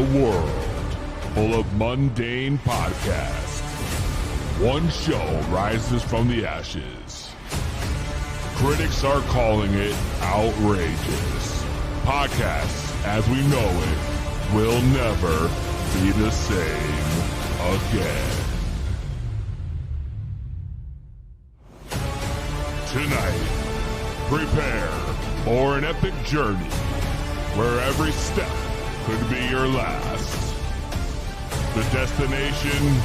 world full of mundane podcasts, one show rises from the ashes. Critics are calling it outrageous. Podcasts, as we know it, will never be the same again. Tonight, prepare for an epic journey where every step could be your last. The destination,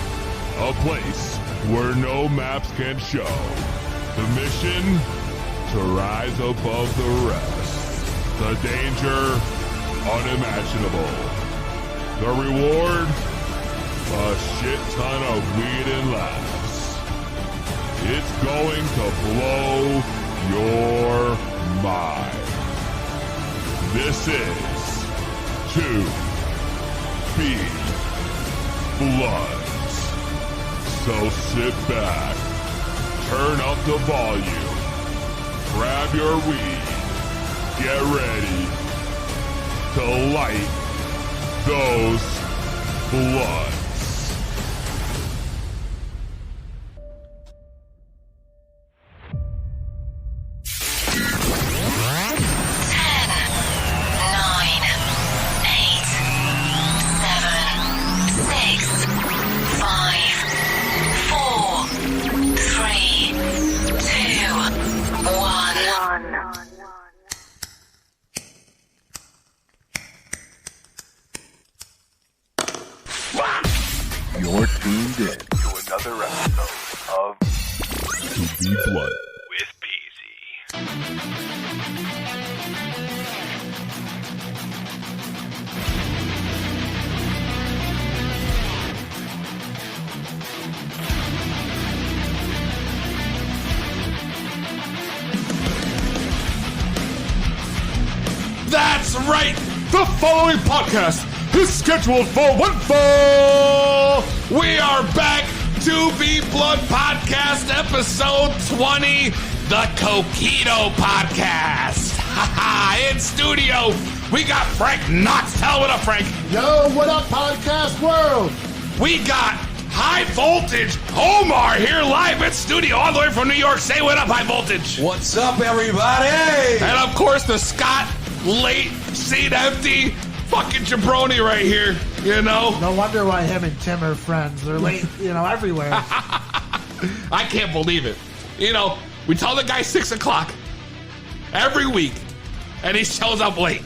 a place where no maps can show. The mission, to rise above the rest. The danger, unimaginable. The reward, a shit ton of weed and laughs. It's going to blow your mind. This is 2 B Bloods. So sit back, turn up the volume, grab your weed, get ready to light those bloods. You're tuned in to another episode of To Be Blood with Peezy. That's right! The following podcast is scheduled for one fall. We are back to Be Blood Podcast, episode 20, the Coquito Podcast. In studio, we got Frank Knox. Tell what up, Frank. Yo, what up, podcast world? We got High Voltage Omar here live in studio, all the way from New York. Say what up, High Voltage. What's up, everybody? And of course, the Scott late seat empty fucking jabroni right here, you know? No wonder why him and Tim are friends. They're late, everywhere. I can't believe it. You know, we tell the guy 6 o'clock every week, and he shows up late,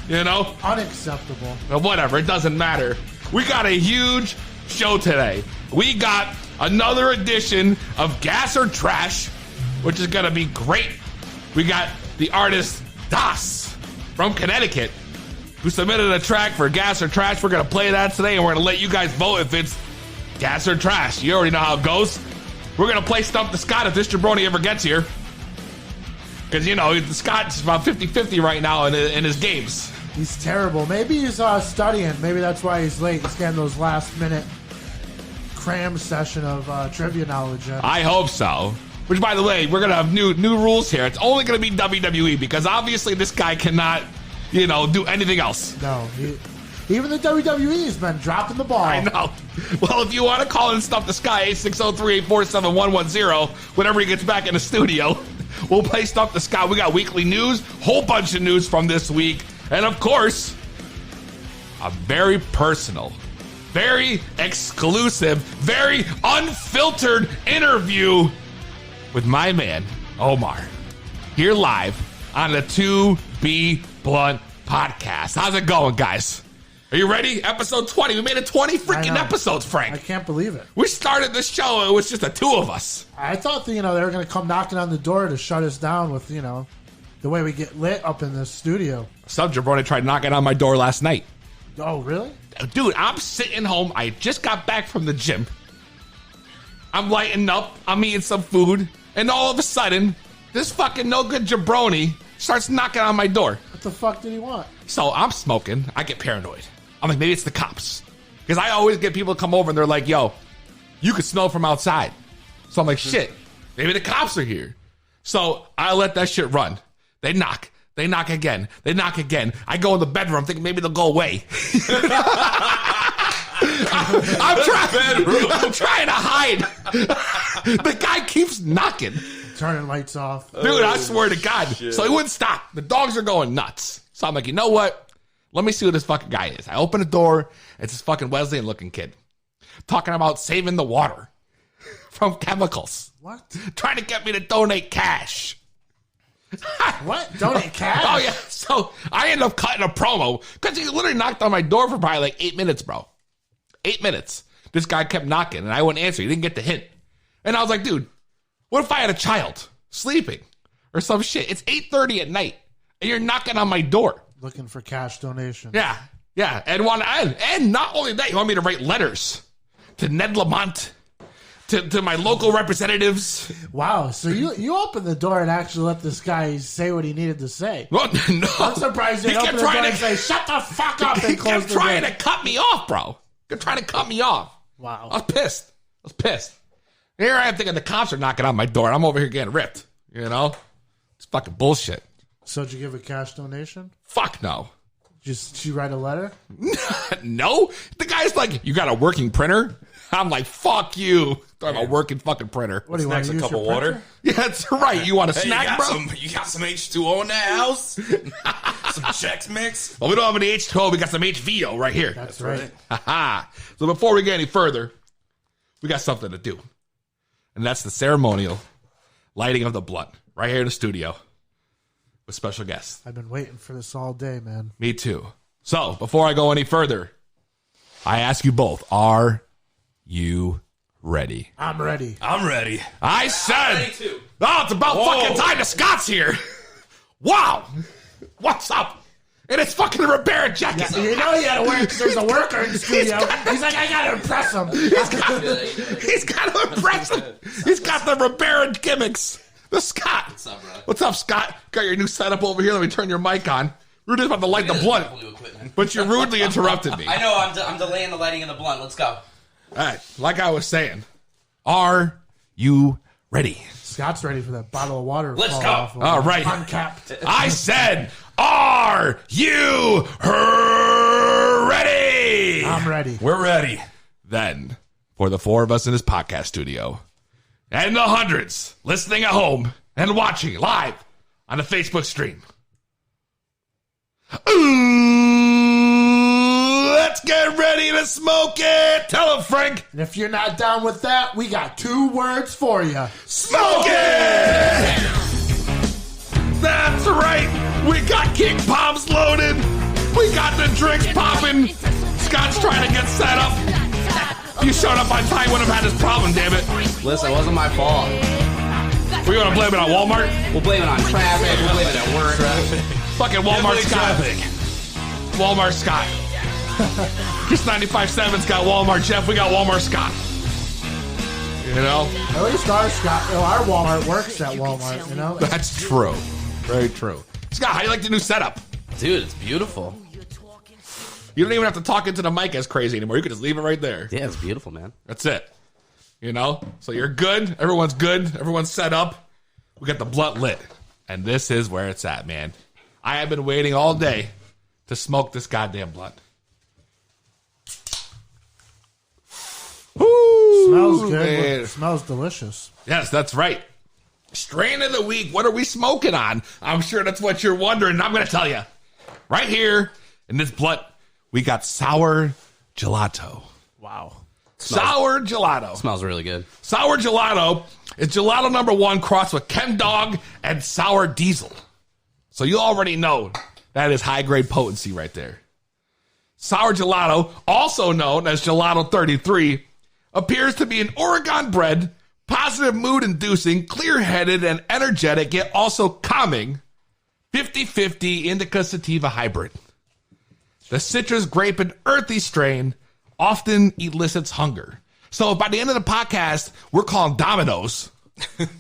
you know? Unacceptable. But whatever, it doesn't matter. We got a huge show today. We got another edition of Gas or Trash, which is gonna be great. We got the artist Das from Connecticut, who submitted a track for Gas or Trash. We're going to play that today, and we're going to let you guys vote if it's gas or trash. You already know how it goes. We're going to play Stump the Scott if this jabroni ever gets here. Because, Scott's about 50-50 right now in his games. He's terrible. Maybe he's studying. Maybe that's why he's late. He's getting those last-minute cram session of trivia knowledge in. I hope so. Which, by the way, we're going to have new rules here. It's only going to be WWE, because obviously this guy cannot do anything else. No, even the WWE has been dropping the ball. I know. Well, if you want to call and Stuff the Sky, 860-384-7110, whenever he gets back in the studio, we'll play Stuff the Sky. We got weekly news, whole bunch of news from this week, and of course, a very personal, very exclusive, very unfiltered interview with my man, Omar, here live on the 2B Blunt Podcast. How's it going, guys? Are you ready? Episode 20. We made it 20 freaking episodes, Frank. I can't believe it. We started this show. It was just the two of us. I thought that, they were going to come knocking on the door to shut us down with, the way we get lit up in this studio. Some jabroni tried knocking on my door last night. Oh, really? Dude, I'm sitting home. I just got back from the gym. I'm lighting up. I'm eating some food. And all of a sudden, this fucking no good jabroni starts knocking on my door. What the fuck did he want? So I'm smoking. I get paranoid. I'm like, maybe it's the cops. Because I always get people to come over and they're like, yo, you could smell from outside. So I'm like, shit, maybe the cops are here. So I let that shit run. They knock. They knock again. I go in the bedroom thinking maybe they'll go away. I'm trying to hide. The guy keeps knocking. Turning lights off. Dude, I swear to God. Shit. So he wouldn't stop. The dogs are going nuts. So I'm like, you know what? Let me see who this fucking guy is. I open the door. It's this fucking Wesleyan looking kid. Talking about saving the water from chemicals. What? Trying to get me to donate cash. What? Donate cash? Oh, yeah. So I ended up cutting a promo because he literally knocked on my door for probably like 8 minutes, bro. 8 minutes. This guy kept knocking, and I wouldn't answer. He didn't get the hint. And I was like, dude, what if I had a child sleeping or some shit? It's 8:30 at night, and you're knocking on my door. Looking for cash donation. Yeah. And not only that, you want me to write letters to Ned Lamont, to my local representatives. Wow. So you opened the door and actually let this guy say what he needed to say. Well, no. I'm surprised you opened the door and say, shut the fuck up and close the door. He kept trying to cut me off, bro. You're trying to cut me off. Wow. I was pissed. Here I am thinking the cops are knocking on my door, and I'm over here getting ripped. You know? It's fucking bullshit. So did you give a cash donation? Fuck no. Did you write a letter? No. The guy's like, you got a working printer? I'm like, fuck you. I have a working fucking printer. What do you want to use? A cup of water? Yeah, that's right. You want a snack, bro? You got some H2O in that house? Some Chex Mix? Well, we don't have any H2O. We got some HVO right here. That's right. So before we get any further, we got something to do. And that's the ceremonial lighting of the blunt right here in the studio with special guests. I've been waiting for this all day, man. Me too. So before I go any further, I ask you both, are you ready? I'm ready. I said, I'm ready too. Oh, it's about fucking time. The Scott's here. Wow. What's up? And it's fucking a repair jacket. Yeah, you know you gotta work. There's a worker in the studio. He's like, I gotta impress him. He's got to impress him. He's got the repair gimmicks. The Scott. What's up, bro? What's up, Scott? Got your new setup over here. Let me turn your mic on. We're just about to light the blunt, but you rudely interrupted me. I know. I'm delaying the lighting of the blunt. Let's go. All right, like I was saying, are you ready? Scott's ready for that bottle of water. Let's go. All right. Uncapped. I said, are you ready? I'm ready. We're ready. Then, for the four of us in this podcast studio, and the hundreds listening at home and watching live on the Facebook stream. Ooh, let's get ready to smoke it. Tell him, Frank. And if you're not down with that, we got 2 words for you. Smoke it! That's right. We got king palms loaded. We got the drinks popping. Scott's trying to get set up. You showed up on time, wouldn't have had this problem, damn it. Listen, it wasn't my fault. We want to blame it on Walmart? We'll blame it on traffic. We'll blame it at work. Fucking Walmart Scott. Walmart Scott. Just 95.7's got Walmart Jeff. We got Walmart Scott. You know? At least our Walmart works at Walmart, you know? That's true. Very true. Scott, how do you like the new setup? Dude, it's beautiful. You don't even have to talk into the mic as crazy anymore. You can just leave it right there. Yeah, it's beautiful, man. That's it. You know? So you're good. Everyone's good. Everyone's set up. We got the blunt lit. And this is where it's at, man. I have been waiting all day to smoke this goddamn blunt. Woo, Smells good. man. It smells delicious. Yes, that's right. Strain of the week. What are we smoking on? I'm sure that's what you're wondering. I'm going to tell you. Right here in this blunt, we got sour gelato. Wow. Sour gelato. Smells really good. Sour gelato is gelato number 1 crossed with Chem Dog and sour diesel. So you already know that is high grade potency right there. Sour gelato, also known as gelato 33, appears to be an Oregon bred, positive mood inducing, clear headed, and energetic, yet also calming 50-50 indica sativa hybrid. The citrus, grape, and earthy strain often elicits hunger. So by the end of the podcast, we're calling Domino's.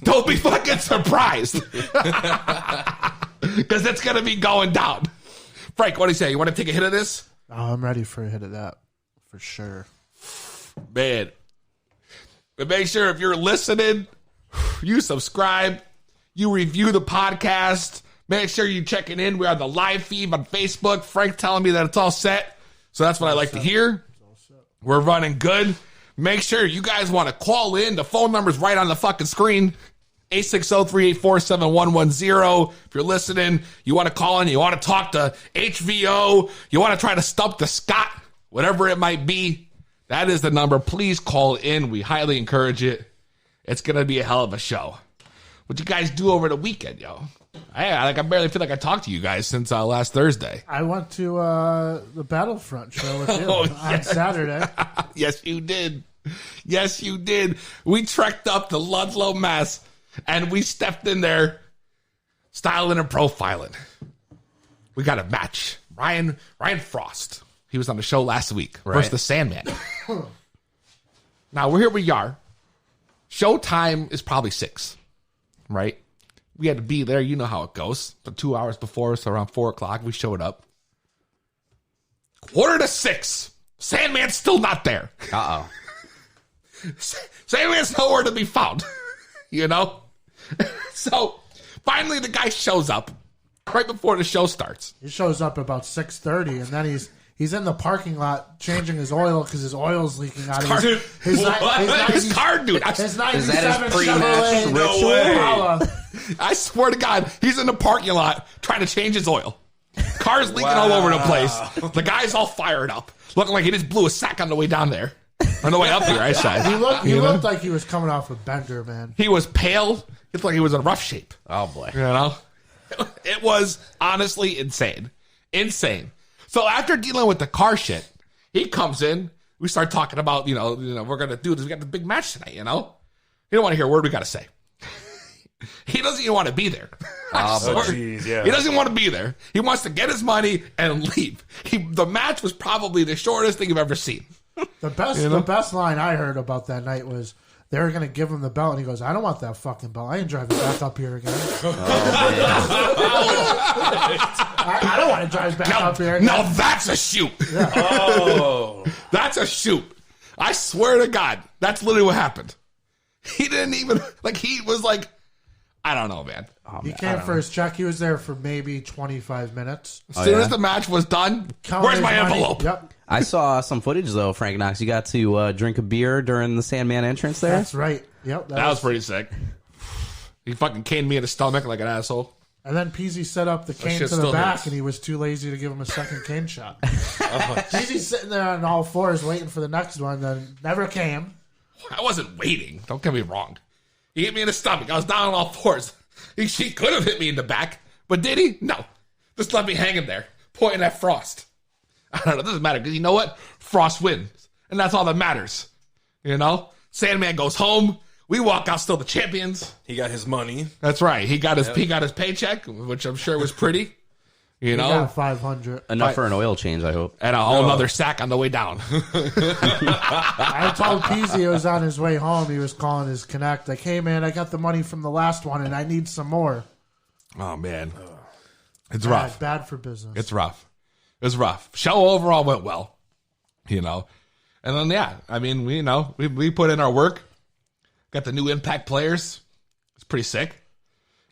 Don't be fucking surprised. Because it's going to be going down. Frank, what do you say? You want to take a hit of this? Oh, I'm ready for a hit of that. For sure. Man. But make sure if you're listening, you subscribe, you review the podcast, Make sure you checking in. We're on the live feed on Facebook. Frank telling me that it's all set. So that's what I like to hear. We're running good. Make sure you guys want to call in. The phone number's right on the fucking screen. 860-384-7110. If you're listening, you want to call in, you want to talk to HVO, you want to try to stump the Scott, whatever it might be, that is the number. Please call in. We highly encourage it. It's going to be a hell of a show. What'd you guys do over the weekend, yo? I barely feel like I talked to you guys since last Thursday. I went to the Battlefront show with you on Saturday. Yes, you did. Yes, you did. We trekked up to Ludlow, Mass., and we stepped in there, styling and profiling. We got a match. Ryan Frost. He was on the show last week versus the Sandman. Now, here we are. Showtime is probably 6, right? We had to be there. You know how it goes. So 2 hours before, so around 4 o'clock, we showed up. 5:45. Sandman's still not there. Uh-oh. Sandman's nowhere to be found. You know? So, finally, the guy shows up right before the show starts. He shows up about 6:30, and then he's in the parking lot changing his oil because his oil's leaking out of his car, dude. His 97 Is that his Chevrolet. No way. I swear to God, he's in the parking lot trying to change his oil. Car's leaking all over the place. The guy's all fired up, looking like he just blew a sack on the way down there. On the way up here, I said. He looked like he was coming off a bender, man. He was pale. He looked like he was in rough shape. Oh, boy. You know? It was honestly insane. Insane. So after dealing with the car shit, he comes in. We start talking about, we're going to do this. We got the big match tonight, you know? He don't want to hear a word we got to say. He doesn't even want to be there. Jeez, yeah. He doesn't want to be there. He wants to get his money and leave. The match was probably the shortest thing you've ever seen. The best line I heard about that night was they were going to give him the belt, and he goes, "I don't want that fucking belt. I ain't driving back up here again." I don't want to drive back up here again. Now that's a shoot. Yeah. Oh. That's a shoot. I swear to God, that's literally what happened. He didn't even, he was like, I don't know, man. He came for his check. He was there for maybe 25 minutes. As soon as the match was done, where's my envelope? Yep. I saw some footage, though, Frank Knox. You got to drink a beer during the Sandman entrance there? That's right. Yep. That was pretty sick. He fucking caned me in the stomach like an asshole. And then Peezy set up the cane to the back, and he was too lazy to give him a second cane shot. Peezy's sitting there on all fours waiting for the next one, then never came. I wasn't waiting. Don't get me wrong. He hit me in the stomach. I was down on all fours. He could have hit me in the back, but did he? No. Just let me hang in there, pointing at Frost. I don't know. It doesn't matter because you know what? Frost wins, and that's all that matters. You know? Sandman goes home. We walk out still the champions. He got his money. That's right. He got his paycheck, which I'm sure was pretty. You know, he got 500. Enough for an oil change, I hope. And a whole other sack on the way down. I told Peezy it was on his way home. He was calling his Connect. Like, hey, man, I got the money from the last one, and I need some more. Oh, man. It's rough. Bad for business. It's rough. It was rough. Show overall went well, you know. And then, yeah, I mean, we put in our work. Got the new Impact players. It's pretty sick.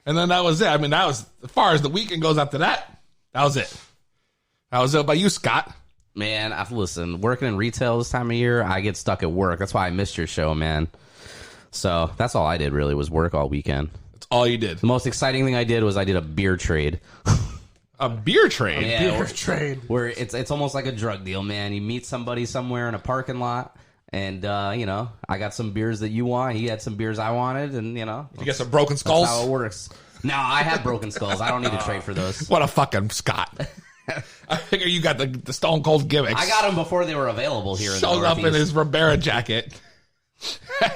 And then that was it. I mean, that was, as far as the weekend goes after that, that was it. That was it. About you, Scott? Man, listen, working in retail this time of year, I get stuck at work. That's why I missed your show, man. So that's all I did, really, was work all weekend. That's all you did. The most exciting thing I did was I did a beer trade. A beer trade? Yeah, Beer trade. Where it's almost like a drug deal, man. You meet somebody somewhere in a parking lot, and, I got some beers that you want. He had some beers I wanted, and, You get some broken skulls? That's how it works. No, I have broken skulls. I don't need to trade for those. What a fucking Scott. I figure you got the Stone Cold gimmicks. I got them before they were available here in the Showed up Northeast. in his Ribera jacket. And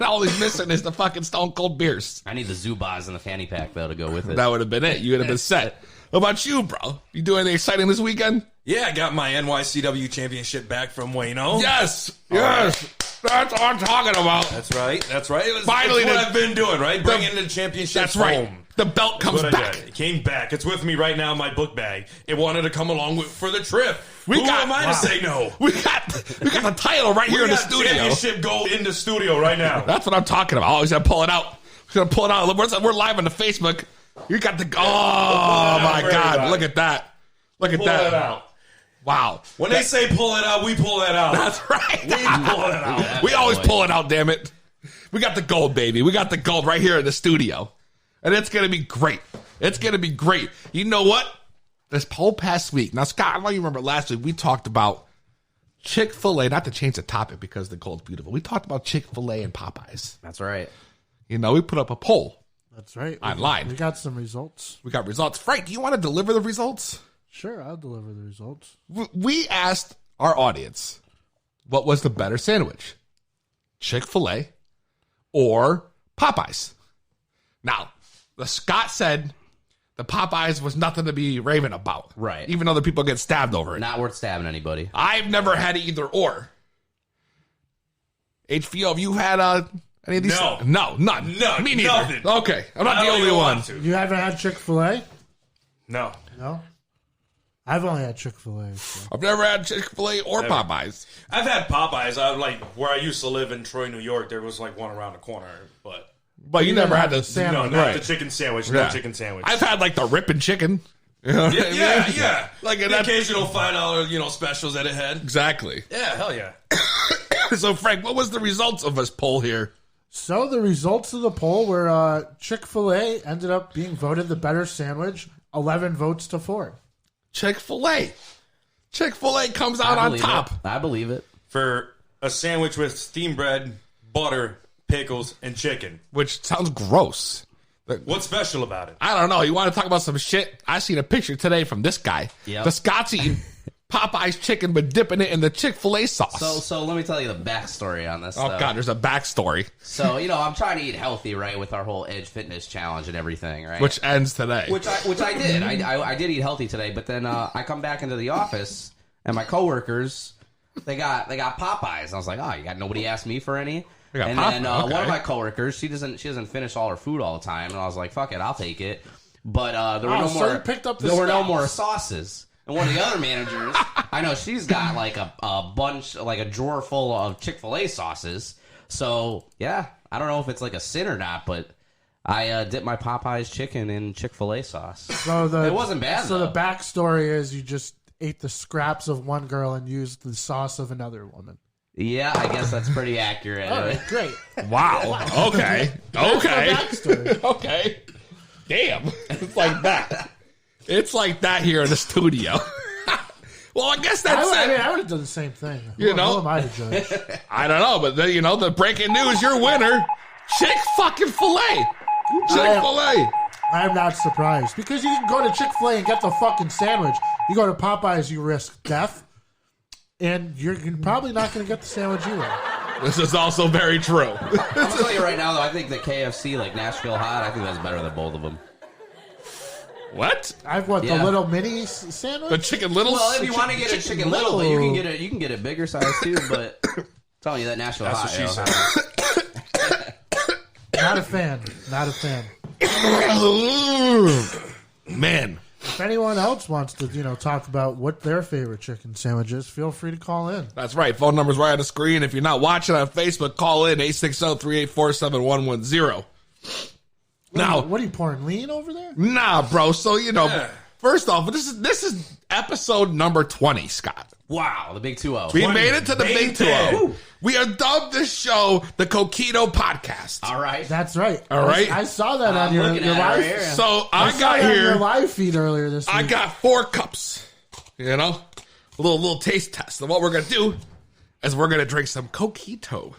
all he's missing is the fucking Stone Cold beers. I need the Zubaz in the fanny pack, though, to go with it. That would have been it. You would have been set. What about you, bro? You doing anything exciting this weekend? Yeah, I got my NYCW championship back from Wayno. Yes. Yes. That's what I'm talking about. That's right. That's right. Finally, it's what I've been doing, right? Bringing the championship That's right. home. The belt comes That's what I back. did. It came back. It's with me right now in my book bag. It wanted to come along for the trip. Who am I to say no? We got the title right here in the studio. Championship gold in the studio right now. That's what I'm talking about. Oh, he's gonna pull it out. He's gonna pull it out. We're live on the Facebook. You got the. Oh my God! Look at that! Look at Pull that! it out. Wow! When they say pull it out, we pull it out. That's right. We pull it out. We always pull it out. Damn it! We got the gold, baby. We got the gold right here in the studio, and it's gonna be great. It's gonna be great. You know what? This whole past week. Now, Scott, I know you remember last week we talked about Chick-fil-A. Not to change the topic because the gold's beautiful. We talked about Chick-fil-A and Popeyes. That's right. You know, we put up a poll. That's right. Online. We got some results. We got results. Frank, do you want to deliver the results? Sure, I'll deliver the results. We asked our audience, what was the better sandwich? Chick-fil-A or Popeyes? Now, the Scott said the Popeyes was nothing to be raving about. Right. Even though the people get stabbed over it. Not worth stabbing anybody. I've never had either or. HBO, have you had any of these? No. None. None. Me neither. Nothing. Okay. I'm not the only one. You haven't had Chick-fil-A? No. No? I've only had Chick-fil-A. So. I've never had Chick-fil-A or Popeyes. I've had Popeyes. Where I used to live in Troy, New York, there was like one around the corner. But you never had the sandwich. No, not Right. the chicken sandwich. Yeah. No chicken sandwich. I've had like the ripping chicken. You know what I mean? Yeah. Like the that. occasional $5, specials that it had. Exactly. Yeah, hell yeah. So, Frank, what was the results of this poll here? So the results of the poll were Chick-fil-A ended up being voted the better sandwich, 11 votes to 4. Chick-fil-A. Chick-fil-A comes out I on believe top. it. I believe it. For a sandwich with steamed bread, butter, pickles, and chicken. Which sounds gross. What's special about it? I don't know. You want to talk about some shit? I seen a picture today from this guy. Yep. The Scott's eating Popeye's chicken, but dipping it in the Chick-fil-A sauce. So let me tell you the backstory on this. Oh, God, there's a backstory. So, I'm trying to eat healthy, right, with our whole Edge Fitness challenge and everything, right? Which ends today. Which I did. I did eat healthy today, but then I come back into the office and my coworkers, they got Popeyes. And I was like, oh, you got nobody asked me for any? And then one of my coworkers, she doesn't finish all her food all the time, and I was like, fuck it, I'll take it. But there were no more sauces. And one of the other managers, I know she's got like a bunch, like a drawer full of Chick-fil-A sauces. So yeah, I don't know if it's like a sin or not, but I dipped my Popeyes chicken in Chick-fil-A sauce. So it wasn't bad. So though. the backstory is you just ate the scraps of one girl and used the sauce of another woman. Yeah, I guess that's pretty accurate. All right, great. Wow. Okay. Okay. Backstory. Okay. Damn. It's like that. It's like that here in the studio. Well, I guess that's it. I would have done the same thing. You know? Who am I to judge? I don't know, but then, the breaking news, your winner, Chick-fucking-fil-A. Chick-fil-A. I'm not surprised. Because you can go to Chick-fil-A and get the fucking sandwich. You go to Popeyes, you risk death. And you're probably not going to get the sandwich either. This is also very true. I'm going to tell you right now, though, I think the KFC, like Nashville Hot, I think that's better than both of them. What? I've the little mini sandwich? The Chicken Littles? Well, if you want to get a Chicken Little, but you can get a bigger size too. But I'm telling you that Nashville That's Hot. what she said. Not a fan. Not a fan. Man. If anyone else wants to, talk about what their favorite chicken sandwich is, feel free to call in. That's right. Phone number's right on the screen. If you're not watching on Facebook, call in 860-384-7110. Now, what are you pouring lean over there? Nah, bro. So, first off, this is episode number 20, Scott. Wow, the big 2-0. We made it to the big 2-0. We have dubbed this show the Coquito Podcast. All right. That's right. All right. I saw that on your live. So I got here. Your live feed earlier this week. I got 4 cups. A little taste test. And what we're gonna do is we're gonna drink some Coquito.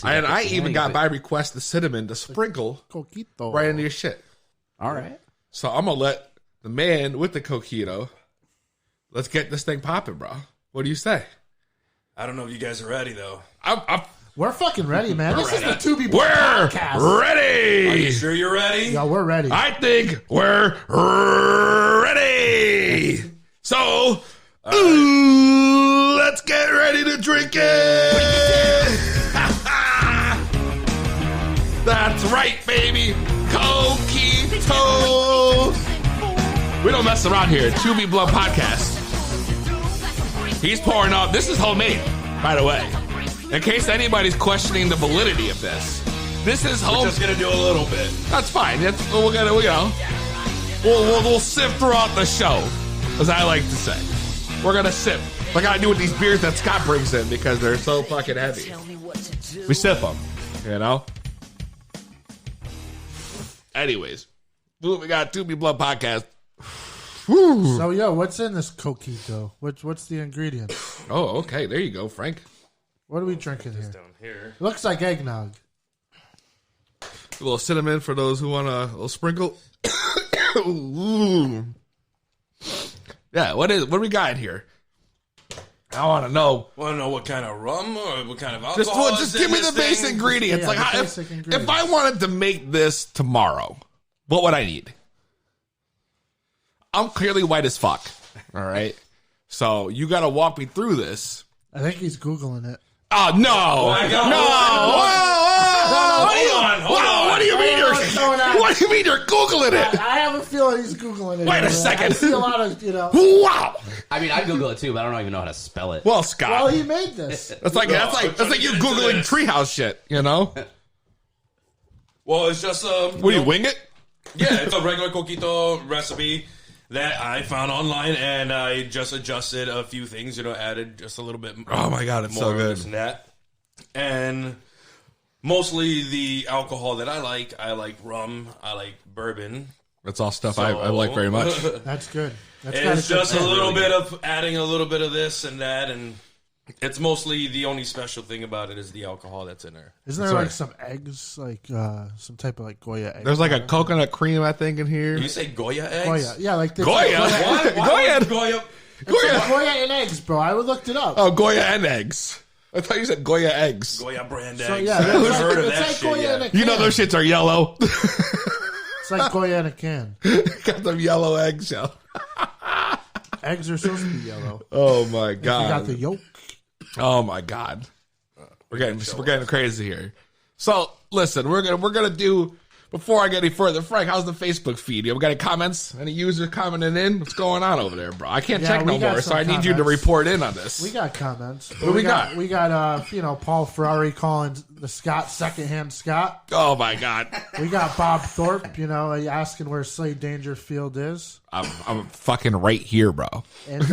And I even got by request the cinnamon to sprinkle Coquito right into your shit. All right. So I'm gonna let the man with the Coquito. Let's get this thing popping, bro. What do you say? I don't know if you guys are ready, though. We're fucking ready, man. This is the 2B We're podcast. ready. Are you sure you're ready? Yeah, we're ready. I think we're ready. So, let's get ready to drink it. That's right, baby. Coquito. We don't mess around here. 2B Blood Podcast. He's pouring up. This is homemade, by the way. In case anybody's questioning the validity of this. This is home. We're just going to do a little bit. That's fine. We're gonna. We'll sift throughout the show, as I like to say. We're gonna sip, like I do with these beers that Scott brings in because they're so fucking heavy. We sip them, you know. Anyways, we got 2B Blood Podcast. Woo. So, what's in this Coquito? What's the ingredients? Oh, okay. There you go, Frank. What are we drinking here? Down here. Looks like eggnog. A little cinnamon for those who want a little sprinkle. Ooh. Yeah, what do we got here? I want to know. Want to know what kind of rum or what kind of alcohol? Just give me the basic ingredients. Yeah, If I wanted to make this tomorrow, what would I need? I'm clearly white as fuck. All right. So you got to walk me through this. I think he's Googling it. Oh, no. Hold on. What do you mean you're Googling it? I have a feeling he's Googling it. Wait a second. I see a lot of, Wow. I mean, I Google it too, but I don't even know how to spell it. Well, Scott. Well, he made this. That's like you Googling treehouse shit, you know? Well, it's just What do you wing it? Yeah, it's a regular Coquito recipe that I found online, and I just adjusted a few things, added just a little bit. Oh my God, it's more so of good. this and that. And mostly the alcohol that I like rum, I like bourbon. That's all stuff I like very much. That's good. It's just a little bit of adding a little bit of this and that, and it's mostly the only special thing about it is the alcohol that's in there. Isn't there like some eggs, like some type of like Goya egg? There's like a coconut cream, I think, in here. You say Goya eggs? Goya, yeah, like this. Goya? Why Goya? Goya and eggs, bro. I looked it up. Oh, Goya and eggs. I thought you said Goya eggs. Goya brand eggs. So, yeah, I've never it's heard of it's that like shit Goya in a yet. can. You know those shits are yellow. It's like Goya in a can. Got them yellow eggs, yo. Eggs are supposed to be yellow. Oh my You God. got the yolk. Oh my God. We're getting crazy here. So listen, we're gonna do. Before I get any further, Frank, how's the Facebook feed? You got any comments? Any users commenting in? What's going on over there, bro? I can't check no more, so I need you to report in on this. We got comments. What we got? We got Paul Ferrari calling the Scott secondhand Scott. Oh my God. We got Bob Thorpe, asking where Slade Dangerfield is. I'm fucking right here, bro. And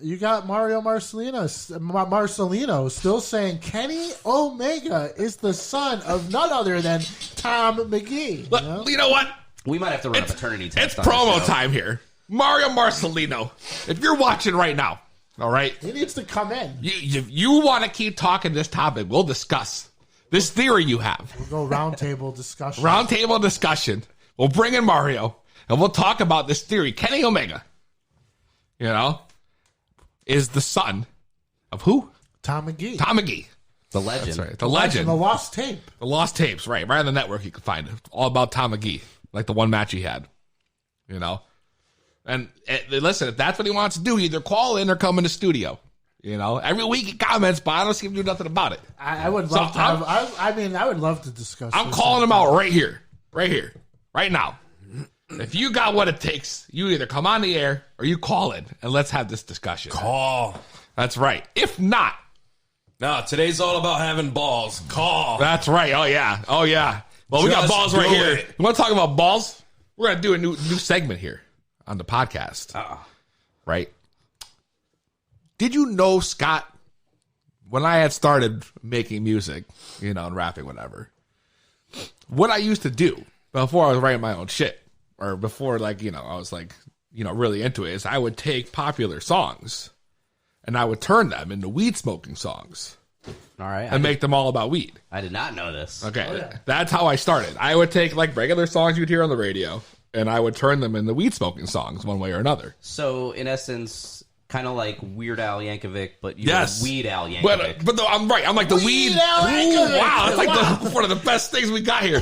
you got Mario Marcelino still saying Kenny Omega is the son of none other than Tom McGee. Look, you know what? We might have to run a paternity test. It's promo time here. Mario Marcelino, if you're watching right now, all right? He needs to come in. You want to keep talking this topic, we'll discuss this theory you have. We'll go roundtable discussion. Roundtable discussion. We'll bring in Mario, and we'll talk about this theory. Kenny Omega, is the son of who? Tom McGee. Tom McGee. The legend. That's right. The legend. The lost tape. The lost tapes, right on the network you can find it. All about Tom McGee, like the one match he had. And listen, if that's what he wants to do, either call in or come in the studio. Every week he comments, but I don't see him do nothing about it. I would love to I would love to discuss I'm this calling him out right here, right now. If you got what it takes, you either come on the air or you call in and let's have this discussion. Call. That's right. If not, no, today's all about having balls. Call. That's right. Oh yeah. Well, we got balls right here. You want to talk about balls? We're gonna do a new segment here on the podcast. Right? Did you know, Scott, when I had started making music, and rapping, whatever, what I used to do before I was writing my own shit, or before, I was really into it, is I would take popular songs and I would turn them into weed smoking songs. All right. And make them all about weed. I did not know this. Okay. That's how I started. I would take regular songs you'd hear on the radio and I would turn them into weed smoking songs one way or another. So, in essence, kind of like Weird Al Yankovic, but Weed Al Yankovic. But I'm right. I'm like the weed. Al Yankovic. Wow, that's one of the best things we got here.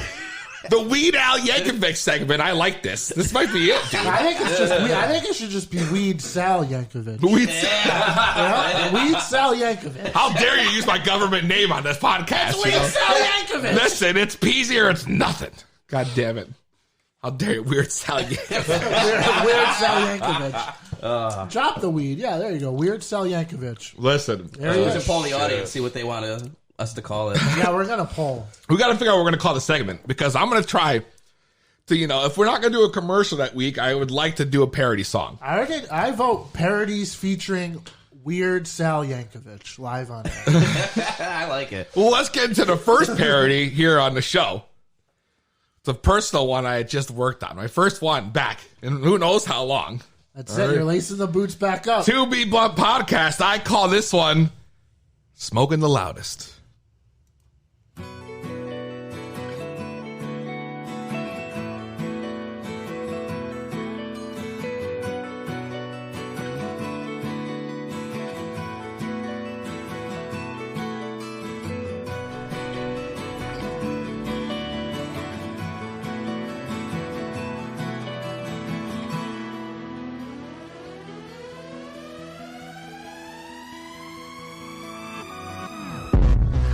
The Weed Al Yankovic segment. I like this. This might be it, dude. I think it should just be Weed Sal Yankovic. Weed Weed Sal Yankovic. How dare you use my government name on this podcast? Weed Sal Yankovic. Listen, it's Peezy or it's nothing. God damn it. How dare you, Weird Sal Yankovic. Weird Sal Yankovic. Drop the weed. Yeah, there you go. Weird Sal Yankovic. Listen. We should poll the audience, see what they want us to call it. Yeah, we're going to poll. We got to figure out what we're going to call the segment because I'm going to try So, if we're not going to do a commercial that week, I would like to do a parody song. I vote parodies featuring Weird Sal Yankovic live on air. I like it. Well, let's get into the first parody here on the show. It's a personal one I had just worked on. My first one back in who knows how long. That's it. You're lacing the boots back up. 2B Blunt Podcast. I call this one Smoking the Loudest.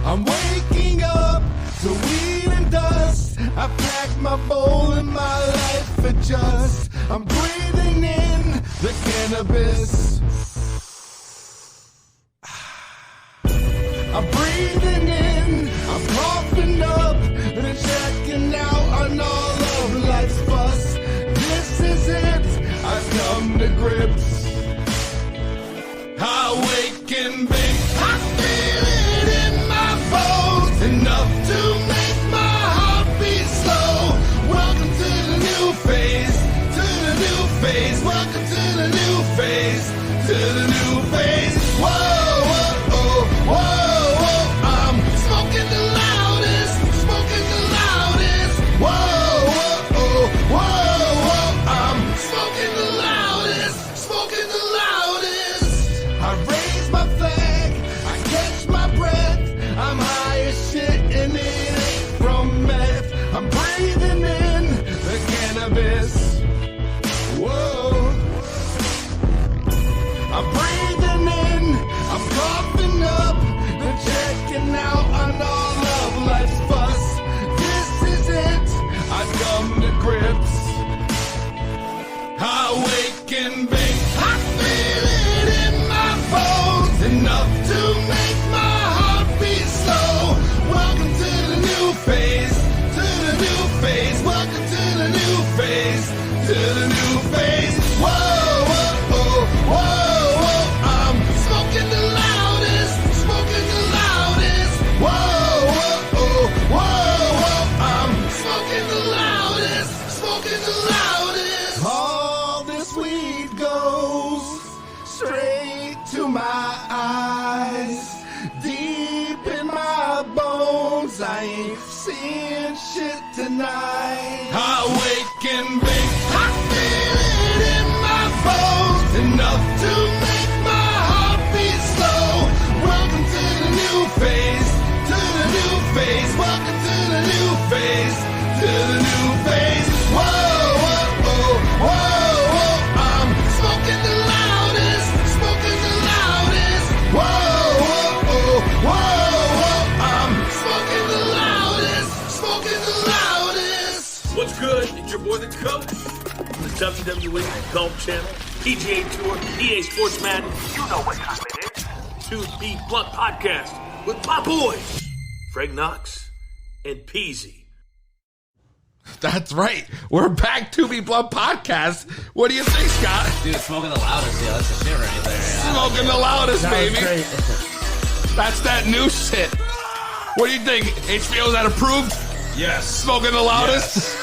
I'm waking up to weed and dust. I packed my bowl and my life adjusts. I'm breathing in the cannabis. I'm breathing in, I'm coughing up, and checking out on all of life's fuss. This is it, I've come to grips. I wake and bake, I feel it in my bones, enough to make my heart beat slow. Welcome to the new phase, to the new phase. Welcome to the new phase, to the new phase. Whoa, whoa, whoa, whoa, whoa. I'm smoking the loudest, smoking the loudest. Whoa, whoa, whoa, whoa, whoa. I'm smoking the loudest, smoking the loudest. I raise my flag, I catch my breath. I'm high as shit and it ain't from meth. I'm breathing in the cannabis. Whoa. I'm breathing in, I'm coughing up, then checking out on all of life's fuss. This is it, I've come to grips. I wake and bake, I feel it in my bones, enough to make my heart beat slow. Welcome to the new phase, to the new phase. Welcome to the new phase, to the new phase. Whoa, whoa, whoa, whoa, whoa. I'm smoking the loudest, smoking the loudest. Whoa, whoa, whoa, whoa, whoa. I'm smoking the loudest, smoking the loudest. All this weed goes straight to my eyes, deep in my bones. I ain't seeing shit tonight. I wake and bake, I feel it in my bones, enough to make my heart beat slow. Welcome to the new phase, to the new phase. Welcome to the new phase, to the new phase. Whoa, whoa, whoa, whoa, whoa. I'm smoking the loudest, smoking the loudest. Whoa, whoa, whoa, whoa, whoa. I'm smoking the loudest, smoking the loudest. What's good? It's your boy the Coach from the WWE Golf Channel, PGA Tour, EA Sports Madden. You know what time it is. 2B Blunt Podcast with my boys, Frank Knox and Peezy. That's right. We're back 2B Blunt Podcast. What do you think, Scott? Dude, smoking the loudest, yeah, that's the shit right there. Smoking the loudest, That was baby. great. That's that new shit. What do you think? HBO's that approved? Yes. Smoking the loudest?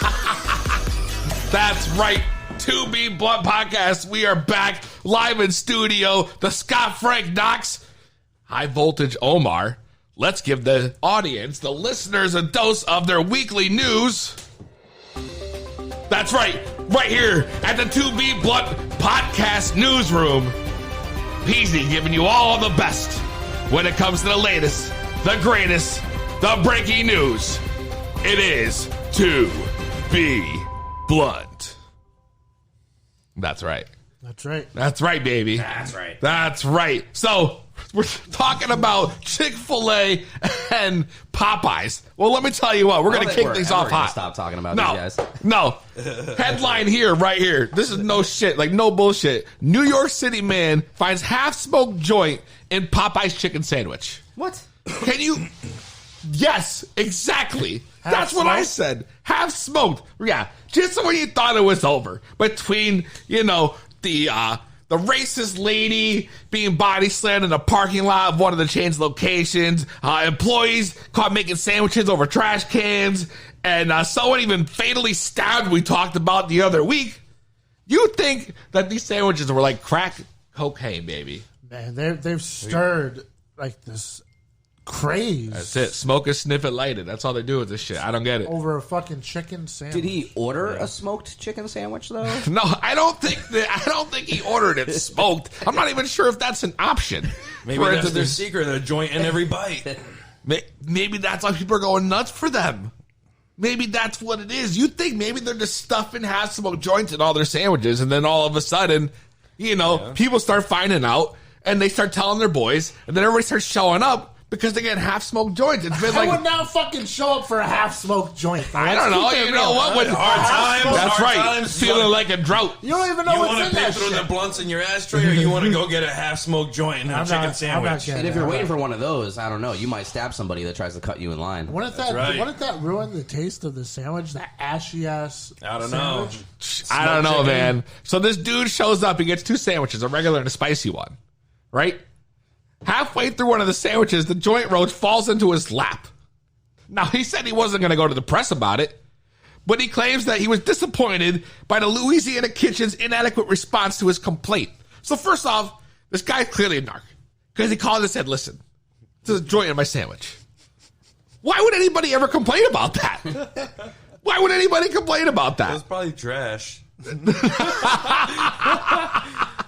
That's right. 2B Blunt Podcast. We are back live in studio. The Scott Frank Knox, High Voltage Omar. Let's give the audience, the listeners, a dose of their weekly news. That's right. Right here at the 2B Blunt Podcast newsroom. Peezy giving you all the best when it comes to the latest, the greatest, the breaking news. It is 2B Blunt. That's right. That's right. That's right, baby. That's right. That's right. So we're talking about Chick-fil-A and Popeyes. Well, let me tell you what. We're going to kick things off hot. Stop talking about these guys. No. Headline here, right here. This is no shit, like no bullshit. New York City man finds half-smoked joint in Popeye's chicken sandwich. What? Can you... Yes, exactly. That's what I said. Half smoked. Yeah, just when you thought it was over. Between, the racist lady being body slammed in a parking lot of one of the chain's locations, employees caught making sandwiches over trash cans, and someone even fatally stabbed we talked about the other week. You think that these sandwiches were like crack cocaine, baby. Man, they've stirred like this craze. That's it. Smoke it, sniff it, light it. That's all they do with this shit. I don't get it. Over a fucking chicken sandwich. Did he order a smoked chicken sandwich though? No, I don't think he ordered it smoked. I'm not even sure if that's an option. Maybe that's their secret, a joint in every bite. Maybe that's why people are going nuts for them. Maybe that's what it is. You think maybe they're just stuffing half-smoked joints in all their sandwiches, and then all of a sudden, people start finding out, and they start telling their boys, and then everybody starts showing up because they get half-smoked joints. It's been I would now fucking show up for a half-smoked joint. I don't know. You know what? With hard times. That's hard right. Times, Feeling like a drought. You don't even know you what's want in to that pick through shit. the blunts in your ashtray, or you want to go get a half-smoked joint and a chicken sandwich? And if you're waiting for one of those, I don't know, you might stab somebody that tries to cut you in line. Wouldn't that ruin the taste of the sandwich? That ashy ass. I don't know. I don't know, man. So this dude shows up. He gets 2 sandwiches, a regular and a spicy one, right? Halfway through one of the sandwiches, the joint roach falls into his lap. Now, he said he wasn't going to go to the press about it, but he claims that he was disappointed by the Louisiana Kitchen's inadequate response to his complaint. So first off, this guy's clearly a narc, because he called and said, listen, there's a joint in my sandwich. Why would anybody ever complain about that? Why would anybody complain about that? It was probably trash.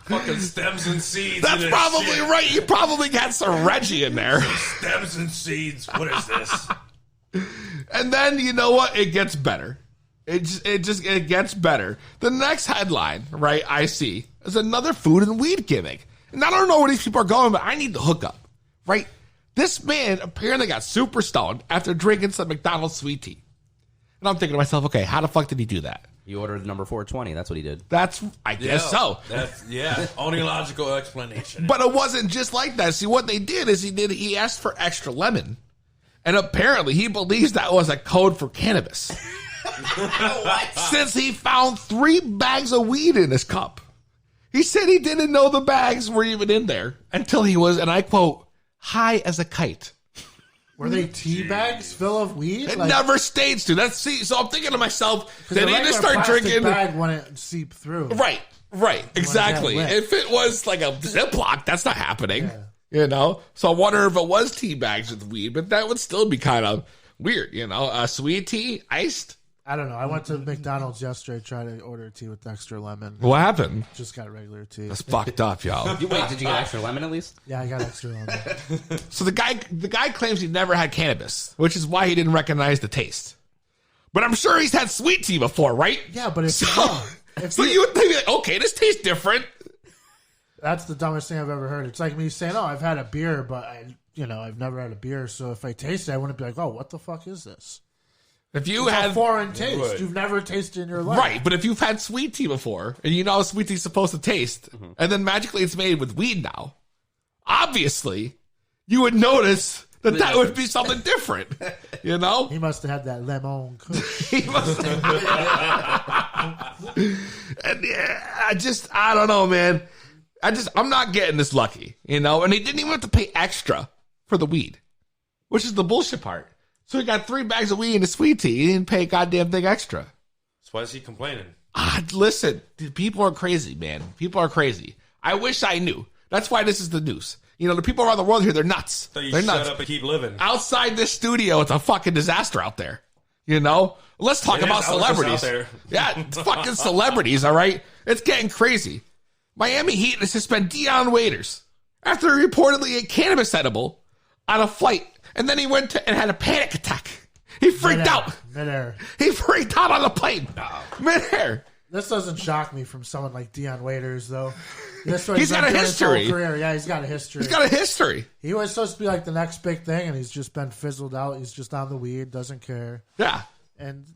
Fucking stems and seeds. That's probably right. You probably got some Reggie in there. Stems and seeds. What is this? And then you know what? It gets better. It gets better. The next headline, right? I see is another food and weed gimmick, and I don't know where these people are going, but I need to hook up. Right? This man apparently got super stoned after drinking some McDonald's sweet tea, and I'm thinking to myself, okay, how the fuck did he do that? He ordered number 420. That's what he did. I guess so. That's only logical explanation. But it wasn't just like that. See, what they did is he asked for extra lemon. And apparently he believes that was a code for cannabis. Since he found 3 bags of weed in his cup. He said he didn't know the bags were even in there until he was, and I quote, high as a kite. Were they tea bags full of weed? It never states to. So I'm thinking to myself, they need to start drinking. The bag wouldn't seep through. Right, exactly. If it was like a Ziploc, that's not happening. Yeah. So I wonder if it was tea bags with weed, but that would still be kind of weird, sweet tea, iced. I don't know. I went to McDonald's yesterday, tried to order a tea with extra lemon. What happened? Just got regular tea. That's fucked up, y'all. Wait, did you get extra lemon at least? Yeah, I got extra lemon. So the guy claims he never had cannabis, which is why he didn't recognize the taste. But I'm sure he's had sweet tea before, right? Yeah, but if you would think, like, okay, this tastes different. That's the dumbest thing I've ever heard. It's like me saying, "Oh, I've had a beer, but I've never had a beer, so if I taste it, I wouldn't be like, oh, what the fuck is this?" If you it's had a foreign taste, you've never tasted in your life, right? But if you've had sweet tea before, and you know how sweet tea's supposed to taste, and then magically it's made with weed now, obviously you would notice that would be something different. He must have had that lemon kush. He must have. And I don't know, man. I'm not getting this lucky, and he didn't even have to pay extra for the weed, which is the bullshit part. So he got 3 bags of weed and a sweet tea. He didn't pay a goddamn thing extra. So why is he complaining? Listen, people are crazy, man. People are crazy. I wish I knew. That's why this is the news. The people around the world here, they're nuts. So you they're shut nuts. up and keep living. Outside this studio, it's a fucking disaster out there. Let's talk about celebrities. Yeah, it's fucking celebrities, all right? It's getting crazy. Miami Heat has suspended Deion Waiters after he reportedly ate cannabis edible on a flight. And then he went and had a panic attack. He freaked out. Midair. He freaked out on the plane. Midair. This doesn't shock me from someone like Deion Waiters, though. He's got a history. Yeah, he's got a history. He's got a history. He was supposed to be like the next big thing, and he's just been fizzled out. He's just on the weed, doesn't care. Yeah. And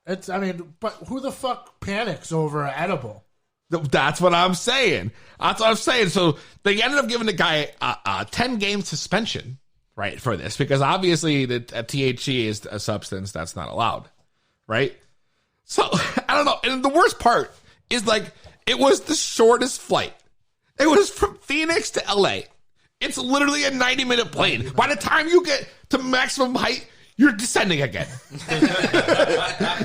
but who the fuck panics over an edible? That's what I'm saying. So they ended up giving the guy a 10-game suspension. right, for this, because obviously the THC is a substance that's not allowed, right? So I don't know. And the worst part is like it was the shortest flight. It was from Phoenix to LA. It's literally a 90-minute plane. By the time you get to maximum height, you're descending again.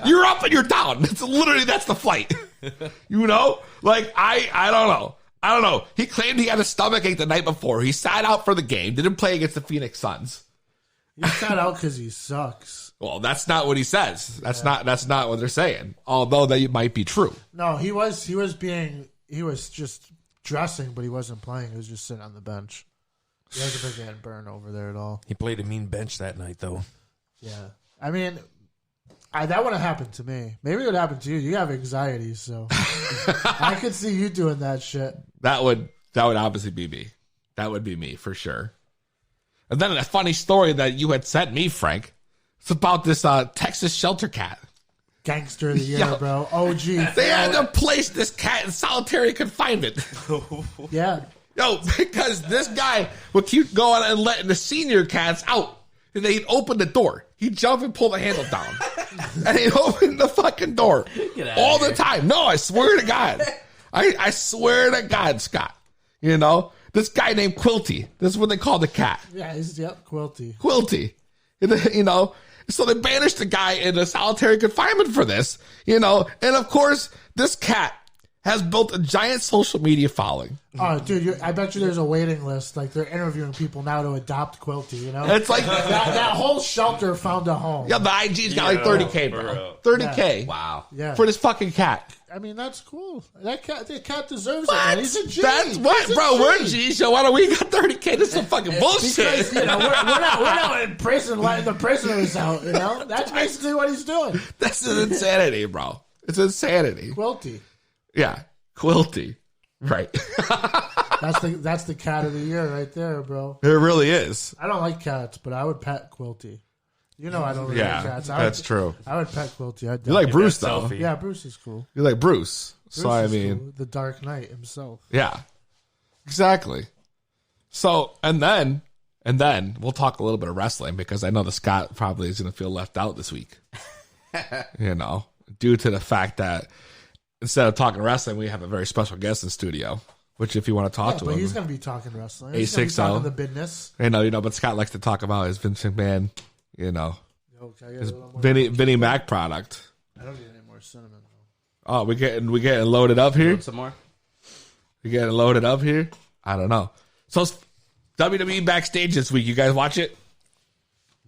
You're up and you're down. That's the flight. You know? Like, I don't know. I don't know. He claimed he had a stomachache the night before. He sat out for the game. Didn't play against the Phoenix Suns. He sat out because he sucks. Well, that's not what he says. That's not what they're saying. Although that might be true. No, he was just dressing, but he wasn't playing. He was just sitting on the bench. He hasn't been getting burned over there at all. He played a mean bench that night, though. Yeah. I mean, that wouldn't happen to me. Maybe it would happen to you. You have anxiety, so I could see you doing that shit. That would obviously be me. That would be me for sure. And then a funny story that you had sent me, Frank. It's about this Texas shelter cat. Gangster of the year, bro. OG. They had to place this cat in solitary confinement. Yeah. Yo, because this guy would keep going and letting the senior cats out. And he'd open the door. He'd jump and pull the handle down. And he'd open the fucking door. All the time. No, I swear to God. I swear to God, Scott. You know? This guy named Quilty. This is what they call the cat. Yeah, Quilty. Quilty. You know? So they banished the guy into solitary confinement for this. You know? And of course, this cat has built a giant social media following. Oh, dude, I bet you there's a waiting list. Like, they're interviewing people now to adopt Quilty, you know? It's like... that whole shelter found a home. Yeah, the IG's got like 30K, bro. 30K. Yeah. Wow. Yeah. For this fucking cat. I mean, that's cool. The cat deserves it, man. He's a G. That's what, bro. We're G, so why don't we got 30K? This is some fucking bullshit. Because, you know, we're not in prison letting the prisoners out, you know? That's basically what he's doing. This is insanity, bro. It's insanity. Quilty. Yeah, Quilty. Right. That's the cat of the year right there, bro. It really is. I don't like cats, but I would pet Quilty. You know I don't really like cats. That's true. I would pet Quilty. You like Bruce, though. Selfie. Yeah, Bruce is cool. You like Bruce. Bruce So, I is mean... cool. The Dark Knight himself. Yeah. Exactly. So, and then we'll talk a little bit of wrestling because I know the Scott probably is going to feel left out this week. You know, due to the fact that instead of talking wrestling, we have a very special guest in studio. Which, if you want to talk to but him, he's going to be talking wrestling. He's going to be talking the business. You know, but Scott likes to talk about his Vince McMahon. You know, his more Vinnie Mac product. I don't get any more cinnamon. Oh, we getting loaded up here. Some more. We getting loaded up here. I don't know. So WWE backstage this week. You guys watch it?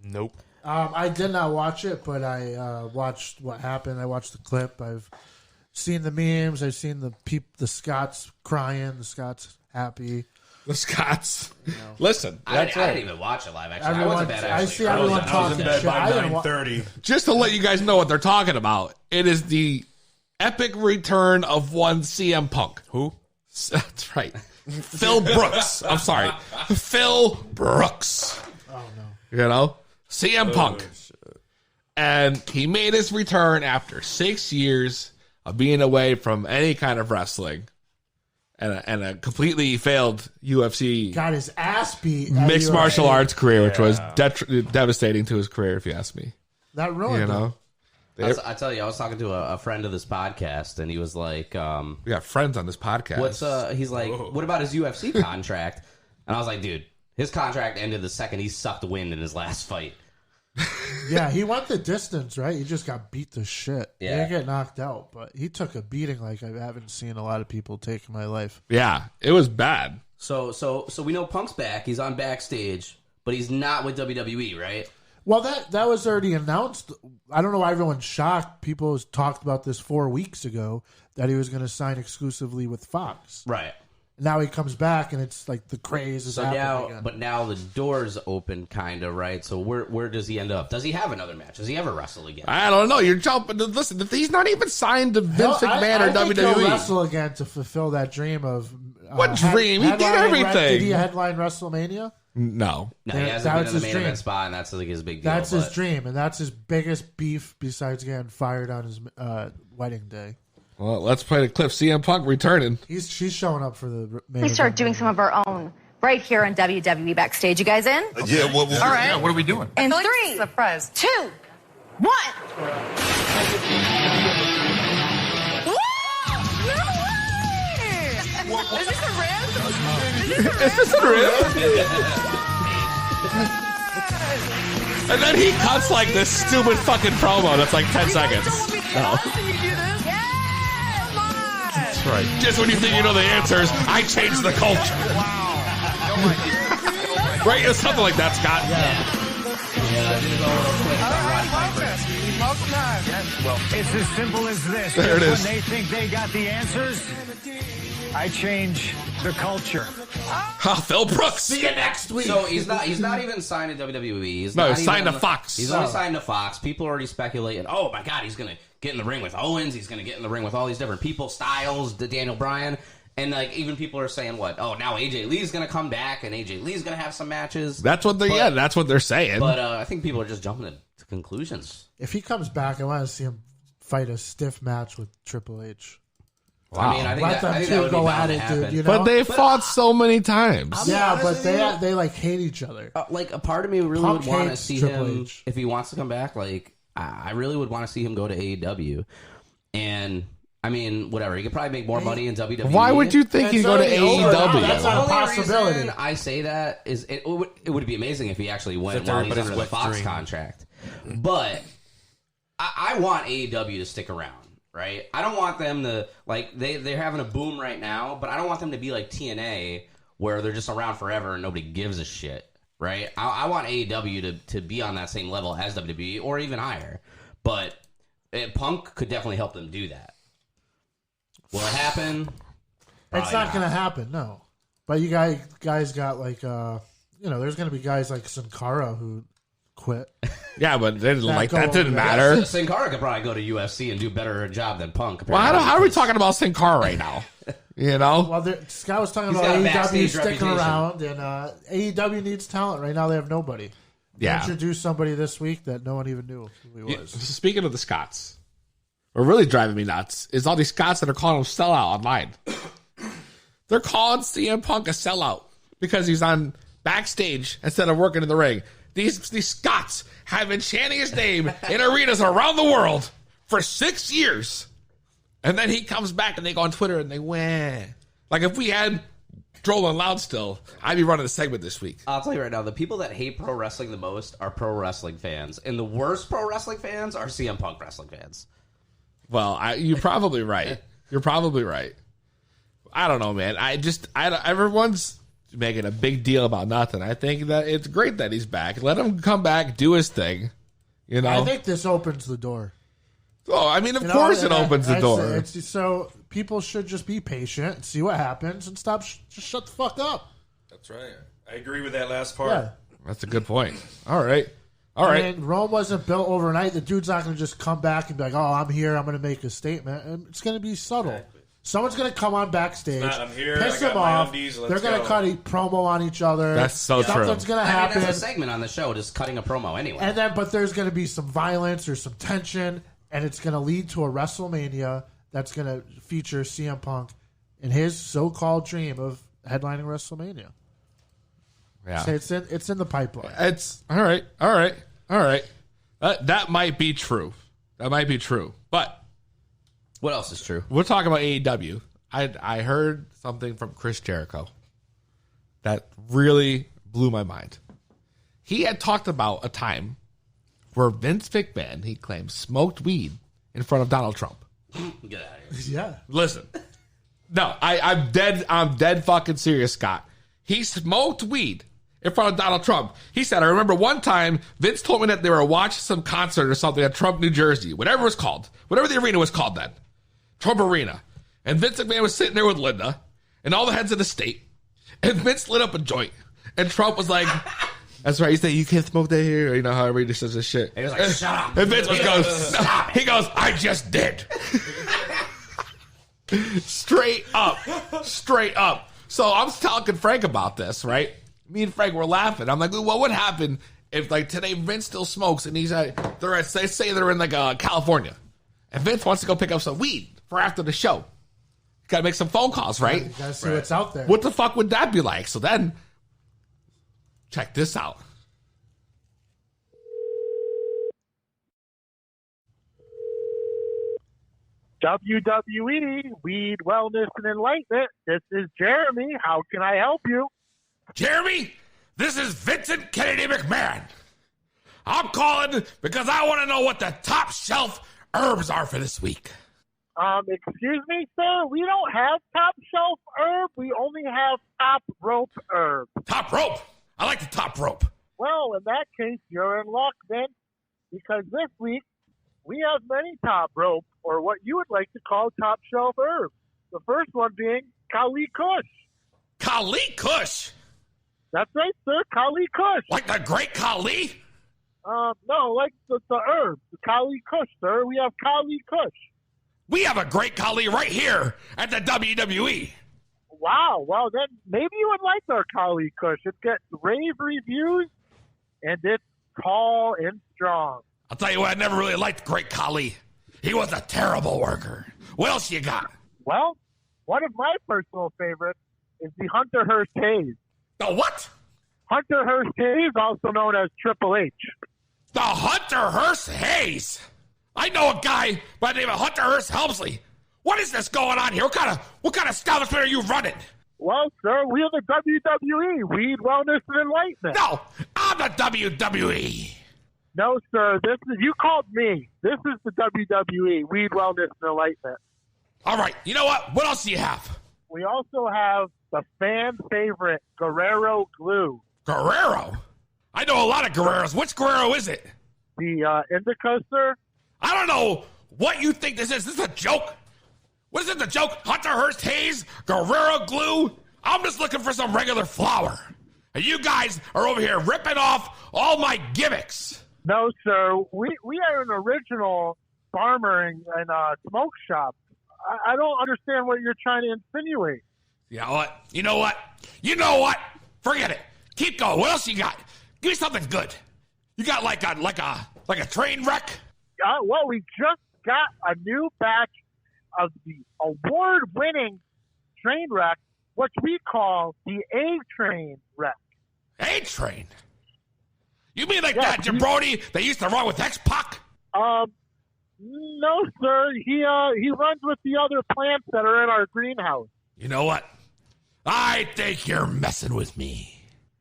Nope. I did not watch it, but I watched what happened. I watched the clip. I've seen the memes. I've seen the Scots crying. The Scots happy. The Scots. Listen, I didn't even watch it live. Actually, I wasn't bad. I see everyone talking I was in bed shit. by I didn't 9:30. just to let you guys know what they're talking about, it is the epic return of one CM Punk. Who? That's right. Phil Brooks. I'm sorry. Phil Brooks. Oh, no. You know? CM Punk. And he made his return after 6 years of being away from any kind of wrestling and a completely failed UFC Got his ass beat. at mixed UFC. martial arts career, which was devastating to his career, if you ask me. That ruined You him. know? I tell you, I was talking to a friend of this podcast, and he was like, We got friends on this podcast. he's like, what about his UFC contract? And I was like, dude, his contract ended the second he sucked wind in his last fight. Yeah, he went the distance, right? He just got beat to shit. Yeah. He didn't get knocked out, but he took a beating like I haven't seen a lot of people take in my life. Yeah, it was bad. So we know Punk's back. He's on backstage, but he's not with WWE, right? Well, that was already announced. I don't know why everyone's shocked. People talked about this 4 weeks ago that he was going to sign exclusively with Fox. Right. Now he comes back, and it's like the craze is happening again. But now the door's open, kind of, right? So where does he end up? Does he have another match? Does he ever wrestle again? I don't know. You're jumping. Listen, he's not even signed to Vince McMahon or I think he'll WWE. wrestle again to fulfill that dream of What dream? He did everything. Did he headline WrestleMania? No. No, he hasn't been in the main event spot, and that's like his big deal. That's his dream, and that's his biggest beef besides getting fired on his wedding day. Well, let's play the clip. CM Punk returning. She's showing up for the main We start event. doing some of our own right here on WWE Backstage. You guys in? Yeah, All right. Yeah, what are we doing? In 3, surprise, 2, 1. Is this a rib? Is this a rib? And then he cuts like this stupid fucking promo that's like 10 seconds. No. That's right. Just when you think you know the answers, I change the culture. Right? It's something like that, Scott. Well, it's as simple as this. There it is. When they think they got the answers, I change the culture. Phil Brooks. See you next week. So he's not even signed to WWE. He's signed to Fox. He's only signed to Fox. People are already speculating, oh my God, he's going to get in the ring with Owens. He's going to get in the ring with all these different people, Styles, Daniel Bryan. And like even people are saying, what? Oh, now AJ Lee's going to come back and AJ Lee's going to have some matches. That's what they're saying. But I think people are just jumping to conclusions. If he comes back, I want to see him fight a stiff match with Triple H. Wow. I mean, I think Let them that two would go be at bound to it, happen. dude. You know? But they fought so many times. Yeah, but they like hate each other. Like a part of me really Punk would want to hates see Triple him H. if he wants to come back. Like I really would want to see him go to AEW, and I mean, whatever. He could probably make more money in WWE. Why would you think he'd go to already over now. AEW? That's not a The only possibility. reason I say that is it would be amazing if he actually went It's while he's everybody's under the wet Fox dream. contract. But I want AEW to stick around, right? I don't want them to, like, they're having a boom right now, but I don't want them to be like TNA where they're just around forever and nobody gives a shit, right? I want AEW to be on that same level as WWE or even higher. But Punk could definitely help them do that. Will it happen? It's not going to happen, no. But you guys got like, there's going to be guys like Sin Cara who quit. Yeah, but they didn't like that. go Didn't over matter. Sin Cara could probably go to UFC and do better a job than Punk. Well, how are we talking about Sin Cara right now? You know? Well, Scott was talking He's about got a AEW backstage sticking reputation. around, and AEW needs talent. Right now, they have nobody. Yeah. Introduced somebody this week that no one even knew who he was. Speaking of the Scots, what really driving me nuts is all these Scots that are calling him sellout online. They're calling CM Punk a sellout because he's on backstage instead of working in the ring. These Scots have been chanting his name in arenas around the world for 6 years. And then he comes back and they go on Twitter and they win. Like if we had Droll and Loud still, I'd be running the segment this week. I'll tell you right now, the people that hate pro wrestling the most are pro wrestling fans. And the worst pro wrestling fans are CM Punk wrestling fans. Well, you're probably right. You're probably right. I don't know, man. Everyone's making a big deal about nothing. I think that it's great that he's back. Let him come back, do his thing. You know? I think this opens the door. Oh, I mean, of course it opens the door. So people should just be patient, see what happens, and stop. Just shut the fuck up. That's right. I agree with that last part. Yeah. That's a good point. All right. I mean, Rome wasn't built overnight. The dude's not going to just come back and be like, "Oh, I'm here. I'm going to make a statement." And it's going to be subtle. Exactly. Someone's going to come on backstage, I'm here, piss I got them my off. undies, let's They're going go. to cut a promo on each other. That's so true. Something's going to I mean, happen. that's a segment on the show, just cutting a promo anyway. But there's going to be some violence or some tension, and it's going to lead to a WrestleMania that's going to feature CM Punk in his so-called dream of headlining WrestleMania. Yeah. So it's in the pipeline. It's all right. That might be true. But What else is true? we're talking about AEW. I heard something from Chris Jericho that really blew my mind. He had talked about a time where Vince McMahon, he claims, smoked weed in front of Donald Trump. Get out of here. Yeah. Listen. No, I'm dead fucking serious, Scott. He smoked weed in front of Donald Trump. He said, I remember one time Vince told me that they were watching some concert or something at Trump, New Jersey, whatever it was called, whatever the arena was called then, Trump Arena. And Vince McMahon was sitting there with Linda and all the heads of the state. And Vince lit up a joint. And Trump was like, that's right. He said, you can't smoke that here. You know, however he just says this shit. He was like, shut up. And Vince he goes, I just did. Straight up. So I'm talking Frank about this, right? Me and Frank were laughing. I'm like, well, what would happen if, like, today Vince still smokes and he's say they're in, like, California. And Vince wants to go pick up some weed for after the show. Got to make some phone calls, right? You got to see what's out there. What the fuck would that be like? So then Check this out. WWE, Weed, Wellness, and Enlightenment. This is Jeremy. How can I help you? Jeremy, this is Vincent Kennedy McMahon. I'm calling because I want to know what the top shelf herbs are for this week. Excuse me, sir. We don't have top shelf herb. We only have top rope herb. Top rope? I like the top rope. Well, in that case, you're in luck then, because this week we have many top rope, or what you would like to call top shelf herbs. The first one being Kali Kush. Kali Kush? That's right, sir. Kali Kush. Like the great Kali? No, like the herb, the Kali Kush, sir. We have Kali Kush. We have a great Kali right here at the WWE. Wow. Well, then maybe you would like our Kali Kush. It gets rave reviews, and it's tall and strong. I'll tell you what, I never really liked Great Kali. He was a terrible worker. What else you got? Well, one of my personal favorites is the Hunter Hearst Hayes. The what? Hunter Hearst Hayes, also known as Triple H. The Hunter Hearst Hayes? I know a guy by the name of Hunter Hearst Helmsley. What is this going on here? What kind of establishment are you running? Well, sir, we are the WWE, Weed, Wellness, and Enlightenment. No, I'm the WWE. No, sir, you called me. This is the WWE, Weed, Wellness, and Enlightenment. All right, you know what? What else do you have? We also have the fan favorite, Guerrero Glue. Guerrero? I know a lot of Guerreros. Which Guerrero is it? The Indica, sir? I don't know what you think this is. This is a joke? What is it, the joke? Hunter Hearst Hayes? Guerrero Glue? I'm just looking for some regular flour. And you guys are over here ripping off all my gimmicks. No, sir. We are an original farmer and smoke shop. I don't understand what you're trying to insinuate. You know what? Forget it. Keep going. What else you got? Give me something good. You got like a train wreck? Well, we just got a new batch of the award-winning train wreck, which we call the A-Train wreck. A-Train? You mean like that jabroni that used to run with X-Pac? No, sir. He runs with the other plants that are in our greenhouse. You know what? I think you're messing with me.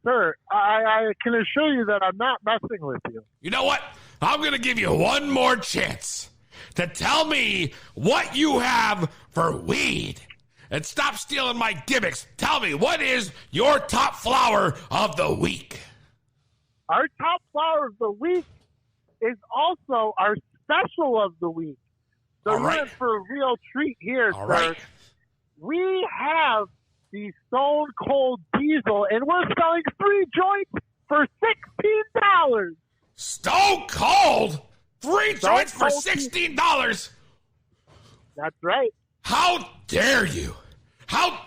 Sir, I can assure you that I'm not messing with you. You know what? I'm going to give you one more chance to tell me what you have for weed. And stop stealing my gimmicks. Tell me, what is your top flower of the week? Our top flower of the week is also our special of the week. So All we're right. in for a real treat here, All sir. right. We have the Stone Cold Diesel, and we're selling 3 joints for $16. Stone Cold? 3 joints for Cold $16? That's right. How dare you? How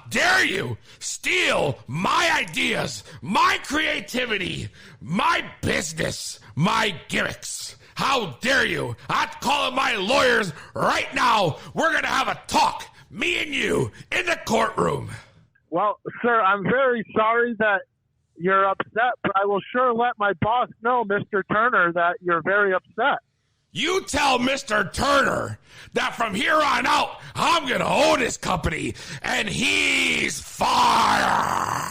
dare you steal my ideas, my creativity, my business, my gimmicks? How dare you? I'm calling my lawyers right now. We're going to have a talk, me and you, in the courtroom. Well, sir, I'm very sorry that you're upset, but I will sure let my boss know, Mr. Turner, that you're very upset. You tell Mr. Turner that from here on out, I'm going to own his company, and he's fired.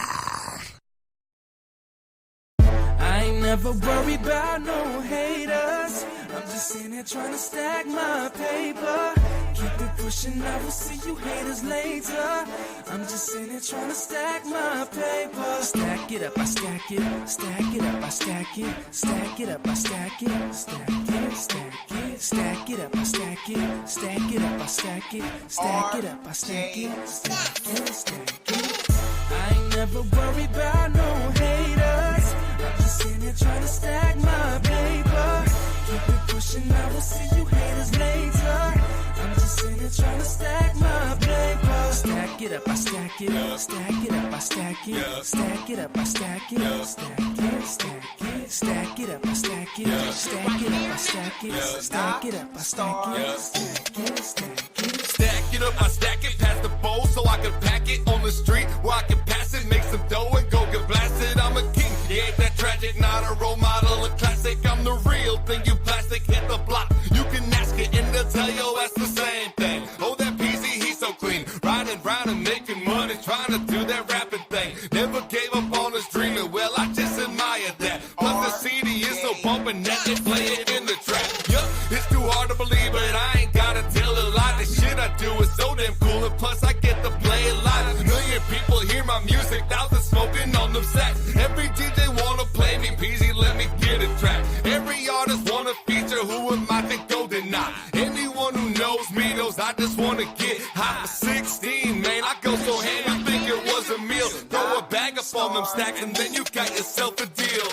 I ain't never worried about no haters. I'm just sitting here trying to stack my paper. Keep it pushing, I will see you haters later. I'm just sitting here trying to stack my paper. Stack it up, I stack it. Stack it up, I stack it. Stack it up, I stack it. Stack it, stack it. Stack it up, I stack it. Stack it up, I stack it. Stack it up, I stack it. Stack it, stack it. I ain't never worried about no haters. I'm just sitting here trying to stack my paper. Keep it pushing, I will see you haters later. I'm just sitting here trying to stack my paper. Stack it up, I stack it. Stack it up, I stack it. Stack it up, I stack it. Stack it, stack it. Stack it up, I stack it. Stack it up, I stack it. Stack it up, I stack it. Stack it, stack it. Stack it up, I stack it, pass the bowl so I can pack it on the street where I can pass it, make some dough and go get blasted. I'm a king, You ain't that tragic, not a role model, a classic. I'm the real thing, you plastic, hit the block. You can ask it and they'll tell your ass the same thing. Oh, that Peezy, he's so clean. Riding round and making money, trying to do that rapping thing. Never gave up on his dreaming, well, I just admire that. Plus the CD is so bumping that they play it in the track. Yup, it's too hard to believe, but I ain't gotta tell a lie. The shit I do is so damn cool, and plus I get to play it live. A million people hear my music, thousands smoking on them sacks. Every DJ wanna play me, Peezy, let me get a track. Every artist wanna feature, who am I to go deny? Anyone who knows me knows I just wanna get high for 16, man. I go so ham, you think it was a meal. Throw a bag up on them stacks, and then you got yourself a deal.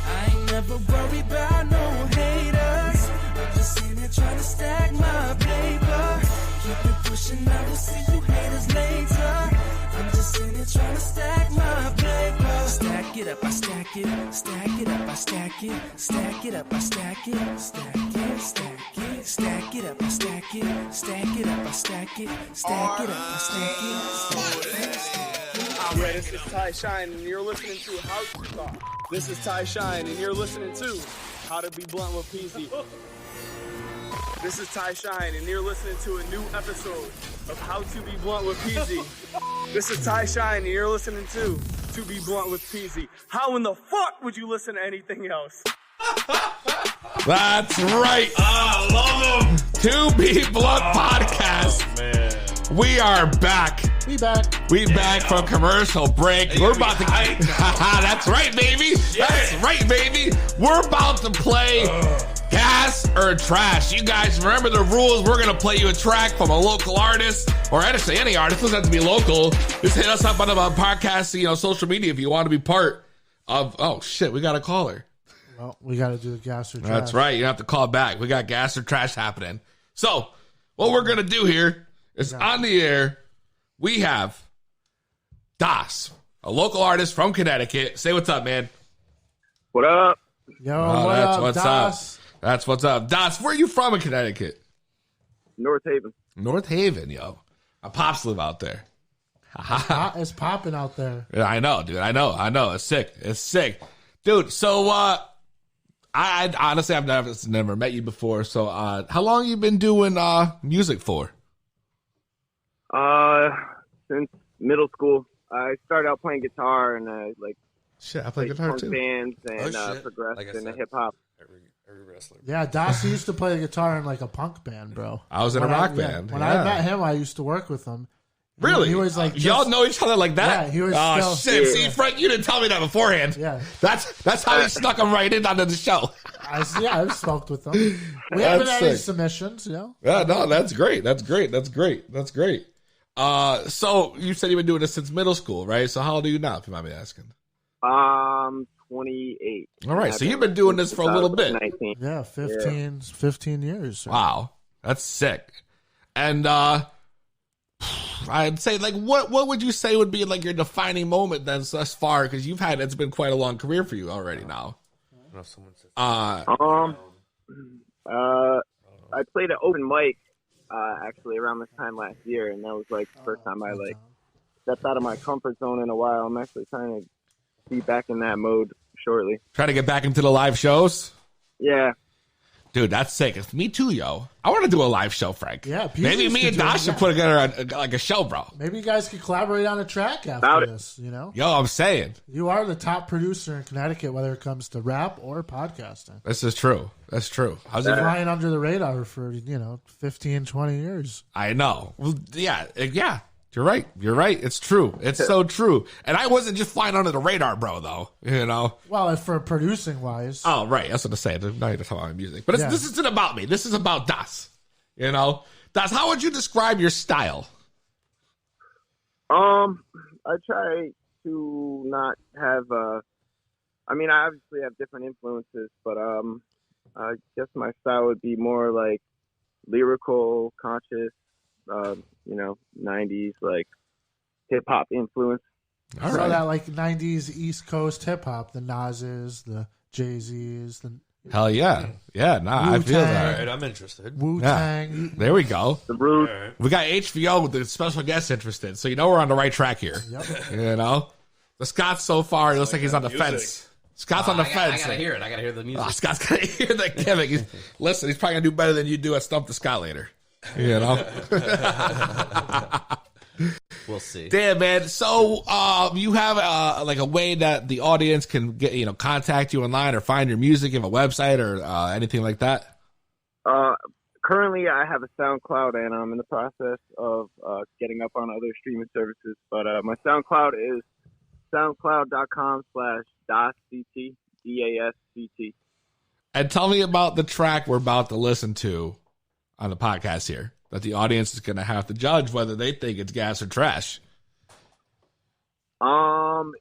I ain't never worried about no haters. I'm just in here trying to stack my paper. Keep it pushing, I will see you haters later. I'm just in here trying to stack my paper. Stack it up, I stack it. Stack it up, I stack it. Stack it up, I stack it. Stack it, stack it. Stack it up, I stack it. Stack it up, I stack it. Stack it up, I stack it. Stack it, stack it. Yeah, this is Ty Shine, and you're listening to How to Talk. This is Ty Shine, and you're listening to How to Be Blunt with Peezy. This is Ty Shine, and you're listening to a new episode of How to Be Blunt with Peezy. This is Ty Shine, and you're listening to Be Blunt with Peezy. How in the fuck would you listen to anything else? That's right. I love him. To Be Blunt podcast. Man. We are back. We back. We back from commercial break. We're about to. That's right, baby. That's right, baby. We're about to play Gas or Trash. You guys remember the rules. We're gonna play you a track from a local artist, or actually any artist. It doesn't have to be local. Just hit us up on the podcast, social media if you want to be part of. Oh shit, we got a caller. Well, we got to do the gas or trash. That's right. You have to call back. We got gas or trash happening. So what we're gonna do here is on the air. We have Das, a local artist from Connecticut. Say what's up, man. What up? Yo, that's up, what's Das? up. That's what's up. Das, where are you from in Connecticut? North Haven. North Haven, yo. My pops live out there. It's popping out there. Yeah, I know, dude. I know. It's sick. It's sick. Dude, so I honestly I've never met you before. So how long you been doing music for? Since middle school. I started out playing guitar and I play guitar punk too. bands and progressed into hip hop. Every wrestler. Yeah, Das used to play the guitar in like a punk band, bro. I was in a rock band. When I met him, I used to work with him. Really? He was like, y'all know each other like that? Yeah, he was. Oh still, shit! See, Frank, you didn't tell me that beforehand. Yeah, that's how he snuck him right in onto the show. I've smoked with them. We haven't had any submissions, Yeah, no, that's great. That's great. So you said you've been doing this since middle school, right? So how old are you now, if you mind me asking? 28. All right, so you've been doing this for a little bit. 19. Yeah, 15 years. Wow, that's sick. And I'd say, like, what would you say would be like your defining moment then thus far? Because it's been quite a long career for you already now. I played an open mic actually around this time last year, and that was like the first time I stepped out of my comfort zone in a while. I'm actually trying to be back in that mode shortly. Try to get back into the live shows? Yeah. Dude, that's sick. Me too, yo. I want to do a live show, Frank. Yeah, maybe me and Dash should put together a show, bro. Maybe you guys could collaborate on a track after this, Yo, I'm saying. You are the top producer in Connecticut, whether it comes to rap or podcasting. This is true. That's true. How's it flying under the radar for, 15, 20 years? I know. Well, yeah. You're right. It's true. It's so true. And I wasn't just flying under the radar, bro, though. Well, for producing wise. Oh, right. That's what I'm saying. I'm not even talking about music. But this isn't about me. This is about Das. Das, how would you describe your style? I try to not have I obviously have different influences, but I guess my style would be more like lyrical, conscious, 90s like hip hop influence. All right. So that like 90s East Coast hip hop, the Nas's, the Jay-Z's, the hell yeah. Yeah, I feel that. All right, I'm interested. Wu-Tang. Yeah. There we go. The Root. Right. We got HBO with the special guest interested, so we're on the right track here. Yep. The Scott so far, it looks like he's on the fence. Scott's on the fence. I gotta hear it. I gotta hear the music. Scott's gotta hear the gimmick. Listen, he's probably gonna do better than you do at Stump the Scott later. You know. We'll see. Damn, man. So, you have like a way that the audience can get, contact you online or find your music. You have a website or anything like that? Currently, I have a SoundCloud, and I'm in the process of getting up on other streaming services. But my SoundCloud is soundcloud.com/DasCT, DASCT. And tell me about the track we're about to listen to on the podcast here that the audience is going to have to judge whether they think it's gas or trash.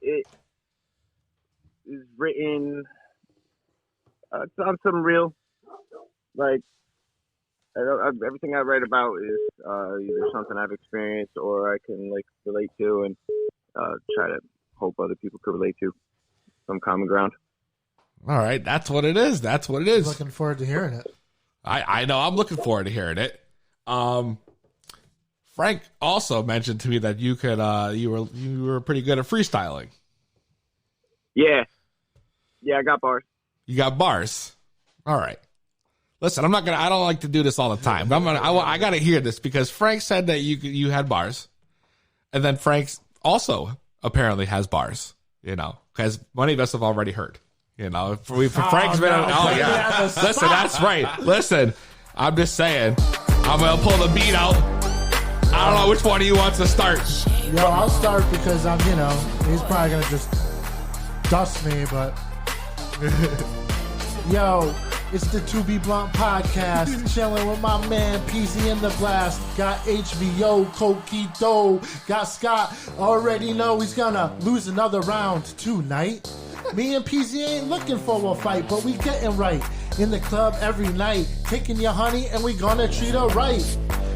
It is written it's on some real, like, everything I write about is either something I've experienced or I can like relate to and try to hope other people could relate to, some common ground. All right, that's what it is. That's what it is. Looking forward to hearing it. I know. I'm looking forward to hearing it. Frank also mentioned to me that you could you were pretty good at freestyling. Yeah, I got bars. You got bars. All right. Listen, I don't like to do this all the time. But I got to hear this because Frank said that you had bars, and then Frank also apparently has bars. Because many of us have already heard. Frank's been. No. Oh yeah. Listen, that's right. Listen, I'm just saying. I'm gonna pull the beat out. I don't know which one of you wants to start. Yo, I'll start because I'm. He's probably gonna just dust me, but. Yo, it's the To Be Blunt podcast. Chilling with my man Peezy in the blast. Got HVO, Coquito. Got Scott. Already know he's gonna lose another round tonight. Me and Peezy ain't looking for a fight, but we getting right. In the club every night. Taking your honey and we gonna treat her right.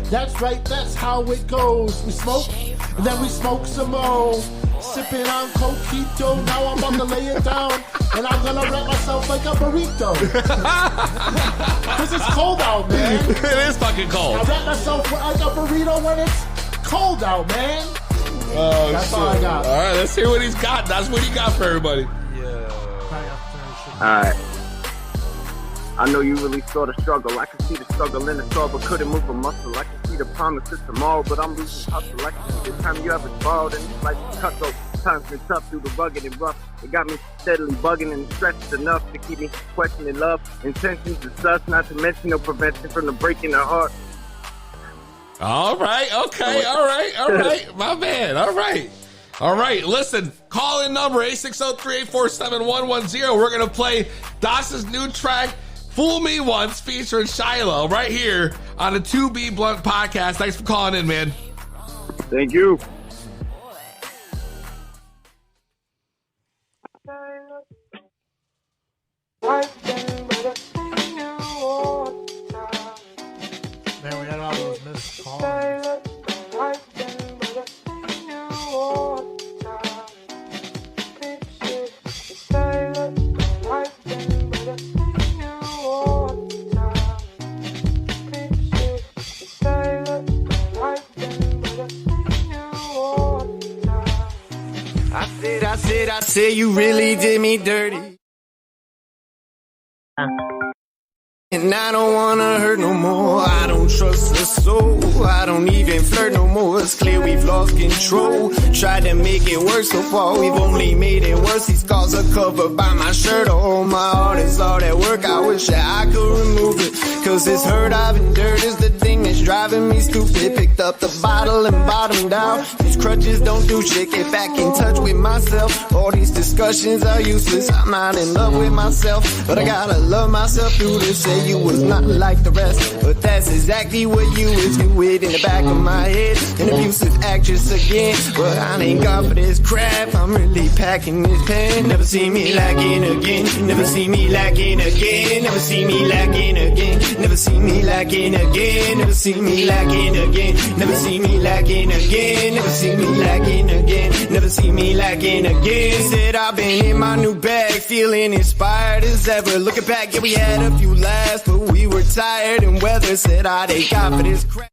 That's right, that's how it goes. We smoke, and then we smoke some more. Sipping on Coquito, now I'm about to lay it down. And I'm gonna wrap myself like a burrito. Cause it's cold out, man. It is fucking cold. I wrap myself like a burrito when it's cold out, man. Oh, that's shit. all I got. All right, let's hear what he's got. That's what he got for everybody. Alright. I know you really saw the struggle. I can see the struggle in the soul, but couldn't move a muscle. I can see the promise of tomorrow, but I'm losing hustle. I can see the time you haven't borrowed, and it's like cutthroat. Times been tough through the rugged and rough. It got me steadily bugging and stressed enough to keep me questioning love. Intentions to sus, not to mention no prevention from the breaking the heart. All right, okay, all right, my man, all right. Listen, call in number 860-384-7110. We're going to play Das's new track, Fool Me Once, featuring Shiloh, right here on the 2B Blunt podcast. Thanks for calling in, man. Thank you. Man, we had all those missed calls. I said you really did me dirty. And I don't wanna hurt no more. I don't trust a soul. I don't even flirt no more. It's clear we've lost control. Tried to make it worse so far. We've only made it worse. These scars are covered by my shirt. Oh, my heart is all that work. I wish that I could remove it. Cause this hurt I've endured is the thing that's driving me stupid. Picked up the bottle and bottomed out. These crutches don't do shit. Get back in touch with myself. All these discussions are useless. I'm not in love with myself. But I gotta love myself through this. Say you was not like the rest, but that's exactly what you is. Do it in the back of my head, an abusive actress again. But I ain't got for this crap. I'm really packing this pen. Never see me lacking again. Never see me lacking again. Never see me lacking again. Never see me lacking again. Never see me lacking again. Never see me lacking again. Never see me lacking again. Never see me lacking again. Said I've been in my new bag, feeling inspired as ever. Looking back, yeah, we had a few laughs, but we were tired and weather. Said I ain't got for this crap.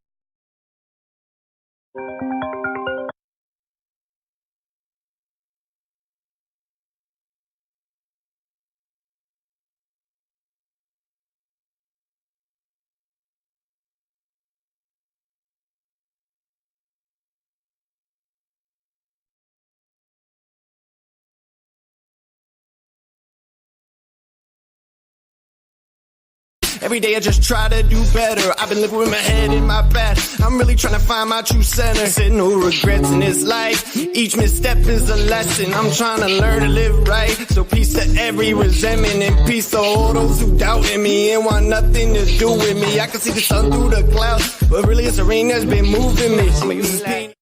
Every day I just try to do better. I've been living with my head in my past. I'm really trying to find my true center. Said no regrets in this life. Each misstep is a lesson. I'm trying to learn to live right. So peace to every resentment and peace to all those who doubt in me and want nothing to do with me. I can see the sun through the clouds, but really it's the rain that's been moving me. I'ma use this pain.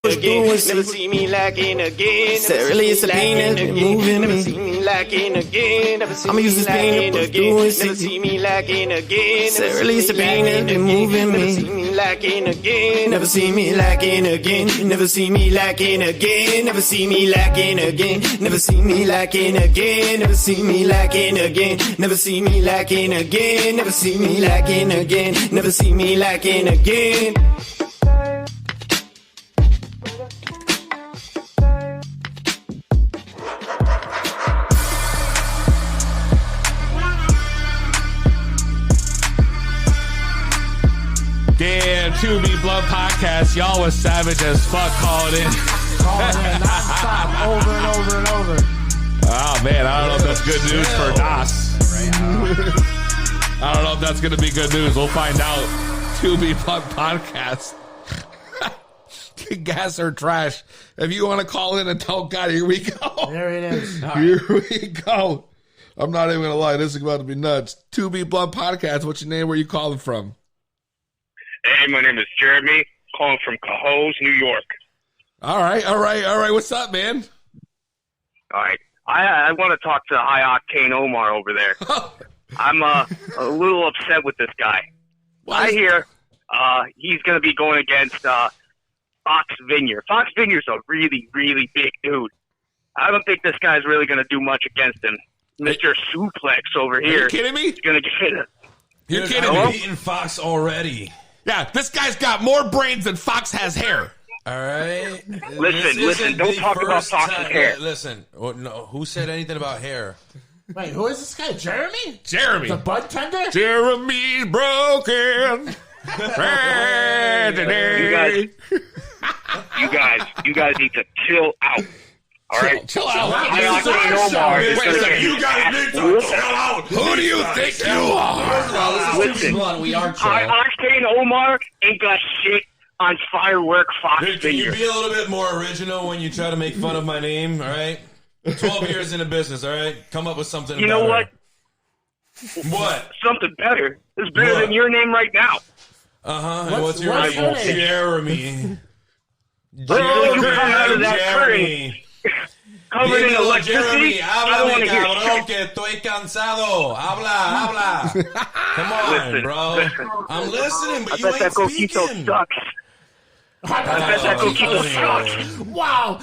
Again. Never see me lacking again. Said really it's the pain that's been moving me. Never see me lacking again. I'ma use this pain to again. Never see me lacking again. Said really it's the pain that's been moving me. Never see me lacking again. Never see me lacking again. Never see me lacking again. Never see me lacking again. Never see me lacking again. Never see me lacking again. Never see me lacking again. Never see me lacking again. Never see me lacking again. Damn, 2B Blunt Podcast. Y'all was savage as fuck calling in. Non-stop, over and over and over. Oh, man, I don't know if that's good news for Das. I don't know if that's going to be good news. We'll find out. 2B Blunt Podcast. Gas or trash. If you want to call in and tell God, here we go. There it is. Here we go. I'm not even going to lie. This is about to be nuts. 2B Blunt Podcast. What's your name? Where you calling from? Hey, my name is Jeremy, calling from Cohoes, New York. All right. What's up, man? All right. I want to talk to High Octane Omar over there. I'm a little upset with this guy. I hear he's going to be going against Fox Vineyard. Fox Vineyard's a really, really big dude. I don't think this guy's really going to do much against him. Mr. Suplex over here. Are you kidding me? He's going to get it. You're kidding me? I've beaten Fox already. Yeah, this guy's got more brains than Fox has hair. All right. Listen, don't talk about Fox's hair. Listen, no, who said anything about hair? Wait, who is this guy? Jeremy? Jeremy. The bud tender? Jeremy's broken. You guys need to chill out. All right? Chill out. High Octane Omar is Wait a second. You guys need to chill out. Who do you think you are? Listen, we are chill. High Octane Omar ain't got shit on Firework Fox Dude, can you Vineyard. be a little bit more original when you try to make fun of my name, all right? 12 years in the business, all right? Come up with something You know better. What? Something better. It's better than your name right now. Uh-huh. And what's your name? Jeremy. Bro, you come out of that curtain covered in electricity. I don't want to hear shit. Que estoy cansado. Habla. Come on, Listen, bro. listen. I'm listening, but I you bet ain't that Coquito speaking. sucks. I bet that Coquito sucks. Wow,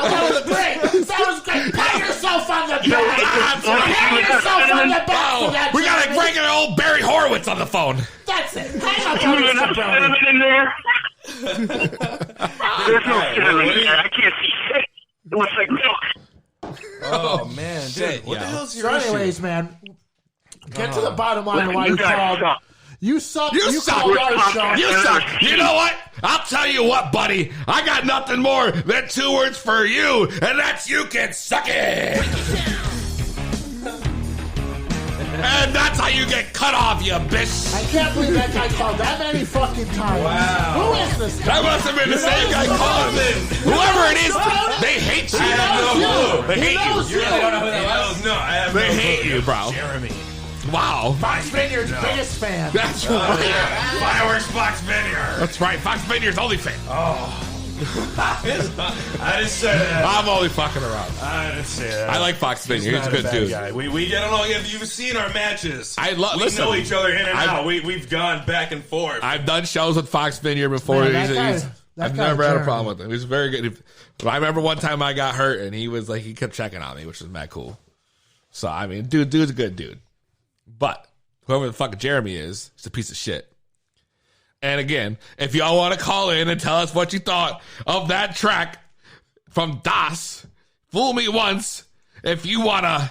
that was great. That was great. Pat yourself on the back. Pat yourself on the back for that. We got a regular old Barry Horowitz on the phone. That's it. Hang up You on got enough Mr. Brody. cinnamon in there? There's no cinnamon in there. I can't see shit. It looks like milk. Oh, man. Dude, what the hell's your So issue? anyways, man, get to the bottom line of why You you guys called. suck. You suck. You suck. called our show. You suck. You know what? I'll tell you what, buddy. I got nothing more than 2 words for you, and that's you can suck it. And that's how you get cut off, you bitch. I can't believe that guy called that many fucking times. Wow. Who is this guy? That must have been the same guy calling him. Whoever it is, they hate you. I have no clue. They hate you. You really don't know who that was? No, I have They no hate clue. you, bro. Jeremy. Wow. Fox Vineyard's biggest fan. That's right. Fireworks Fox Vineyard. That's right. Fox Vineyard's only fan. Oh. I didn't say that. I'm only fucking around. I didn't say that. I like Fox Vineyard. He's a good dude. Guy. We get along. If you've seen our matches, we listen, know each other in and out. We've gone back and forth. I've done shows with Fox Vineyard before. Man, I've never had a problem with him. He's very good. I remember one time I got hurt and he was like, he kept checking on me, which was mad cool. So, I mean, dude's a good dude. But whoever the fuck Jeremy is, he's a piece of shit. And again, if y'all want to call in and tell us what you thought of that track from Das, Fool Me Once, if you want to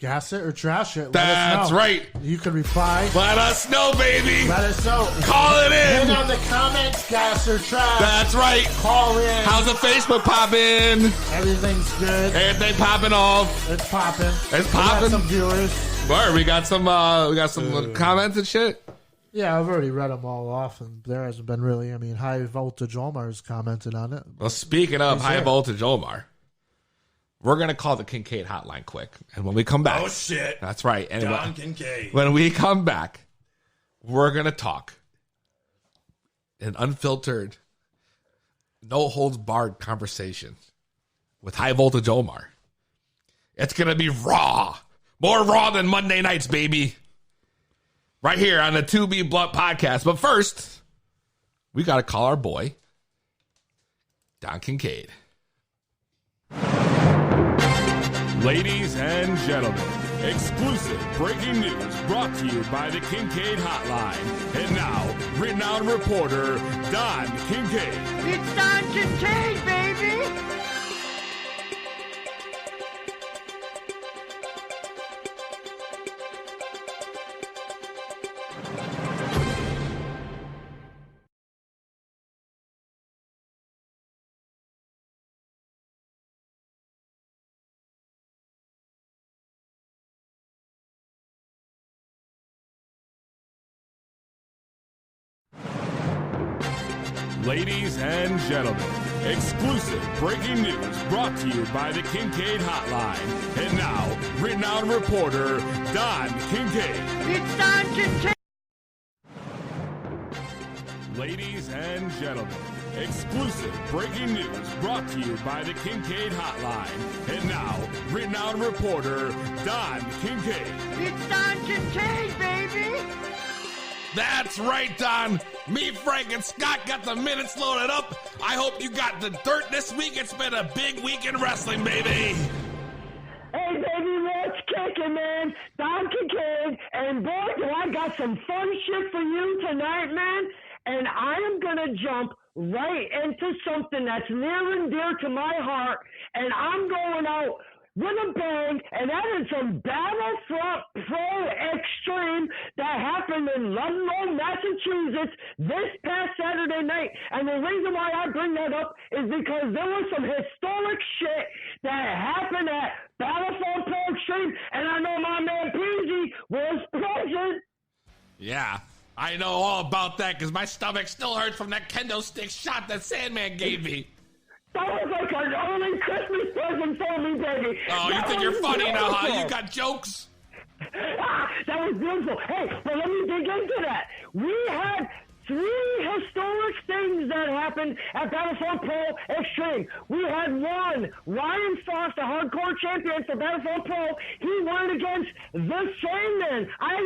gas it or trash it. That's right. You can reply. Let us know, baby. Let us know. Call it in. Hit on the comments, gas or trash. That's right. Call in. How's the Facebook popping? Everything's good. Everything popping off. It's popping. It's popping. We got some viewers. Word, we got some comments and shit. Yeah, I've already read them all off, and there hasn't been really. I mean, High Voltage Omar has commented on it. Well, speaking of High Voltage Omar, we're going to call the Kincaid hotline quick. And when we come back. Oh, shit. That's right. And Don Kincaid. When we come back, we're going to talk an unfiltered, no holds barred conversation with High Voltage Omar. It's going to be raw. More raw than Monday nights, baby. Right here on the 2B Blunt podcast. But first, we got to call our boy, Don Kincaid. Ladies and gentlemen, exclusive breaking news brought to you by the Kincaid Hotline. And now, renowned reporter, Don Kincaid. It's Don Kincaid, baby! Ladies and gentlemen, exclusive breaking news brought to you by the Kincaid Hotline. And now, renowned reporter, Don Kincaid. It's Don Kincaid! Ladies and gentlemen, exclusive breaking news brought to you by the Kincaid Hotline. And now, renowned reporter, Don Kincaid. It's Don Kincaid, baby! That's right, Don. Me, Frank, and Scott got the minutes loaded up. I hope you got the dirt this week. It's been a big week in wrestling, baby. Hey, baby, what's kicking, man? Don Kincaid, and boy, do I got some fun shit for you tonight, man. And I am going to jump right into something that's near and dear to my heart, and I'm going out with a bang, and that is some Battlefront Pro Extreme that happened in Ludlow, Massachusetts this past Saturday night. And the reason why I bring that up is because there was some historic shit that happened at Battlefront Pro Extreme, and I know my man Peezy was present. Yeah, I know all about that because my stomach still hurts from that kendo stick shot that Sandman gave me. That was like an early Christmas present for me, baby. Oh, you think you're funny now, huh? You got jokes? That was beautiful. Hey, but let me dig into that. We had 3 historic things that happened at Battlefront Pro Extreme. We had one, Ryan Frost, the hardcore champion for Battlefront Pro. He won against the Sandman. I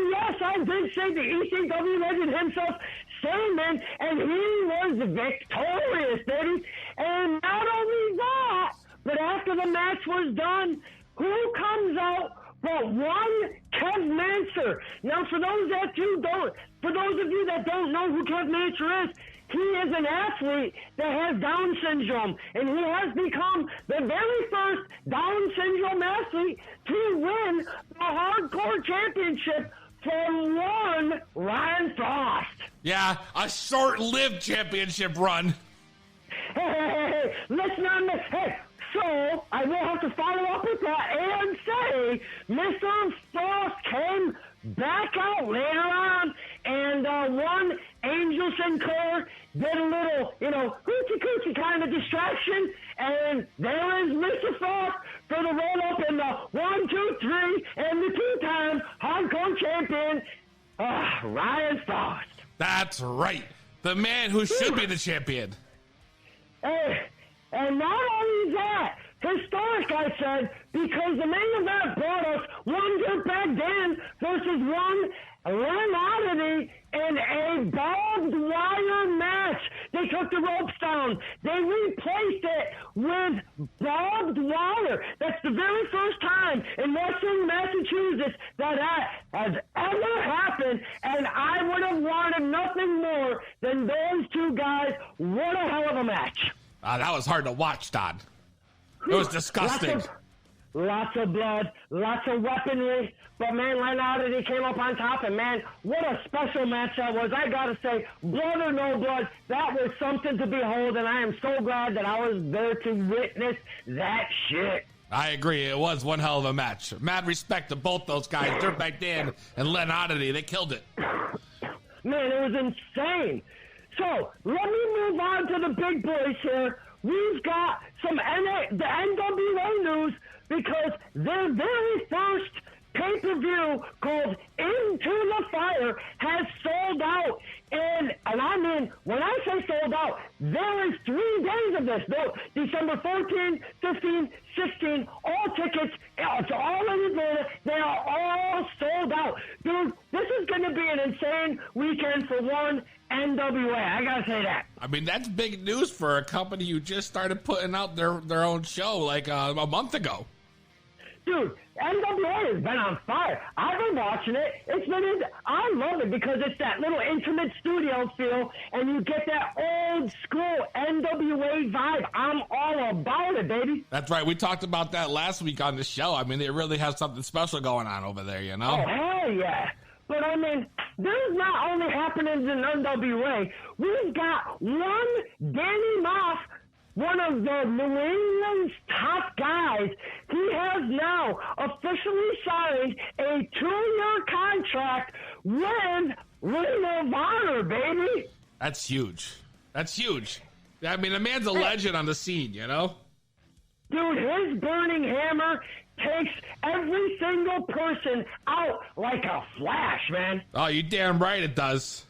did say the ECW legend himself, Sandman, and he was victorious, baby. And not only that, but after the match was done, who comes out but one Kev Manser? Now, for those of you that don't know who Kev Manser is, he is an athlete that has Down syndrome, and he has become the very first Down syndrome athlete to win the hardcore championship from one Ryan Frost. Yeah, a short-lived championship run. Hey, let's not miss. Hey, so I will have to follow up with that and say Mr. Frost came back out later on, and one Angel Sinclair did a little, hoochie-coochie kind of distraction, and there is Mr. Frost for the roll-up in the 1, 2, 3, and the 2-time hardcore champion, Ryan Frost. That's right. The man who should be the champion. Hey, and not only that, historic, I said, because the main event brought us one Dirtbag Dan versus one Len Oddity in a barbed wire match. They took the ropes down. They replaced it with barbed wire. That's the very first time in Western Massachusetts that has ever happened, and I would have wanted nothing more than those two guys. What a hell of a match. That was hard to watch, Don. It was disgusting. lots of blood, lots of weaponry. But, man, Leonardo came up on top, and, man, what a special match that was. I got to say, blood or no blood, that was something to behold, and I am so glad that I was there to witness that shit. I agree. It was one hell of a match. Mad respect to both those guys, Dirtbag Dan and Len Oddity. They killed it. Man, it was insane. So, let me move on to the big boys here. We've got the NWA news because their very first pay-per-view called Into the Fire has sold out. And I mean, when I say sold out, there is 3 days of this. December 14, 15, 16, all tickets, it's all in Atlanta. They are all sold out. Dude, this is going to be an insane weekend for one NWA. I got to say that. I mean, that's big news for a company who just started putting out their own show like a month ago. Dude, NWA has been on fire. I've been watching it. I love it because it's that little intimate studio feel, and you get that old school NWA vibe. I'm all about it, baby. That's right. We talked about that last week on the show. I mean, they really have something special going on over there, you know? Oh, hell yeah. But, I mean, there's not only happenings in NWA. We've got one Danny Moss, one of the New England's top guys. He has now officially signed a 2-year contract with Ring of Honor, baby. That's huge. That's huge. I mean, the man's a legend on the scene, you know? Dude, his burning hammer takes every single person out like a flash, man. Oh, you damn right it does.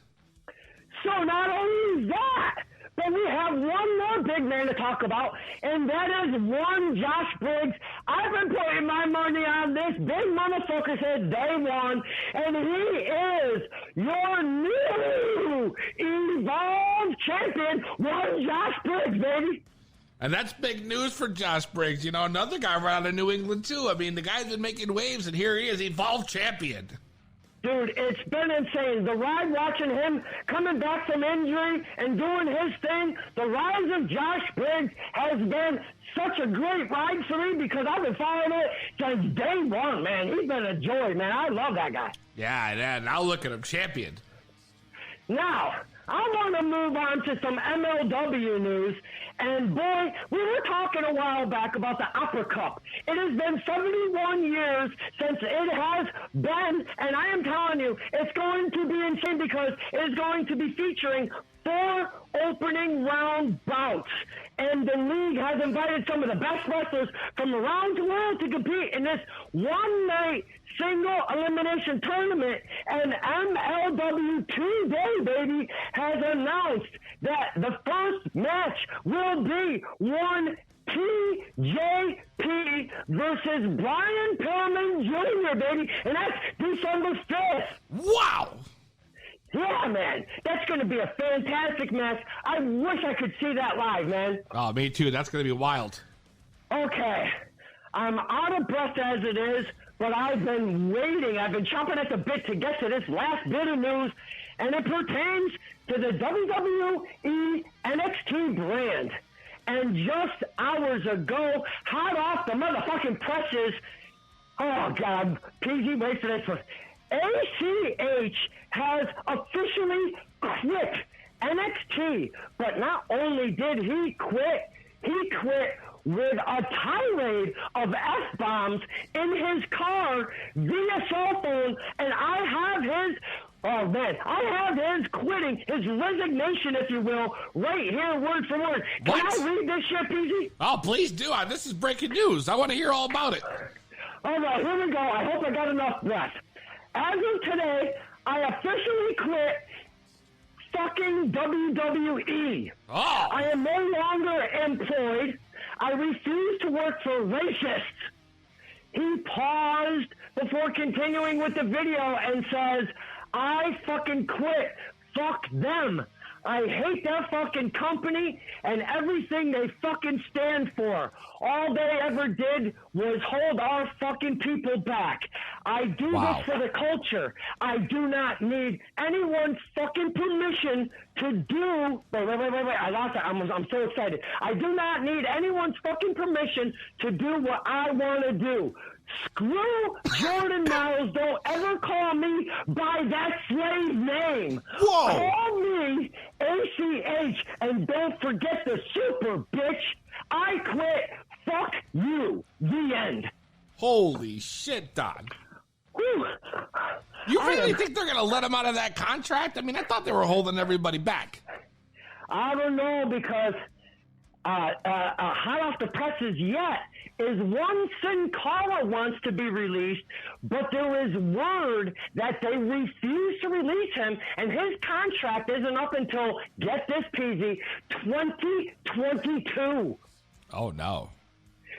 So not only that, but we have one more big man to talk about, and that is one Josh Briggs. I've been putting my money on this big motherfucker since day one, and he is your new Evolve champion, one Josh Briggs, baby. And that's big news for Josh Briggs. You know, another guy right out of New England, too. I mean, the guy's been making waves, and here he is, Evolve champion. Dude, it's been insane. The ride, watching him coming back from injury and doing his thing, the rise of Josh Briggs has been such a great ride for me because I've been following it since day one, man. He's been a joy, man. I love that guy. Yeah, now look at him, champion. Now, I want to move on to some MLW news. And boy, we were talking a while back about the Opera Cup. It has been 71 years since it has been, and I am telling you, it's going to be insane because it is going to be featuring 4 opening round bouts. And the league has invited some of the best wrestlers from around the world to compete in this one-night single elimination tournament. And MLW Today, baby, has announced that the first match will be one TJP versus Brian Pillman Jr., baby. And that's December 5th. Wow! Yeah, man. That's going to be a fantastic match. I wish I could see that live, man. Oh, me too. That's going to be wild. Okay. I'm out of breath as it is, but I've been waiting. I've been chomping at the bit to get to this last bit of news, and it pertains to the WWE NXT brand. And just hours ago, hot off the motherfucking presses, oh, God, Peezy, wait for this one. ACH has officially quit NXT, but not only did he quit with a tirade of F-bombs in his car via cell phone, and I have his quitting, his resignation, if you will, right here, word for word. Can I read this shit, Peezy? Oh, please do. This is breaking news. I want to hear all about it. All right, here we go. I hope I got enough breath. As of today, I officially quit fucking WWE. Oh. I am no longer employed. I refuse to work for racists. He paused before continuing with the video and says, I fucking quit. Fuck them. I hate their fucking company and everything they fucking stand for. All they ever did was hold our fucking people back. I do Wow. this for the culture. I do not need anyone's fucking permission to do. Wait. I lost it. I'm so excited. I do not need anyone's fucking permission to do what I want to do. Screw Jordan Miles. Don't ever call me by that slave name. Whoa. Call me ACH, and don't forget the super bitch. I quit. Fuck you. The end. Holy shit, Don. Whew. You really think they're going to let him out of that contract? I mean, I thought they were holding everybody back. I don't know, because hot off the presses yet is one Sin Cara wants to be released, but there is word that they refuse to release him, and his contract isn't up until, get this, Peezy, 2022. Oh, no.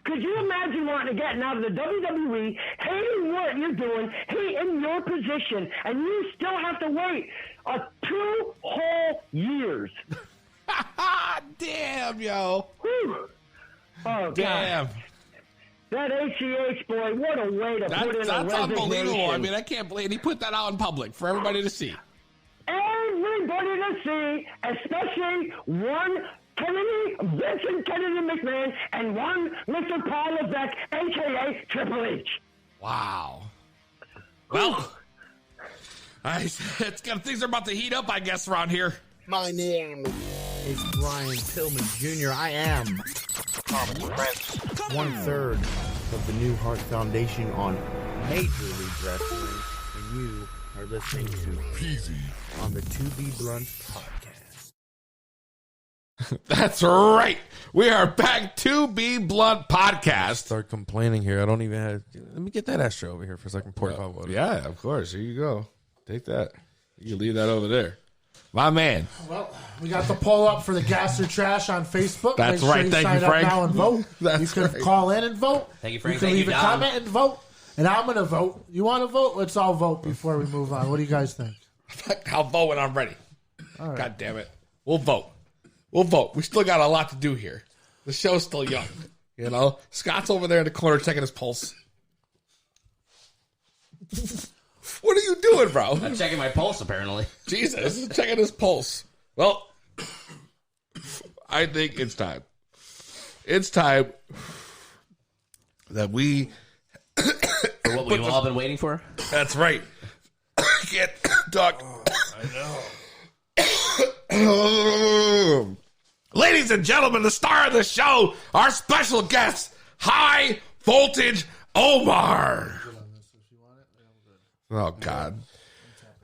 Could you imagine wanting to get out of the WWE, hating what you're doing, hating your position, and you still have to wait 2 whole years? Damn, yo. Whew. Oh, damn. God. That ACH boy, what a way to put in a That's resignation. unbelievable. I mean, I can't believe he put that out in public for everybody to see. Everybody to see, especially one Vincent Kennedy McMahon and one Mr. Paul Levesque, a.k.a. Triple H. Wow. Well, things are about to heat up, I guess, around here. My name is Brian Pillman Jr. I am 1/3 of the New Heart Foundation on Major League Wrestling, and you are listening to Peezy on the 2B Blunt podcast. That's right. We are back to Be Blunt podcast. Start complaining here. I don't even have. Let me get that ashtray over here for a second. Pour hot water. Yeah, of course. Here you go. Take that. You can leave that over there. My man. Well, we got the poll up for the Gas or Trash on Facebook. That's Make sure right. you Thank sign you, up Frank. now and vote. That's you can right. call in and vote. Thank you, Frank. You can Thank leave you, a Don. comment and vote. And I'm going to vote. You want to vote? Let's all vote before we move on. What do you guys think? I'll vote when I'm ready. All right. God damn it. We'll vote. We'll vote. We still got a lot to do here. The show's still young. You know? Scott's over there in the corner checking his pulse. What are you doing, bro? I'm checking my pulse, apparently. Jesus. Checking his pulse. Well, I think it's time. It's time that we... For what we've all been waiting for? That's right. Get Doc. I know. Ladies and gentlemen, the star of the show, our special guest, High Voltage Omar. Oh, God.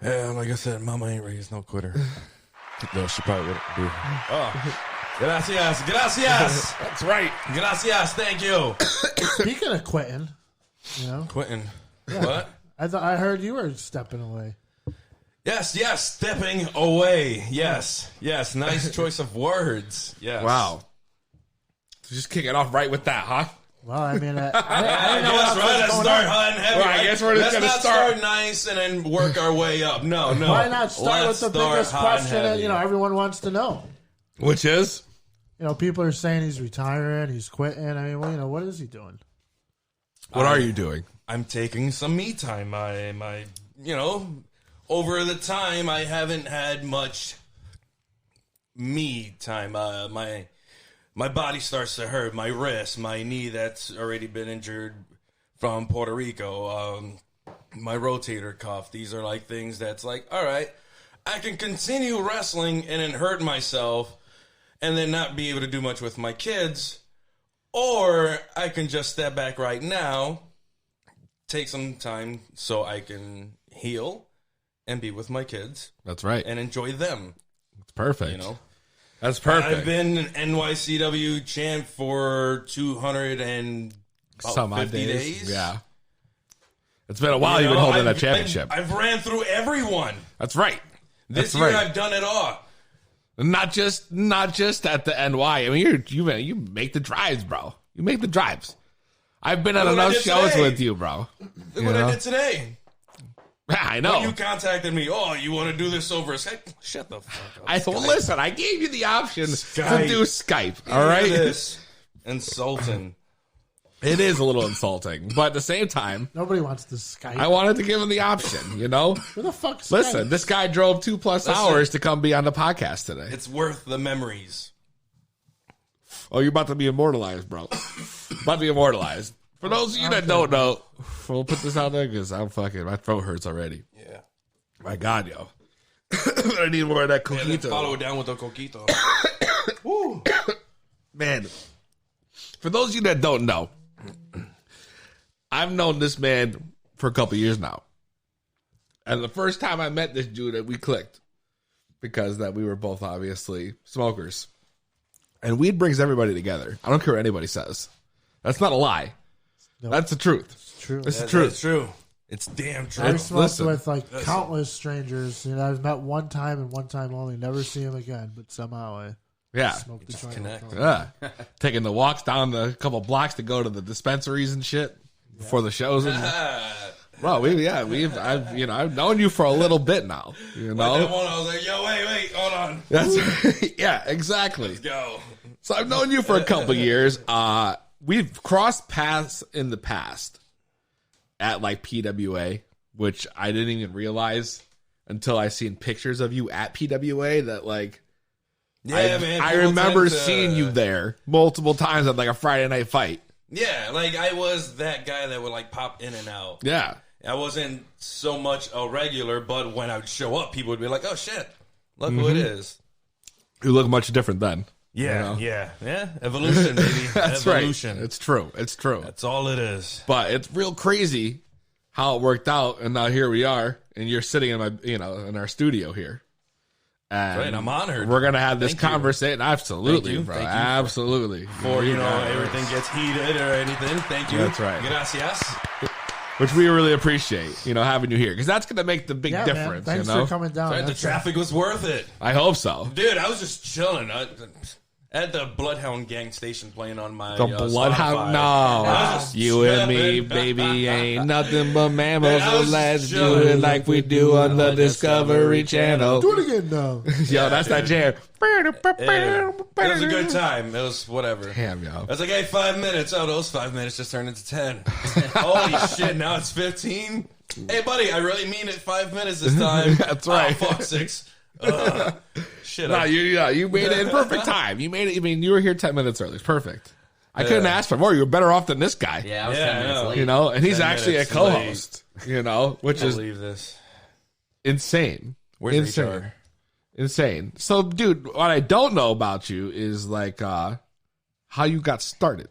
Yeah, like I said, Mama ain't raised no quitter. No, she probably wouldn't be. Oh. Gracias. That's right. Gracias. Thank you. Speaking of quitting, you know, Quentin. Yeah. What? I heard you were stepping away. Yes, stepping away. Yes. Nice choice of words. Yes. Wow. Just kick it off right with that, huh? Well, I mean, I I didn't know guess, what else right? was Let's going start on. hot and heavy. Well, I guess we're just Let's gonna not start nice and then work our way up. No. Why not start with the biggest hot and question that heavy. everyone wants to know? Which is? People are saying he's retiring, he's quitting. I mean, well, what is he doing? What are you doing? I'm taking some me time. My over the time I haven't had much me time. My body starts to hurt. My wrist, my knee that's already been injured from Puerto Rico. My rotator cuff. These are like things that's like, all right, I can continue wrestling and then hurt myself and then not be able to do much with my kids, or I can just step back right now, take some time so I can heal and be with my kids. That's right. And enjoy them. It's perfect. That's perfect. I've been an NYCW champ for 200 and some odd 50 days. Yeah. It's been a while you've been holding that championship. I've ran through everyone. That's right. This year I've done it all. Not just at the NY. I mean, you make the drives, bro. You make the drives. I've been at enough shows with you, bro. Look what I did today. Yeah, I know. When you contacted me, you want to do this over Skype? Shut the fuck up. Listen, I gave you the option to do Skype. All right? This insulting. It is a little insulting, but at the same time, Nobody wants to Skype. I wanted to give him the option, you know? Who the fuck Skype? Listen, this guy drove 2+ hours to come be on the podcast today. It's worth the memories. Oh, you're about to be immortalized, bro. About to be immortalized. For those of you that don't know, we'll put this out there because my throat hurts already. Yeah. My God, yo. I need more of that Coquito. Follow it down with the Coquito. Woo. Man, for those of you that don't know, I've known this man for a couple years now. And the first time I met this dude, that we clicked because that we were both obviously smokers. And weed brings everybody together. I don't care what anybody says. That's not a lie. Nope. That's the truth. It's true. It's the truth. It's true. It's damn true. I've smoked with countless strangers. I've met one time and one time only. Never see him again, but somehow I smoked the joint. Connect. Yeah. Taking the walks down the couple blocks to go to the dispensaries and shit before the shows. Well, I've known you for a little bit now. You know, like that one, I was like, yo, wait, hold on. That's yeah, exactly. Let's go. So I've known you for a couple years. We've crossed paths in the past at like PWA, which I didn't even realize until I seen pictures of you at PWA. That like, man, I remember seeing you there multiple times at like a Friday night fight. Yeah, like I was that guy that would like pop in and out. Yeah. I wasn't so much a regular, but when I would show up, people would be like, oh shit, look who it is. You look much different then. Yeah, you know? yeah. Evolution, baby. That's Evolution. Right. It's true. That's all it is. But it's real crazy how it worked out, and now here we are, and you're sitting in our studio here. And right, I'm honored. We're gonna have this conversation. Absolutely, bro. Thank you absolutely. Before everything gets heated or anything. Thank you. That's right. Gracias. Which we really appreciate, having you here, because that's gonna make the big difference. Man. Thanks for coming down. Right, the traffic was worth it. I hope so, dude. I was just chilling. At the Bloodhound Gang station playing on my Bloodhound. No, you and me, baby, ain't nothing but mammals. So let's do it like we do on the Discovery Channel. Do it again now. Yo, that's that jam. It was a good time. It was whatever. Damn, yo. I was like, hey, 5 minutes. Oh, those 5 minutes just turned into 10. Holy shit! Now it's 15. Hey, buddy, I really mean it. 5 minutes this time. That's right. Oh, fuck, 6. Shit. No, you made it in perfect time. You made it. I mean, you were here 10 minutes early. It's perfect. I couldn't ask for more. You were better off than this guy. Yeah, I was 10 minutes late. And he's actually a co-host. Which is believe this. Insane. Where's HR? Insane. So, dude, what I don't know about you is like how you got started.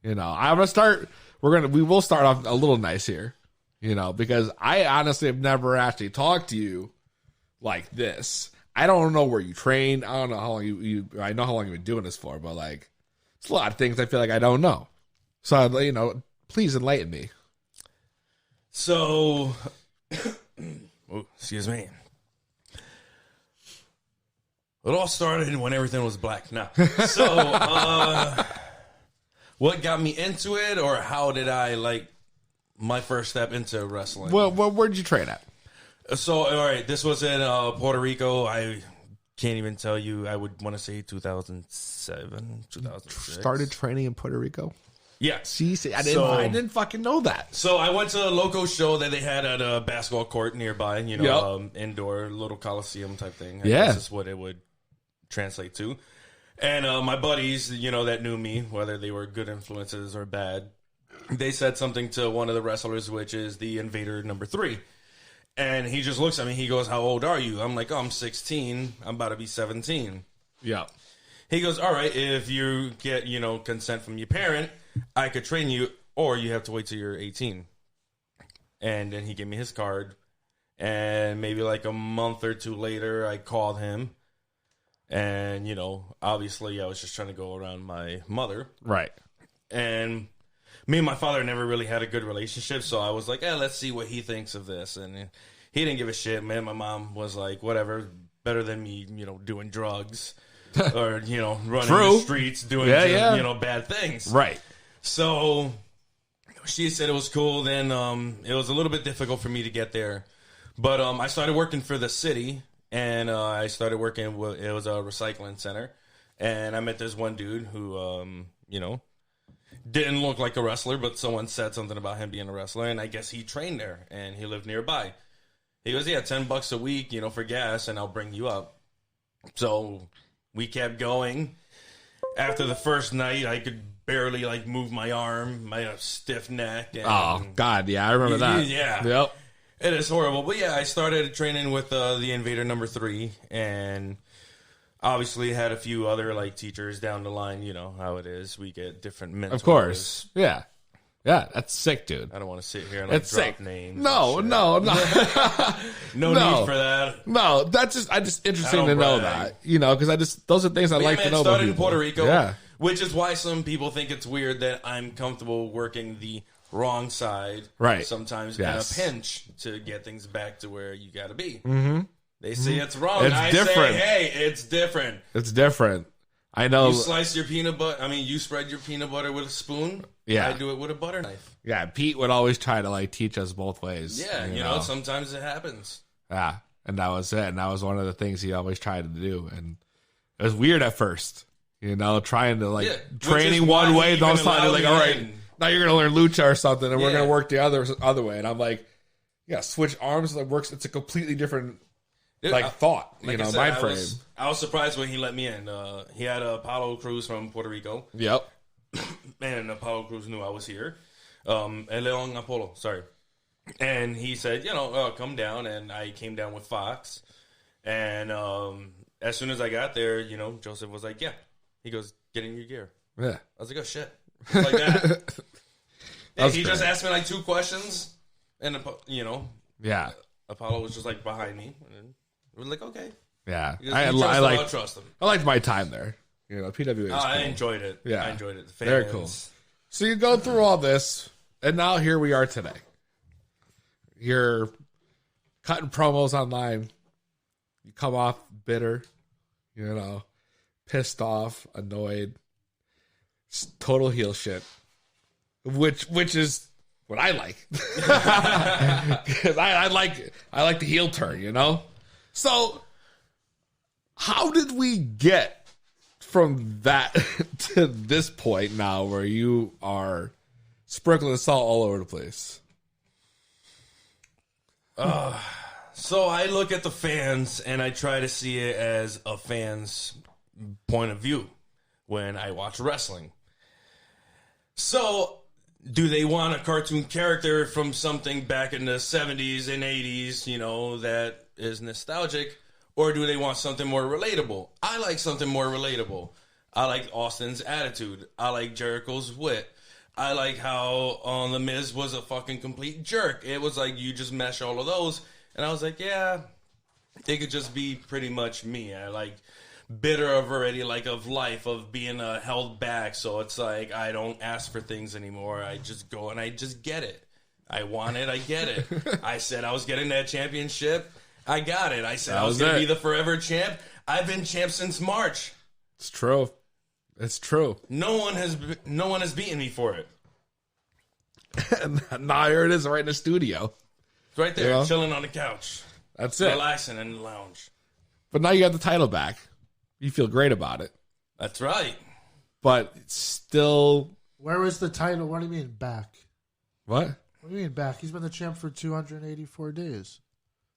I'm gonna start. We will start off a little nice here. Because I honestly have never actually talked to you like this. I don't know where you trained. I don't know how long I know how long you've been doing this for, but like, it's a lot of things I feel like I don't know. So, please enlighten me. So, excuse me. It all started when everything was black. No. So, what got me into it, or how did I my first step into wrestling? Well, where'd you train at? So, all right, this was in Puerto Rico. I can't even tell you. I would want to say 2007, 2006. Started training in Puerto Rico? Yeah. See, I didn't fucking know that. So I went to a local show that they had at a basketball court nearby, indoor little coliseum type thing. I guess is what it would translate to. And my buddies, that knew me, whether they were good influences or bad, they said something to one of the wrestlers, which is the Invader number 3. And he just looks at me. He goes, how old are you? I'm like, I'm 16. I'm about to be 17. Yeah. He goes, all right, if you get, consent from your parent, I could train you, or you have to wait till you're 18. And then he gave me his card. And maybe like a month or two later, I called him. And, obviously I was just trying to go around my mother. Right. And me and my father never really had a good relationship, so I was like, let's see what he thinks of this. And he didn't give a shit, man. My mom was like, whatever, better than me, doing drugs or, running the streets, doing, bad things. Right. So she said it was cool. Then it was a little bit difficult for me to get there. But I started working for the city, and I started working, it was a recycling center. And I met this one dude who, didn't look like a wrestler, but someone said something about him being a wrestler, and I guess he trained there, and he lived nearby. He goes, yeah, $10 a week, for gas, and I'll bring you up. So we kept going. After the first night, I could barely, move my arm. I had a stiff neck. And, oh, God, yeah, I remember that. Yeah. Yep. It is horrible. But, yeah, I started training with the Invader number 3, and obviously had a few other, teachers down the line. You know how it is. We get different mentors. Of course. Yeah. Yeah, that's sick, dude. I don't want to sit here and that's drop sick. Names. No. No need for that. No, that's just interesting to know that, because those are things I like to know about people. In Puerto Rico, yeah. Which is why some people think it's weird that I'm comfortable working the wrong side, right? Sometimes in a pinch to get things back to where you got to be. Mm-hmm. They say it's wrong. It's I different. say, hey, it's different. It's different. I know. You slice your peanut butter. You spread your peanut butter with a spoon. Yeah. I do it with a butter knife. Yeah, Pete would always try to teach us both ways. Yeah, you know, sometimes it happens. Yeah, and that was it. And that was one of the things he always tried to do. And it was weird at first, trying to training one way, don't start all right, now you're gonna learn lucha or something, and we're gonna work the other way. And I'm like, yeah, switch arms. That works. It's a completely different thought, said, mind frame. I was surprised when he let me in. He had Apollo Cruz from Puerto Rico. Yep. And Apollo Cruz knew I was here. El Leon Apollo, sorry. And he said, come down. And I came down with Fox. And as soon as I got there, Joseph was like, yeah. He goes, get in your gear. Yeah. I was like, oh, shit. Like that. And he great. just asked me 2 questions. And, yeah. Apollo was just behind me. And we were like, okay. Yeah. I trust him. I liked my time there. PWA was cool. I enjoyed it. Yeah. I enjoyed it. The Very cool. So you go through all this, and now here we are today. You're cutting promos online. You come off bitter, pissed off, annoyed, total heel shit, which is what I like. Because I like the heel turn, So how did we get from that to this point now where you are sprinkling salt all over the place? So I look at the fans and I try to see it as a fan's point of view when I watch wrestling. So do they want a cartoon character from something back in the 70s and 80s, that is nostalgic? Or do they want something more relatable? I like something more relatable. I like Austin's attitude. I like Jericho's wit. I like how The Miz was a fucking complete jerk. It was you just mesh all of those. And I was like, yeah, it could just be pretty much me. I bitter of already, of life, of being held back. So it's I don't ask for things anymore. I just go and I just get it. I want it, I get it. I said I was getting that championship. I got it. I said I was going to be the forever champ. I've been champ since March. It's true. It's true. No one has beaten me for it. And now here it is, right in the studio. It's right there, chilling on the couch. That's it. Relaxing in the lounge. But now you got the title back. You feel great about it. That's right. But still... Where was the title? What do you mean, back? What? What do you mean, back? He's been the champ for 284 days.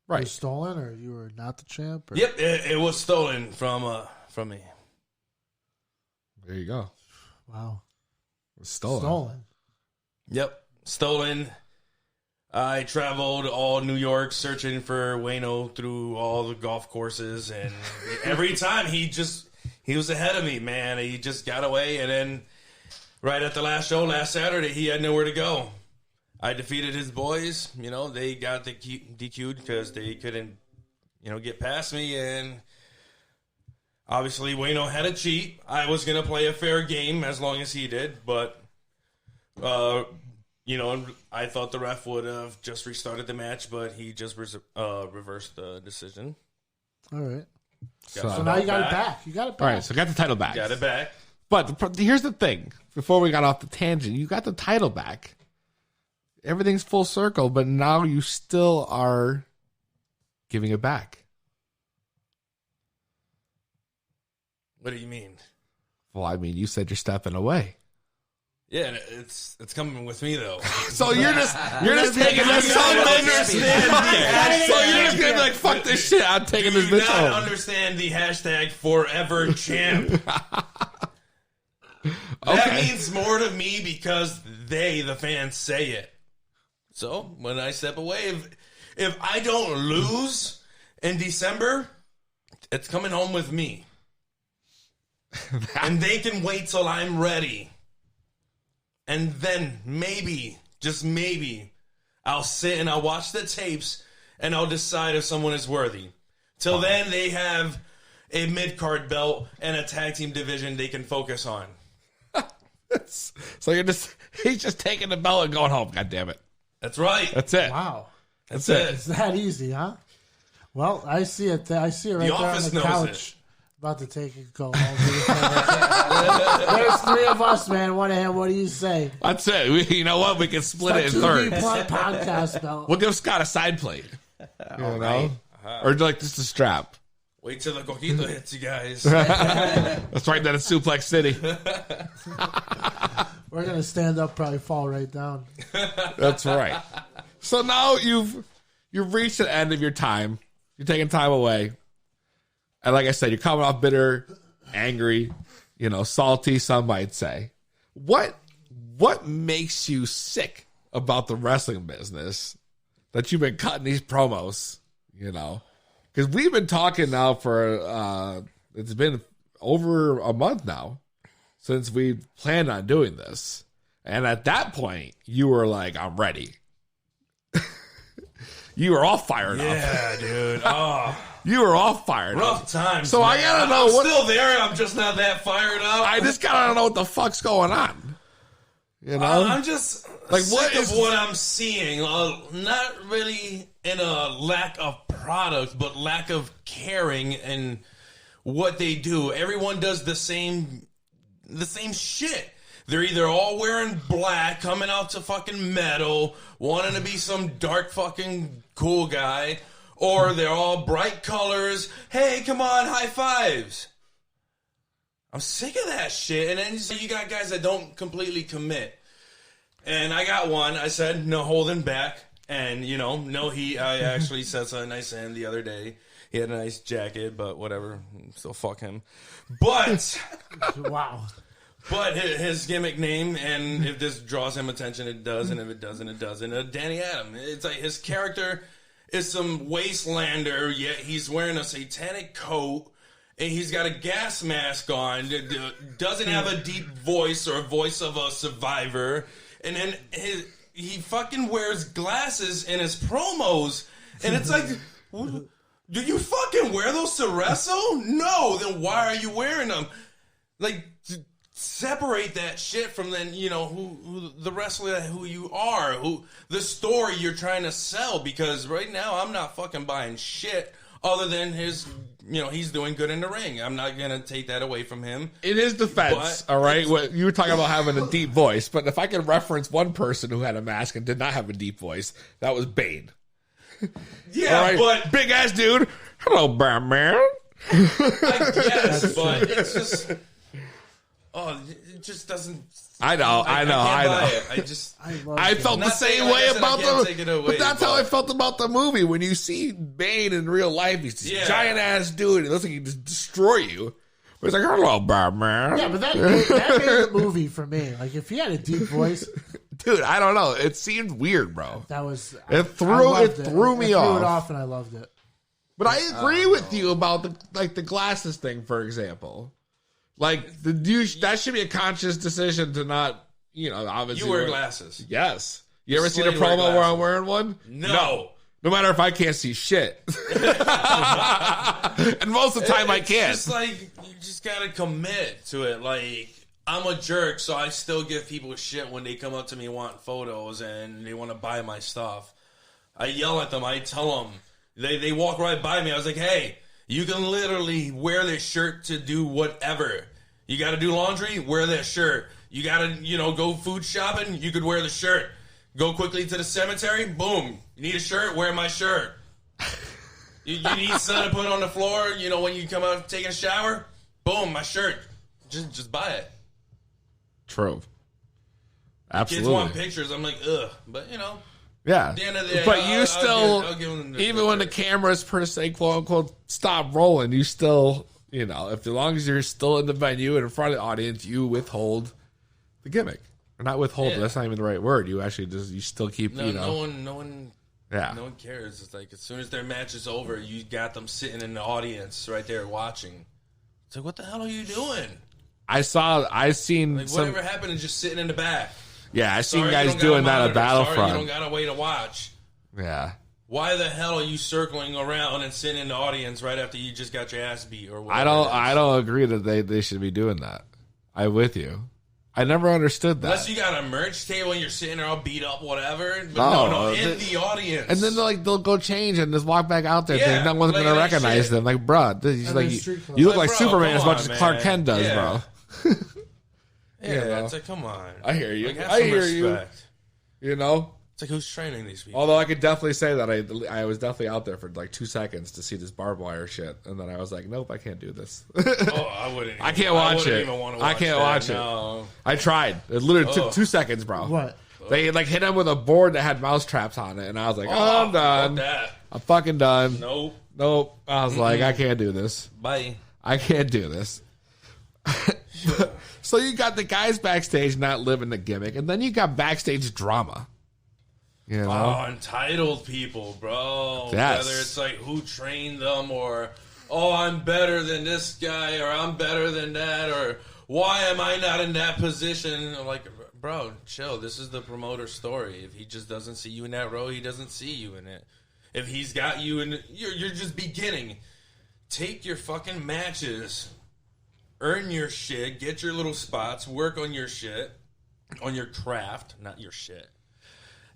Right. You were stolen, or you were not the champ? Or? Yep, it was stolen from me. There you go. Wow. It was stolen. Stolen. Yep, stolen. I traveled all New York searching for Wayno through all the golf courses, and every time he was ahead of me, man. He just got away, and then right at the last show last Saturday, he had nowhere to go. I defeated his boys. They got DQ'd because they couldn't, get past me, and obviously Wayno had a cheat. I was going to play a fair game as long as he did, but, I thought the ref would have just restarted the match, but he just reversed the decision. All right. So now you got it back. You got it back. All right, so got the title back. Got it back. But here's the thing. Before we got off the tangent, you got the title back. Everything's full circle, but now you still are giving it back. What do you mean? Well, I mean, you said you're stepping away. Yeah, it's coming with me though. So you're just taking this. So you're just gonna be like, fuck this shit. I'm taking this bitch home. Understand the hashtag forever champ. That means more to me because they, the fans, say it. So when I step away, if I don't lose in December, it's coming home with me. And they can wait till I'm ready. And then maybe, just maybe, I'll sit and I'll watch the tapes and I'll decide if someone is worthy. Till then, they have a mid-card belt and a tag team division they can focus on. So he's just taking the belt and going home. God damn it. That's right. That's it. Wow. That's it. It's that easy, huh? Well, I see it. I see it right there on the couch. About to take it, go home. There's three of us, man. One of him. What do you say? That's it. You know what? We can split it in thirds. Podcast belt. We'll give Scott a side plate. You know? Or like just a strap. Wait till the Coquito hits you guys. That's right. That is Suplex City. We're gonna stand up, probably fall right down. That's right. So now you've reached the end of your time. You're taking time away. And like I said, you're coming off bitter, angry, salty, some might say. What makes you sick about the wrestling business that you've been cutting these promos, Because we've been talking now for, it's been over a month now since we planned on doing this. And at that point, you were like, I'm ready. You were all fired up. Yeah, dude. Oh. You were all fired up. Rough times. So man. I gotta know I'm still there. I'm just not that fired up. I just gotta know what the fuck's going on. I'm just like sick of what I'm seeing. Not really in a lack of product, but lack of caring and what they do. Everyone does the same shit. They're either all wearing black, coming out to fucking metal, wanting to be some dark fucking cool guy, or they're all bright colors. Hey, come on, high fives. I'm sick of that shit. And then you got guys that don't completely commit. And I got one. I said, no holding back. And, no heat. I actually said something nice to him the other day. He had a nice jacket, but whatever. Still fuck him. But... Wow. But his gimmick name, and if this draws him attention, it does, and if it doesn't, it doesn't. Danny Adam. It's like his character is some wastelander, yet he's wearing a satanic coat, and he's got a gas mask on, doesn't have a deep voice or a voice of a survivor, and then he fucking wears glasses in his promos, and it's like, do you fucking wear those to wrestle? No, then why are you wearing them? Like... Separate that shit from then, who the wrestler who you are, who the story you're trying to sell. Because right now I'm not fucking buying shit other than his, he's doing good in the ring. I'm not gonna take that away from him. In his defense, all right, what you were talking about having a deep voice, but if I could reference one person who had a mask and did not have a deep voice, that was Bane. Yeah, right? But big ass dude. Hello, Batman. I guess, but it's just. Oh, it just doesn't. I know. I felt the same way about the. But that's how I felt about the movie. When you see Bane in real life, he's this giant ass dude. He looks like he just destroy you. But he's like, "Hello, Batman." Yeah, but that made the movie for me. Like, if he had a deep voice, dude, I don't know. It seemed weird, bro. That was it threw me off. It threw it off, and I loved it. But I agree with you about the glasses thing, for example. Like, that should be a conscious decision to not, obviously. You wear glasses. Yes. You ever seen a promo where I'm wearing one? No. No matter if I can't see shit. And most of the time I can't. It's just like, you just gotta commit to it. Like, I'm a jerk, so I still give people shit when they come up to me and want photos and they want to buy my stuff. I yell at them. I tell them. They walk right by me. I was like, hey, you can literally wear this shirt to do whatever. You got to do laundry? Wear that shirt. You got to, go food shopping? You could wear the shirt. Go quickly to the cemetery? Boom. You need a shirt? Wear my shirt. You need something to put on the floor, when you come out taking a shower? Boom, my shirt. Just buy it. True. Absolutely. Kids want pictures. I'm like, ugh. But, you know. Yeah. At the end of the day, but you still, I'll give them the even when the cameras per se, quote unquote, stop rolling, you still, you know, as long as you're still in the venue and in front of the audience, you withhold the gimmick. Or not withhold, that's not even the right word. You actually just, you still keep, you know. No one cares. It's like as soon as their match is over, you got them sitting in the audience right there watching. It's like, what the hell are you doing? I seen like, whatever happened to just sitting in the back? Yeah, I seen guys doing that at Battlefront. Sorry, you don't got a way to watch. Yeah. Why the hell are you circling around and sitting in the audience right after you just got your ass beat or whatever? I don't agree that they should be doing that. I'm with you. I never understood that. Unless you got a merch table and you're sitting there all beat up, whatever. But no, in the audience. And then they'll go change and just walk back out there. Yeah, no one's gonna recognize them. Like, bro, you look like Superman as much as Clark Kent does, bro. Yeah, it's like, come on. I hear you. Like, have I some hear respect. you. You know? It's like, who's training these people? Although I could definitely say that I was definitely out there for like 2 seconds to see this barbed wire shit. And then I was like, nope, I can't do this. I wouldn't even, I can't watch it. Even want to I can't watch it. No. I tried. It literally took 2 seconds, bro. What? They like hit him with a board that had mouse traps on it. And I was like, I'm done. I'm fucking done. Nope. I was like, I can't do this. Bye. I can't do this. So you got the guys backstage not living the gimmick, and then you got backstage drama. You know? Oh, entitled people, bro. Yes. Whether it's like who trained them or, oh, I'm better than this guy or I'm better than that or why am I not in that position? I'm like, bro, chill. This is the promoter's story. If he just doesn't see you in that row, he doesn't see you in it. If he's got you in, you're just beginning. Take your fucking matches. Earn your shit, get your little spots, work on your shit, on your craft, not your shit.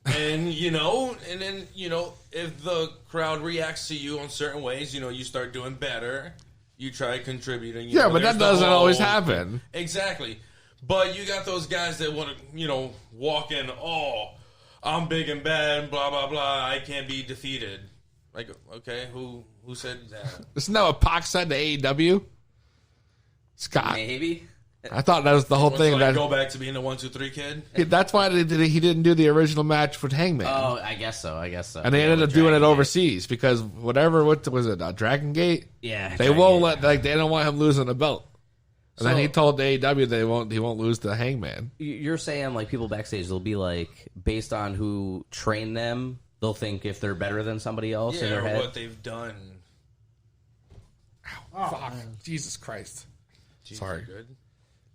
And, and then, if the crowd reacts to you in certain ways, you start doing better. You try contributing. Yeah, but that doesn't always happen. Exactly. But you got those guys that want to, walk in, oh, I'm big and bad, blah, blah, blah, I can't be defeated. Like, okay, who said that? Isn't that what Pac said to AEW? Scott. Maybe. I thought that was the whole thing. That go back to being a 1, 2, 3 kid. That's why he didn't do the original match with Hangman. Oh, I guess so. And they ended up doing it overseas because what was it? Dragon Gate. Yeah. They won't they don't want him losing the belt. And then he told the AEW he won't lose to Hangman. You're saying like people backstage, they'll be like based on who trained them, they'll think if they're better than somebody else in their head. What they've done. Oh, fuck! Jesus Christ. Jesus, sorry. Good.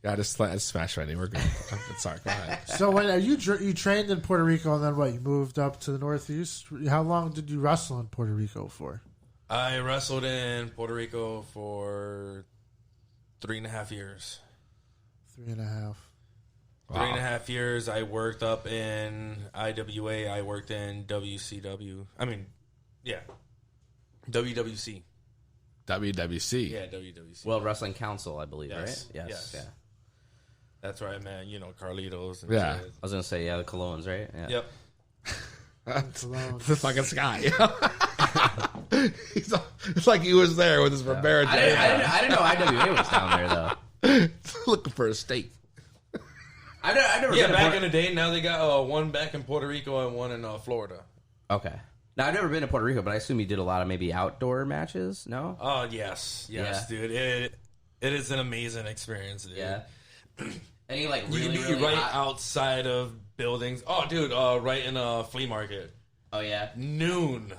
Yeah, I just smashed right in. We're good. Sorry, go ahead. So when you trained in Puerto Rico and then what? You moved up to the Northeast. How long did you wrestle in Puerto Rico for? I wrestled in Puerto Rico for 3.5 years. 3.5. Wow. 3.5 years. I worked up in IWA. I worked in WCW. WWC. WWC. Yeah, WWC. Well, Wrestling Council, I believe, yes. right? Yes. Yeah. That's right, man. Carlitos. And yeah. shit. I was going to say, the Colognes, right? Yeah. Yep. The fucking Sky. It's like he was there with his Rivera. I didn't know IWA was down there, though. Looking for a steak. I've never been back in the day. Now they got one back in Puerto Rico and one in Florida. Okay. Now, I've never been to Puerto Rico, but I assume you did a lot of maybe outdoor matches, no? Oh, yes, dude. It is an amazing experience, dude. Yeah. And you you can be right outside of buildings. Oh, dude, right in a flea market. Oh, yeah? Noon.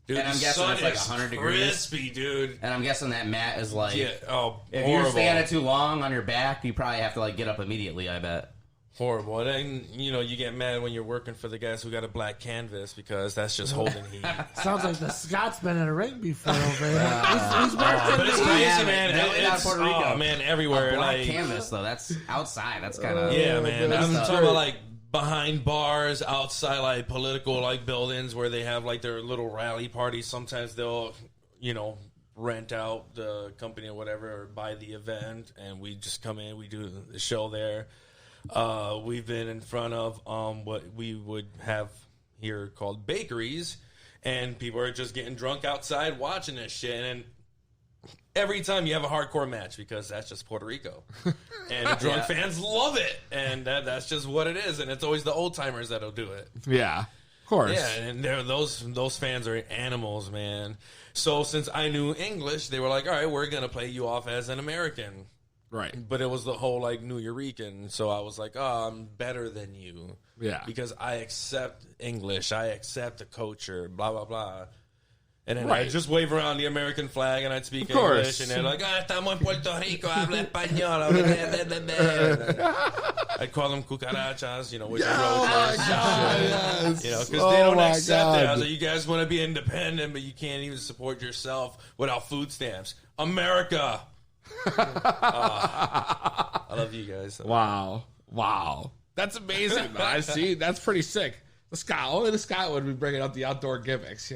Dude, and I'm guessing it's like 100 degrees. Crispy, dude. And I'm guessing that mat is like... Yeah, if horrible. you're standing too long on your back, you probably have to like get up immediately, I bet. Horrible. And, you get mad when you're working for the guys who got a black canvas because that's just holding heat. Sounds like the Scott's been in a ring before over here. He's working. But it's crazy, man. It's Puerto Rico. Man, everywhere. A black like canvas, though. That's outside. That's kind of... Yeah, man. I'm talking about, like, behind bars, outside, like, political, like, buildings where they have, like, their little rally parties. Sometimes they'll, rent out the company or whatever or buy the event, and we just come in, we do the show there. We've been in front of what we would have here called bakeries, and people are just getting drunk outside watching this shit. And every time you have a hardcore match, because that's just Puerto Rico. And the drunk fans love it. And that's just what it is. And it's always the old timers that'll do it. Yeah, of course. Yeah, and those fans are animals, man. So since I knew English, they were like, all right, we're going to play you off as an American. Right. But it was the whole, like, New Eurekan. So I was like, oh, I'm better than you. Yeah. Because I accept English. I accept the culture, blah, blah, blah. And then Right. I'd just wave around the American flag and I'd speak Of course. English. And they're like, estamos en Puerto Rico, habla español. I'd call them cucarachas, which are roaches. Oh, my God, yes. Because they Oh, don't my accept it. I God. was like, you guys want to be independent, but you can't even support yourself without food stamps. America. I love you guys. Wow. That's amazing, man. I see. That's pretty sick. Only the Scott would be bringing up the outdoor gimmicks,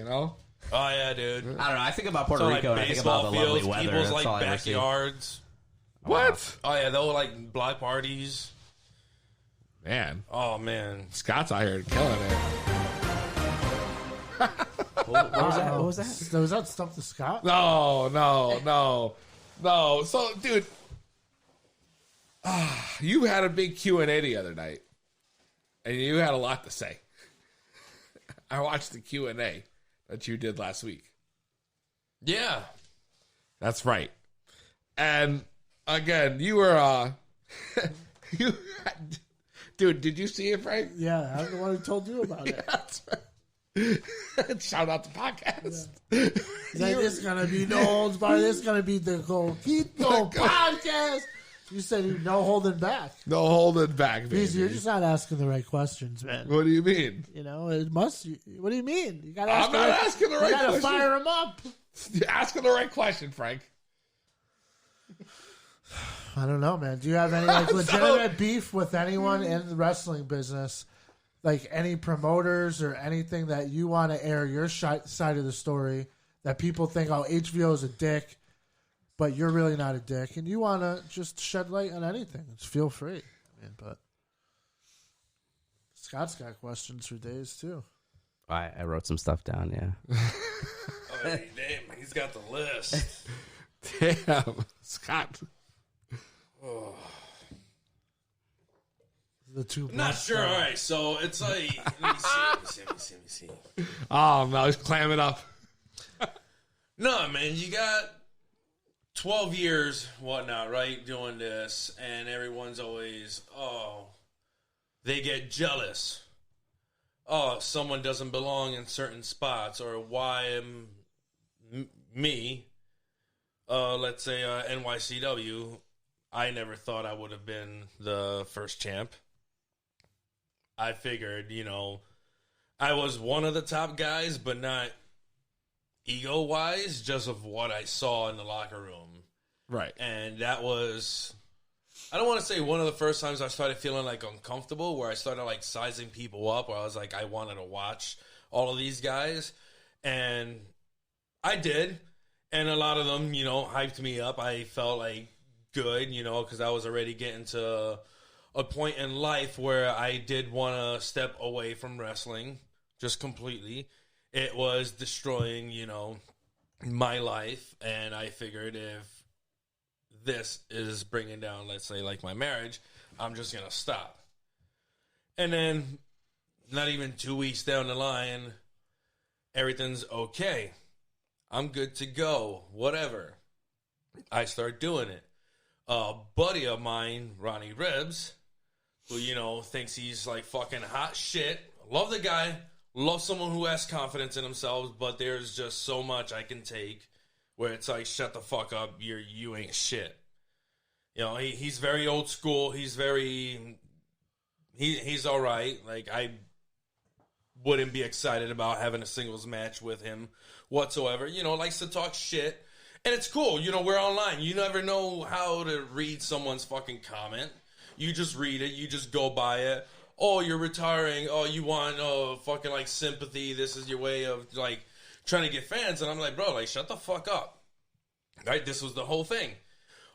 Oh, yeah, dude. I don't know. I think about Puerto So, Rico and I think about the lovely weather. People's, That's all I ever see. backyards. What? Oh, yeah, they'll, block parties. Man. Oh, man. Scott's out here killing it. What was that? What was that? So was that Stump the Scott? No. So, dude, you had a big Q&A the other night, and you had a lot to say. I watched the Q&A that you did last week. Yeah. That's right. And, again, you were, dude, did you see it, Frank? Yeah, I'm the one who told you about it. That's right. Shout out the podcast. Like, it's gonna be no holds barred. This gonna be the Coquito podcast. You said no holding back. No holding back, baby. You're just not asking the right questions, man. What do you mean? It must. What do you mean? You gotta. I'm not asking the right question. You gotta fire him up. You're asking the right question, Frank. I don't know, man. Do you have any legitimate beef with anyone in the wrestling business? Like any promoters or anything that you want to air your side of the story that people think, oh, HBO is a dick, but you're really not a dick, and you want to just shed light on anything. Just feel free. But Scott's got questions for days too. I wrote some stuff down. Yeah. Oh, hey, damn, he's got the list. Damn, Scott. Oh. The two. I'm not sure. All right, so it's like, let me see. Oh, no, he's clamming up. No, man, you got 12 years, whatnot, right, doing this, and everyone's always, they get jealous. Oh, someone doesn't belong in certain spots, or why am me, let's say NYCW, I never thought I would have been the first champ. I figured, I was one of the top guys, but not ego-wise, just of what I saw in the locker room. Right. And that was, I don't want to say one of the first times I started feeling uncomfortable, where I started sizing people up, where I was I wanted to watch all of these guys. And I did. And a lot of them, hyped me up. I felt good, because I was already getting to a point in life where I did want to step away from wrestling just completely. It was destroying, my life. And I figured if this is bringing down, let's say, my marriage, I'm just going to stop. And then not even 2 weeks down the line, everything's okay. I'm good to go. Whatever. I start doing it. A buddy of mine, Ronnie Rebs, who, thinks he's fucking hot shit. Love the guy. Love someone who has confidence in themselves, but there's just so much I can take where it's shut the fuck up. You ain't shit. He's very old school. He's he's all right. I wouldn't be excited about having a singles match with him whatsoever. Likes to talk shit. And it's cool. We're online. You never know how to read someone's fucking comment. You just read it. You just go by it. Oh, you're retiring. Oh, you want fucking sympathy. This is your way of trying to get fans. And I'm like, bro, shut the fuck up. Right? This was the whole thing.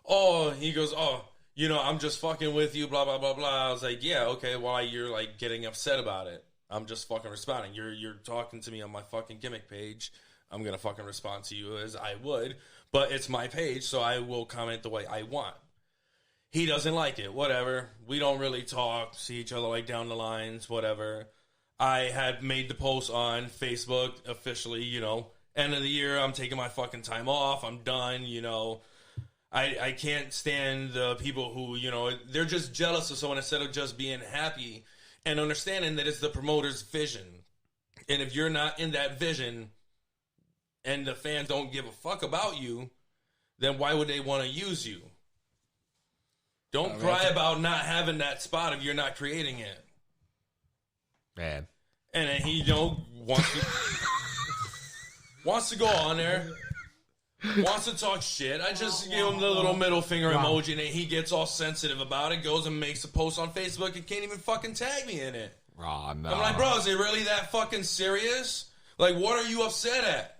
Oh, he goes, I'm just fucking with you, blah, blah, blah, blah. I was like, yeah, okay, why you're getting upset about it? I'm just fucking responding. You're talking to me on my fucking gimmick page. I'm going to fucking respond to you as I would. but it's my page, so I will comment the way I want. He doesn't like it, whatever. We don't really talk, see each other like down the lines, whatever. I had made the post on Facebook officially, you know, end of the year, I'm taking my fucking time off, I'm done, you know. I can't stand the people who, you know, they're just jealous of someone instead of just being happy and understanding that it's the promoter's vision. And if you're not in that vision and the fans don't give a fuck about you, then why would they want to use you? Don't cry about not having that spot if you're not creating it. Man. And then he, you know, wants to go on there, wants to talk shit. I just give him the little middle finger emoji, and then he gets all sensitive about it, goes and makes a post on Facebook and can't even fucking tag me in it. Oh, no. I'm like, bro, is it really that fucking serious? Like, what are you upset at?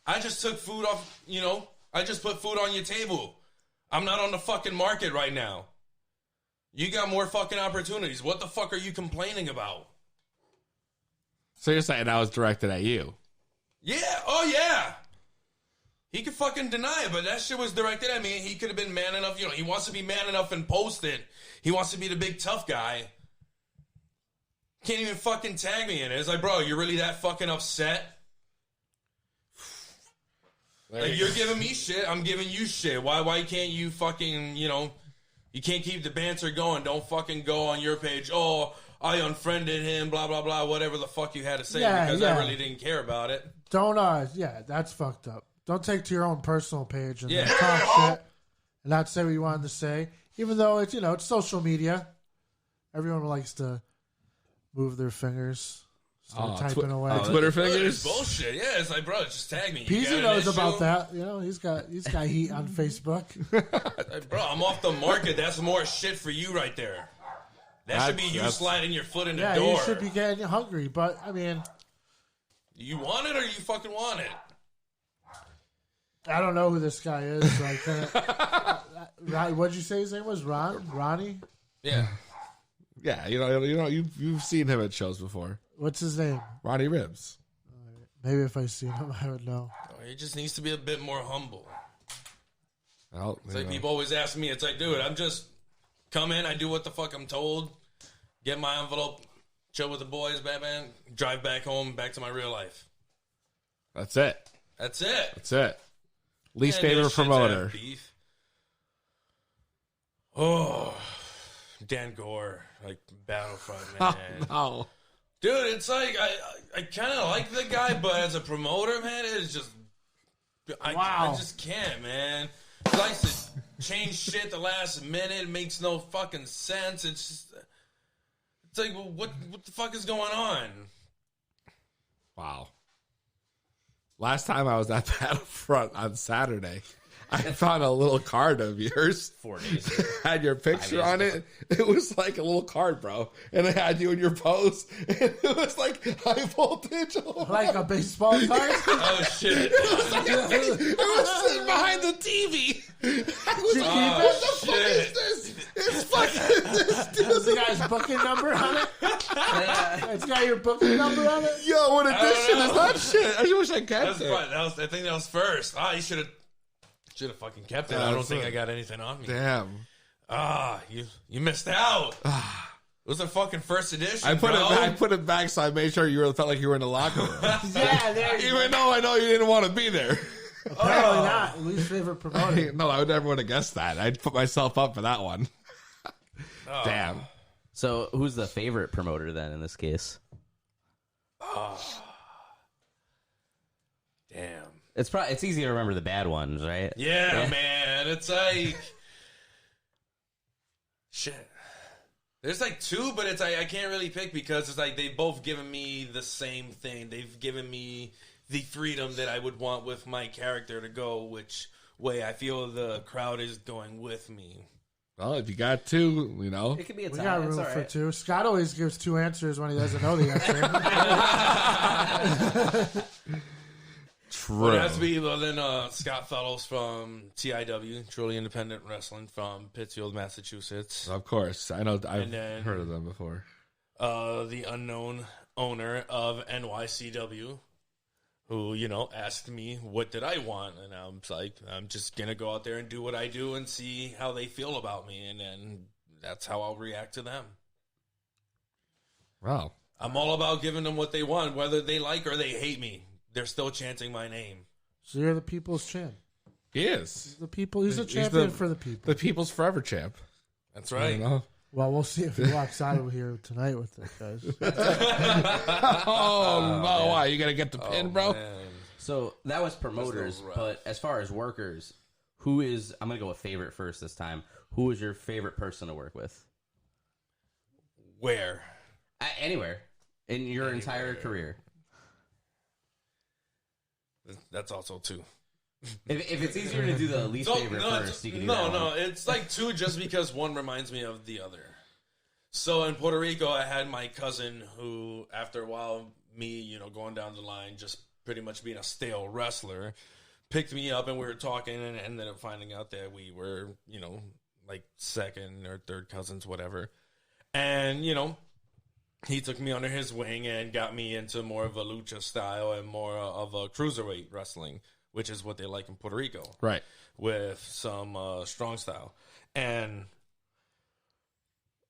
I just took food off, you know, I just put food on your table. I'm not on the fucking market right now. You got more fucking opportunities. What the fuck are you complaining about? So you're saying I was directed at you? Yeah. Oh, yeah. He could fucking deny it, but that shit was directed at me. He could have been man enough. You know, he wants to be man enough and post it. He wants to be the big tough guy. Can't even fucking tag me in it. It's like, bro, you're really that fucking upset? Like, you're giving me shit. I'm giving you shit. Why can't you fucking, you know, you can't keep the banter going. Don't fucking go on your page. Oh, I unfriended him, blah, blah, blah, whatever the fuck you had to say because I really didn't care about it. Don't, that's fucked up. Don't take to your own personal page and then talk shit and not say what you wanted to say. Even though it's, you know, it's social media. Everyone likes to move their fingers, start typing away. Twitter fingers? It's bullshit. Yeah, it's like, bro, just tag me. Peezy knows about that. You know, he's got heat on Facebook. Like, bro, I'm off the market. That's more shit for you right there. That should be you sliding your foot in the door. Yeah, you should be getting hungry, but, I mean... You want it or you fucking want it? I don't know who this guy is. So I can't... What'd you say his name was? Ronnie? Yeah. Yeah, you've seen him at shows before. What's his name? Ronnie Ribs. Maybe if I seen him, I would know. He just needs to be a bit more humble. Well, it's like people always ask me, it's like, dude, I'm just come in, I do what the fuck I'm told, get my envelope, chill with the boys, Batman, drive back home, back to my real life. That's it. That's it. That's it. Least favorite promoter. Oh, Dan Gore, like Battlefront, man. Oh, no. Dude, it's like, I kind of like the guy, but as a promoter, man, it's just, I just can't, man. He likes to change shit the last minute. It makes no fucking sense. It's just, it's like, well, what the fuck is going on? Wow. Last time I was at Battlefront on Saturday, I found a little card of yours. 4 days. Had your picture on it. It was like a little card, bro. And it had you in your pose. And it was like high voltage. Like a baseball card? Oh, shit. It was sitting behind the TV. What the fuck is this? It's fucking this, dude. Has the guy's booking number on it? It's got your booking number on it? Yo, what edition is that shit? I wish I kept it. I think that was first. You should have fucking kept it. I don't think I got anything on me. Damn. You missed out. It was the fucking first edition. I put it back so I made sure you felt like you were in the locker room. Yeah, there you Even though I know you didn't want to be there. Apparently not. Least favorite promoter. No, I would never would have guessed that. I'd put myself up for that one. Damn. So who's the favorite promoter then in this case? Damn. It's easy to remember the bad ones, right? Yeah, man. It's like shit. There's like two, but it's like I can't really pick because it's like they've both given me the same thing. They've given me the freedom that I would want with my character to go which way I feel the crowd is going with me. Well, if you got two, you know. It could be a tie. We got room for two. Scott always gives two answers when he doesn't know the answer. True. Well, it has to be Scott Fellows from TIW, Truly Independent Wrestling from Pittsfield, Massachusetts. Of course. I know. I've heard of them before. The unknown owner of NYCW, who, asked me what did I want. And I'm like, I'm just going to go out there and do what I do and see how they feel about me. And then that's how I'll react to them. Wow. I'm all about giving them what they want, whether they like or they hate me. They're still chanting my name. So you're the people's champ. He is. He's the people. He's a champion for the people. The people's forever champ. That's right. Well, we'll see if he walks out of here tonight with it, guys. Oh, no. Why? You got to get the pin, bro? Man. So that was promoters, but as far as workers, who is, I'm going to go with favorite first this time. Who is your favorite person to work with? Where? Anywhere. In your entire career. That's also two. If it's easier to do the least favorite first, you can do that one. It's like two just because one reminds me of the other. So in Puerto Rico, I had my cousin who, after a while, me, going down the line, just pretty much being a stale wrestler, picked me up and we were talking and ended up finding out that we were, like second or third cousins, whatever. And, he took me under his wing and got me into more of a lucha style and more of a cruiserweight wrestling, which is what they like in Puerto Rico. Right. With some strong style. And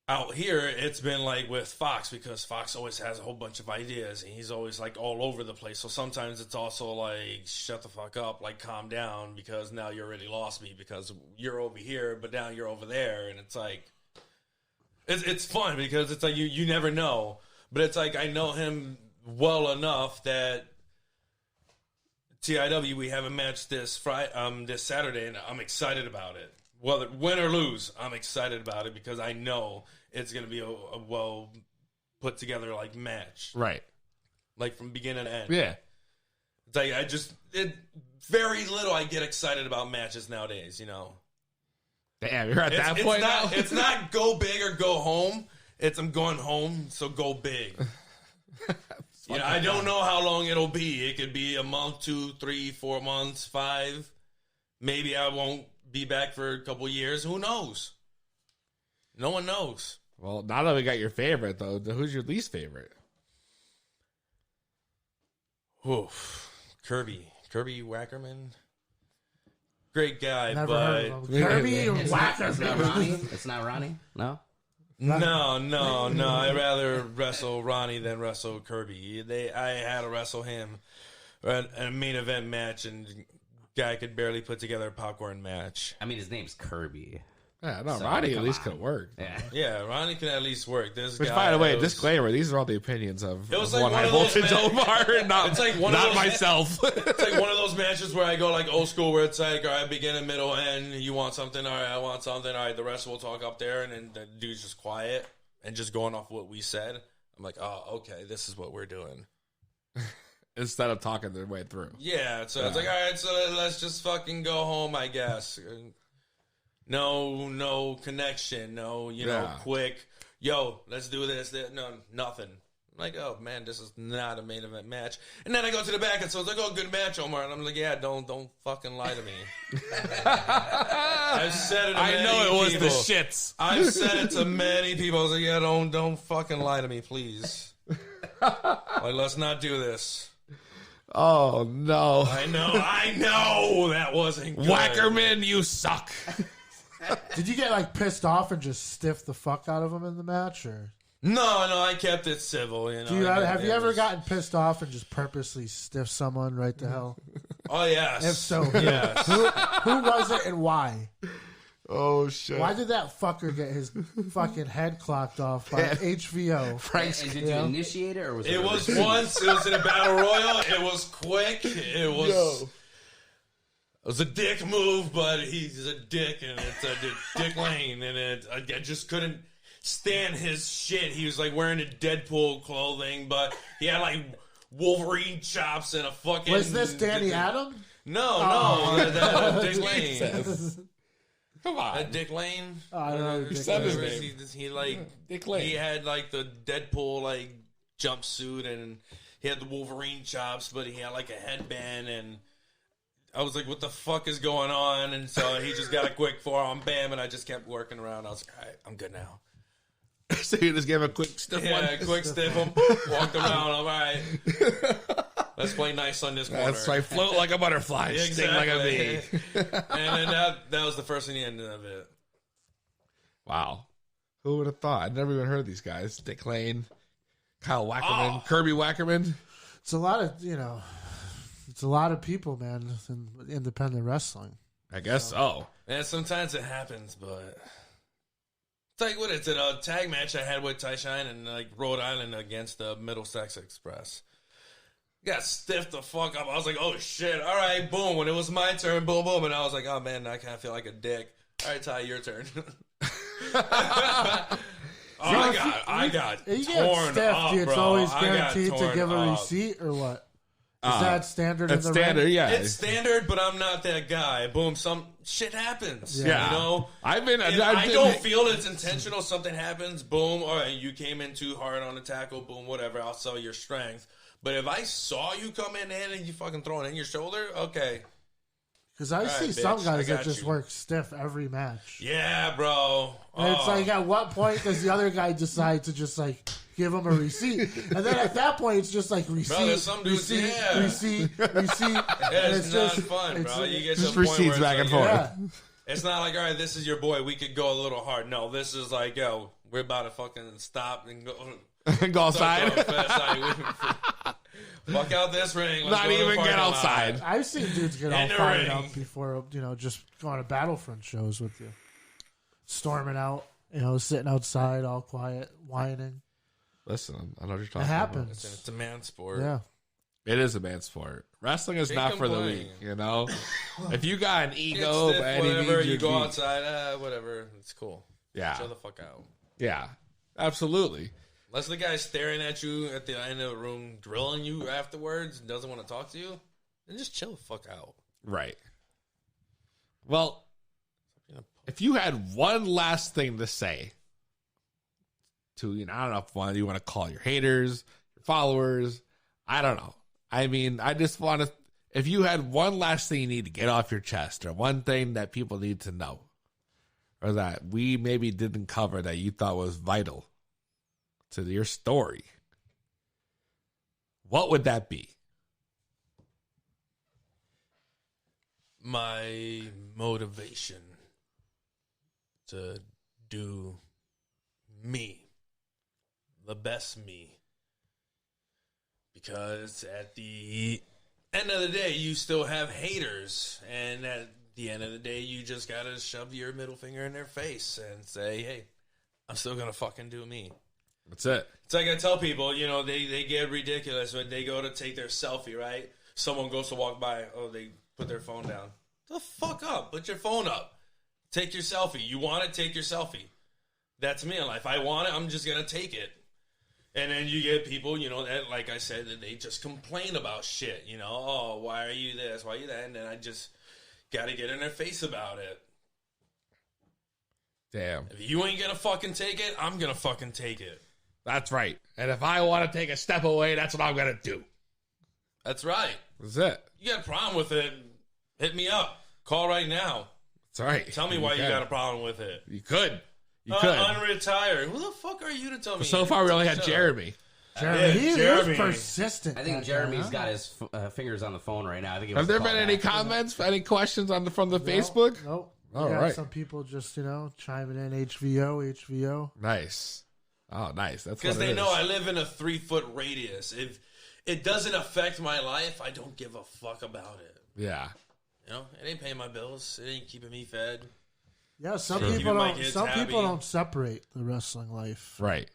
out here, it's been like with Fox, because Fox always has a whole bunch of ideas, and he's always like all over the place. So sometimes it's also like, shut the fuck up, like calm down, because now you already lost me, because you're over here, but now you're over there. And it's like, it's fun because it's like you never know. But it's like I know him well enough that TIW, we have a match this Saturday, and I'm excited about it. Whether win or lose, I'm excited about it because I know it's going to be a well put together like match, right? Like from beginning to end. Yeah. It's like very little I get excited about matches nowadays. Damn, you're at that point now. It's not go big or go home. It's I'm going home, so go big. I don't know how long it'll be. It could be a month, 2, 3, 4 months, 5. Maybe I won't be back for a couple years. Who knows? No one knows. Well, now that we got your favorite, though, who's your least favorite? Oof. Kirby Wackerman. Great guy, Never but heard of him. Kirby Wackerman. It's not Ronnie? It's not Ronnie? No? No. I'd rather wrestle Ronnie than wrestle Kirby. I had to wrestle him in a main event match, and guy could barely put together a popcorn match. I mean, his name's Kirby. Yeah, no, so, Ronnie at least could work. Yeah, Ronnie can at least work. Which, by the way, disclaimer: these are all the opinions of like one Voltage Omar, not myself. It's like one of those matches where I go like old school, where it's like, all right, beginning, middle, end. You want something? All right, I want something. All right, the rest will talk up there, and then the dude's just quiet and just going off what we said. I'm like, oh, okay, this is what we're doing. Instead of talking their way through. Yeah, so it's like, all right, so let's just fucking go home, I guess. No connection. No, quick. Yo, let's do this. No, nothing. I'm like, oh man, this is not a main event match. And then I go to the back, and so it's like, oh, good match, Omar. And I'm like, yeah, don't fucking lie to me. I've said it to many know it was people. The shits. I've said it to many people. I was like, yeah, don't fucking lie to me, please. Like, let's not do this. Oh no! I know that wasn't good. Wackerman, you suck. Did you get like pissed off and just stiff the fuck out of him in the match, or? No, I kept it civil. Have you ever gotten pissed off and just purposely stiff someone right to hell? Oh yes. If so, yes. Who was it and why? Oh shit! Why did that fucker get his fucking head clocked off by HVO? And did you initiate it, or was it? It was once. It was in a battle royal. It was quick. It was. Yo. It was a dick move, but he's a dick, and it's a Dick Lane, and I just couldn't stand his shit. He was like wearing a Deadpool clothing, but he had like Wolverine chops and a fucking. Was this Danny Adam? No, Dick Lane. Come on, Dick Lane. I don't know. You said his name. He like Dick Lane. He had like the Deadpool like jumpsuit, and he had the Wolverine chops, but he had like a headband and. I was like, what the fuck is going on? And so he just got a quick forearm, bam, and I just kept working around. I was like, all right, I'm good now. So you just gave a quick stiff one? Yeah, quick stiff one. Walked around, all right. Let's play nice on this corner. That's right. Float like a butterfly. Sting like a bee. And then that was the first and the end of it. Wow. Who would have thought? I'd never even heard of these guys. Dick Lane, Kyle Wackerman, Kirby Wackerman. It's a lot of, it's a lot of people, man, in independent wrestling. I guess so. And sometimes it happens, but it's like, what is it? A tag match I had with Ty Shine and like Rhode Island against the Middlesex Express. Got stiffed the fuck up. I was like, oh shit. All right, boom. When it was my turn, boom, boom. And I was like, oh man, I kind of feel like a dick. All right, Ty, your turn. I got torn up, it's bro. always guaranteed to give a receipt or what? Is that standard in the ring? Yeah. It's standard, but I'm not that guy. Boom, some shit happens. Yeah. You know? I don't feel it's intentional. Something happens, boom, all right, you came in too hard on the tackle, boom, whatever, I'll sell your strength. But if I saw you come in and you fucking throw it in your shoulder, okay. Because I see some guys that just work stiff every match. Yeah, bro. And it's like, at what point does the other guy decide to just like give him a receipt? And then at that point, it's just like receipt, receipt. It's not fun, bro. You get to just the point receipts where back and forth. Yeah. It's not like, all right, this is your boy. We could go a little hard. No, this is like, yo, we're about to fucking stop and go. Go outside. Fuck out this ring. Let's Not even get outside. Lot. I've seen dudes get all fired up before, just going to Battlefront shows with you. Storming out, sitting outside all quiet, whining. Listen, I know what you're talking about. It happens. It's a man sport. Yeah. It is a man's sport. Wrestling is not for the weak, If you got an ego, stiff, whatever, you go outside, whatever, it's cool. Yeah. Chill the fuck out. Yeah, absolutely. Unless the guy's staring at you at the end of the room, drilling you afterwards, and doesn't want to talk to you, then just chill the fuck out. Right. Well, if you had one last thing to say to, I don't know if you want to call your haters, your followers, I don't know. I mean, I just want to, if you had one last thing you need to get off your chest, or one thing that people need to know, or that we maybe didn't cover that you thought was vital to your story, what would that be? My motivation to do me, the best me. Because at the end of the day, you still have haters. And at the end of the day, you just got to shove your middle finger in their face and say, hey, I'm still going to fucking do me. That's it. It's like I tell people, they get ridiculous when they go to take their selfie, right? Someone goes to walk by. Oh, they put their phone down. The fuck up. Put your phone up. Take your selfie. You want it, take your selfie. That's me in life. I want it, I'm just going to take it. And then you get people, that, like I said, that they just complain about shit. Oh, why are you this? Why are you that? And then I just got to get in their face about it. Damn. If you ain't going to fucking take it, I'm going to fucking take it. That's right. And if I want to take a step away, that's what I'm going to do. That's right. That's it. You got a problem with it, hit me up. Call right now. That's right. Tell me why you got a problem with it. You could. You could. Unretire. Who the fuck are you to tell me? So far, we only had Jeremy. Jeremy. Persistent. I think Jeremy's got his fingers on the phone right now. I think have there been any comments, any questions from the Facebook? Nope. All right. Some people just, chiming in HVO. Nice. Oh, nice. That's because they know I live in a 3-foot radius. If it doesn't affect my life, I don't give a fuck about it. Yeah. It ain't paying my bills. It ain't keeping me fed. Yeah, some people don't. Some people don't separate the wrestling life. Right.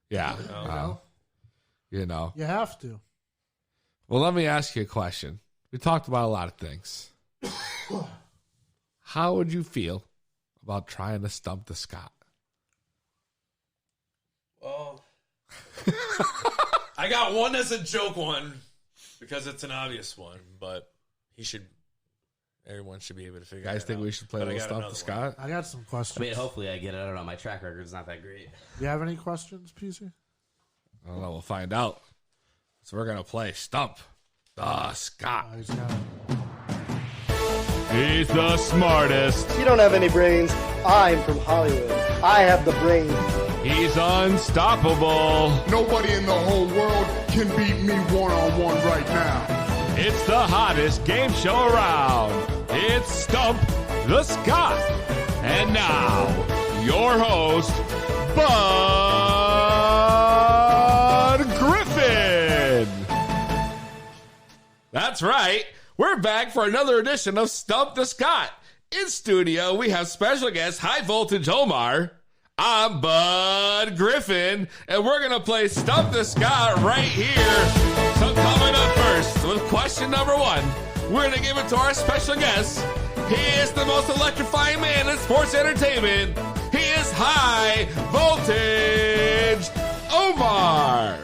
Yeah. You have to. Well, let me ask you a question. We talked about a lot of things. How would you feel about trying to stump the Scott? Well, I got one as a joke one because it's an obvious one, but everyone should be able to figure it out. Guys think we should play a little Stump the Scott? I got some questions. Hopefully I get it. I don't know. My track record's not that great. Do you have any questions, Peezy? I don't know. We'll find out. So we're going to play Stump the Scott. He's the smartest. You don't have any brains. I'm from Hollywood. I have the brains. He's unstoppable. Nobody in the whole world can beat me one-on-one right now. It's the hottest game show around. It's Stump the Scott. And now, your host, Bud Griffin. That's right. We're back for another edition of Stump the Scott. In studio, we have special guest, High Voltage Omar. I'm Bud Griffin, and we're going to play Stump the Scott right here. So coming up first with question number 1, we're going to give it to our special guest. He is the most electrifying man in sports entertainment. He is High Voltage Omar.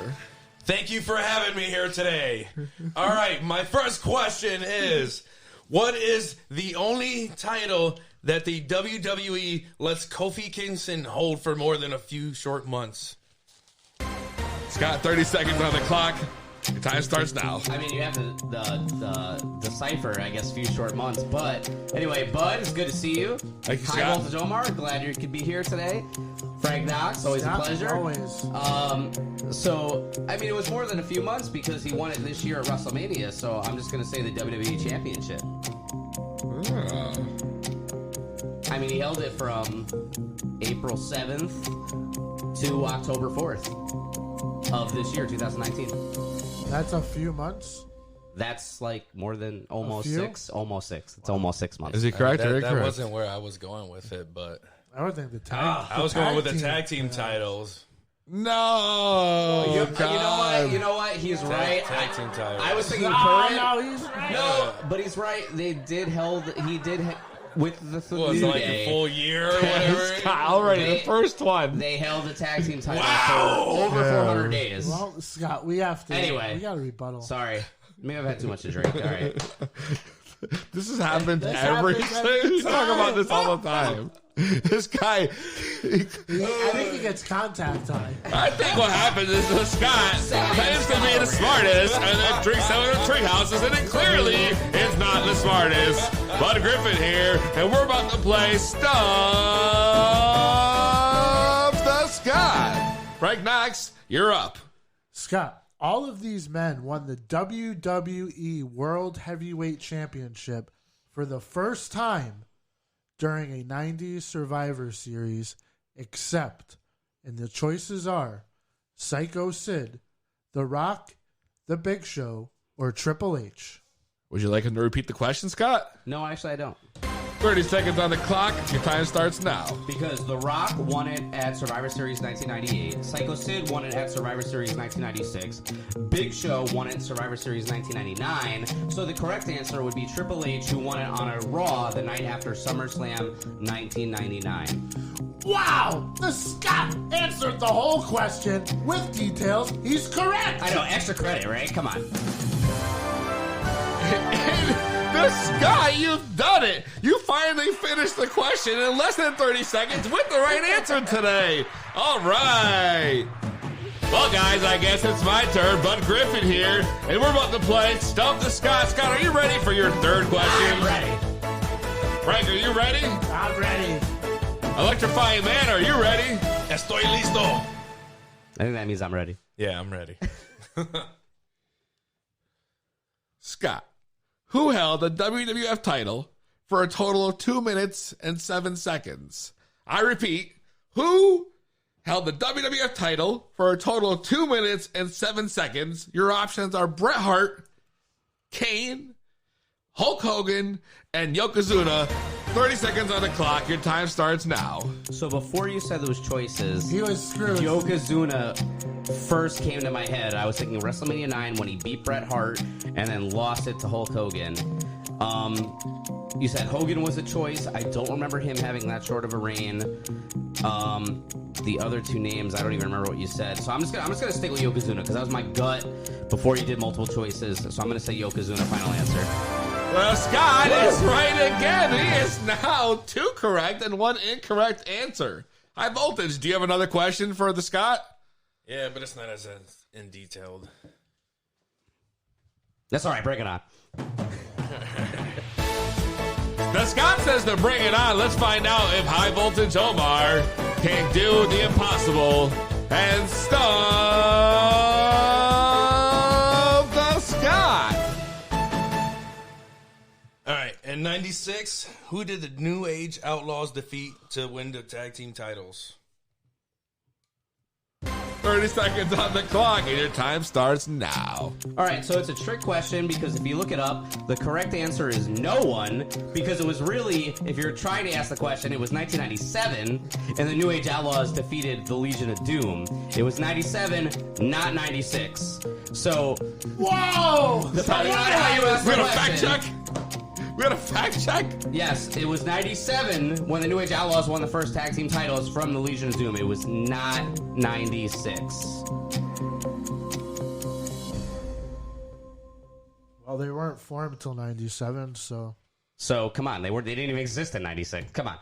Thank you for having me here today. All right, my first question is, what is the only title that the WWE lets Kofi Kingston hold for more than a few short months? Scott, 30 seconds on the clock. Your time starts now. I mean, you have the decipher, I guess, a few short months. But anyway, Bud, it's good to see you. Thank you, Scott. High Voltage Omar, glad you could be here today. Frank Knox, always a pleasure. Always. So, I mean, it was more than a few months because he won it this year at WrestleMania. So I'm just going to say the WWE Championship. I mean, he held it from April 7th to October 4th of this year, 2019. That's a few months. That's like more than almost 6. Almost 6. It's almost 6 months. Is he correct? That wasn't where I was going with it, but I would think the tag. I was going with the tag team titles. No, you know what? He's right. Tag team titles. I was thinking current. But he's right. He did with the was like Day. a full year or whatever. Already the first one. They held the tag team title for over 400 days. Well, Scott, we have to. Anyway, we got to rebuttal. Sorry, maybe I've had too much to drink. All right. This has happened every We talk about this all the time. This guy, I think he gets contact time. I think what happens is this Scott claims to be the smartest and then drinks out of the tree houses, and it clearly is not the smartest. Bud Griffin here, and we're about to play Stump the Scott. Frank Knox, you're up. Scott, all of these men won the WWE World Heavyweight Championship for the first time during a 90s Survivor Series, except, and the choices are Psycho Sid, The Rock, The Big Show, or Triple H. Would you like him to repeat the question, Scott? No, actually, I don't. 30 seconds on the clock. Your time starts now. Because The Rock won it at Survivor Series 1998. Psycho Sid won it at Survivor Series 1996. Big Show won it at Survivor Series 1999. So the correct answer would be Triple H, who won it on a Raw the night after SummerSlam 1999. Wow! The Scott answered the whole question with details. He's correct! I know, extra credit, right? Come on. The Scott, you've done it. You finally finished the question in less than 30 seconds with the right answer today. All right. Well, guys, I guess it's my turn. Bud Griffin here, and we're about to play Stump the Scott. Scott, are you ready for your third question? I'm ready. Frank, are you ready? I'm ready. Electrifying Man, are you ready? Estoy listo. I think that means I'm ready. Yeah, I'm ready. Scott, who held the WWF title for a total of 2 minutes and 7 seconds? I repeat, who held the WWF title for a total of 2 minutes and 7 seconds? Your options are Bret Hart, Kane, Hulk Hogan, and Yokozuna. 30 seconds on the clock. Your time starts now. So before you said those choices, he was screwed. Yokozuna first came to my head. I was thinking WrestleMania 9 when he beat Bret Hart and then lost it to Hulk Hogan. You said Hogan was a choice. I don't remember him having that short of a reign. The other two names, I don't even remember what you said. So I'm just gonna stick with Yokozuna because that was my gut before you did multiple choices. So I'm gonna say Yokozuna. Final answer. Well, Scott is right again. He is now 2 correct and 1 incorrect answer. High Voltage, do you have another question for the Scott? Yeah, but it's not as in detailed. That's all right. Bring it on. The Scott says to bring it on. Let's find out if High Voltage Omar can do the impossible and stump In 96, who did the New Age Outlaws defeat to win the tag team titles? 30 seconds on the clock, and your time starts now. All right, so it's a trick question because if you look it up, the correct answer is no one because it was really, if you're trying to ask the question, it was 1997, and the New Age Outlaws defeated the Legion of Doom. It was 97, not 96. So, whoa! Depending on how you ask the We got a question. fact check? We got a fact check? Yes, it was 97 when the New Age Outlaws won the first tag team titles from the Legion of Doom. It was not 96. Well, they weren't formed until 97, so. So, come on, they didn't even exist in 96. Come on.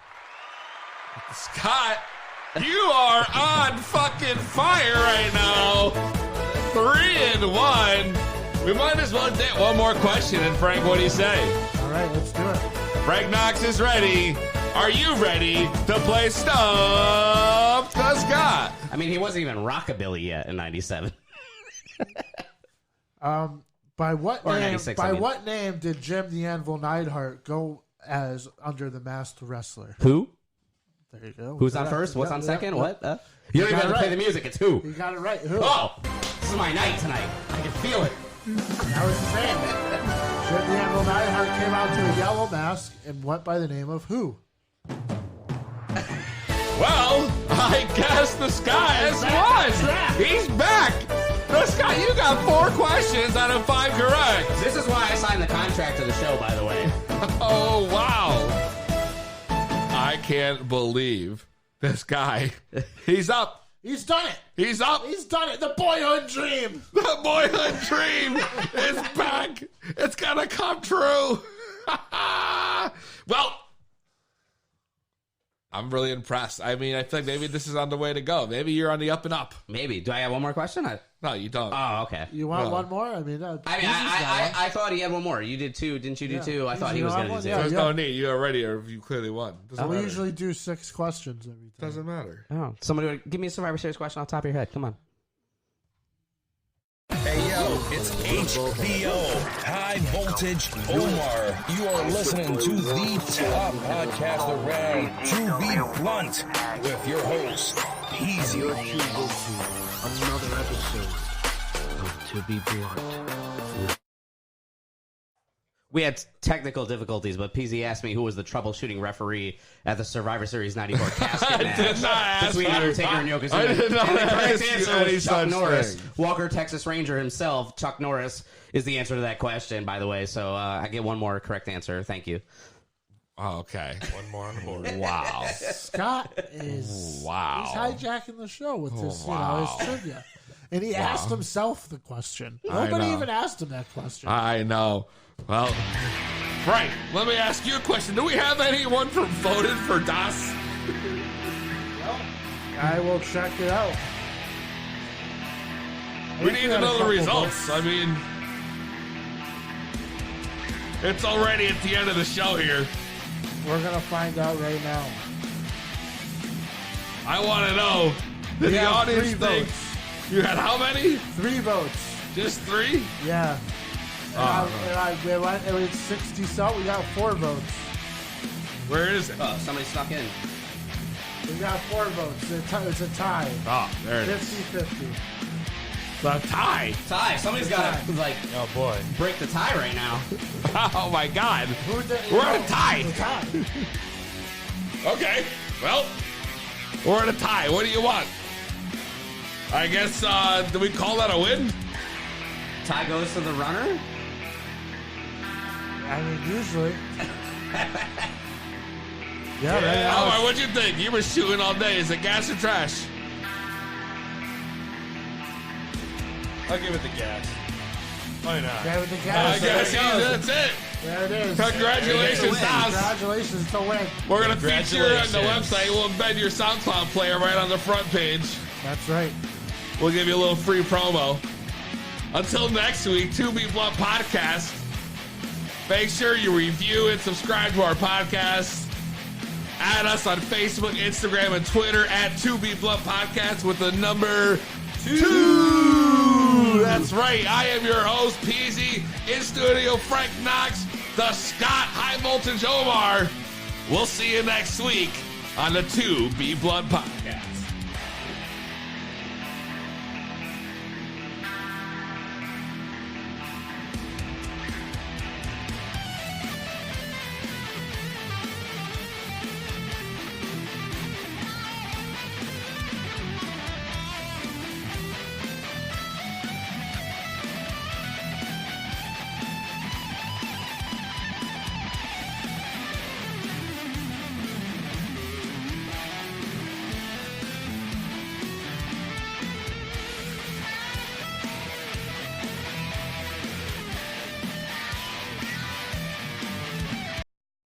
Scott, you are on fucking fire right now. 3-1. We might as well get one more question. And Frank, what do you say? All right, let's do it. Frank Knox is ready. Are you ready to play Stump the Scott? I mean, he wasn't even rockabilly yet in 97. By what Or name? 96, By I mean. what name did Jim the Anvil Neidhart go as under the Masked Wrestler? Who? There you go. Who's on Yeah, first? What's yeah, on yeah, second? yeah. What? You don't even got have it to play right. the music. It's who? You got it right. Who? Oh, this is my night tonight. I can feel it. That was his name. Jim the Anvil Neidhart came out to a yellow mask and went by the name of who? Well, I guess the Scott has won. He's back. The Scott, you got 4 questions out of 5 correct. This is why I signed the contract to the show, by the way. Oh, wow. I can't believe this guy. He's up. He's done it. He's up. He's done it. The boyhood dream. The boyhood dream is back. It's gonna come true. Well, I'm really impressed. I mean, I think maybe this is on the way to go. Maybe you're on the up and up. Maybe. Do I have one more question? No, you don't. Oh, okay. You want No. one more? I mean, I thought he had one more. You did 2. Didn't you do 2? I thought he was going to do 2. There's no need. You already, or you clearly won. Doesn't we matter. usually do 6 questions every time. Doesn't matter. Oh, somebody would give me a Survivor Series question off the top of your head. Come on. Hey yo, it's HBO, High Voltage Omar. You are listening to the top podcast around, To Be Blunt, with your host, Peezy. Another episode of To Be Blunt. We had technical difficulties, but Peezy asked me who was the troubleshooting referee at the Survivor Series 94 casket match did not ask between you. Undertaker and Yokozuna. I did not And the correct ask you answer any was Chuck such Norris. thing. Walker, Texas Ranger himself, Chuck Norris, is the answer to that question, by the way. So I get one more correct answer. Thank you. Okay. One more on the board. Wow. Scott is Wow. he's hijacking the show with his, Wow. his trivia. And he asked himself the question. I Nobody know. even asked him that question. I know. Well, Frank, let me ask you a question. Do we have anyone from voted for Das? I will check it out. We need to know the results. I mean, it's already at the end of the show here. We're going to find out right now. I want to know. Did the audience 3 think votes. you had how many? 3 votes. Just 3? Yeah. It was 60 so we got 4 votes. Where is it? Oh, somebody snuck in. We got 4 votes. It's a tie. Oh, there it is. 50-50. The tie. Tie. Somebody's got to, like, Oh boy. break the tie right now. Oh my God. We're at a tie. Okay. Well, we're at a tie. What do you want? I guess, do we call that a win? Tie goes to the runner? I mean, usually. Yeah, Omar, what'd you think? You were shooting all day. Is it gas or trash? I'll give it the gas. Why not? Yeah, with the gas. I guess that's it. There it is. Congratulations, Das. Congratulations to win. We're going to feature you on the Congratulations. website. We'll embed your SoundCloud player right on the front page. That's right. We'll give you a little free promo. Until next week, To Be Blunt Podcast. Make sure you review and subscribe to our podcast. Add us on Facebook, Instagram, and Twitter at To Be Blunt Podcast with the number 2. That's right. I am your host, Peezy. In studio, Frank Knox. the Scott High Voltage Omar. We'll see you next week on the 2B Blunt Podcast.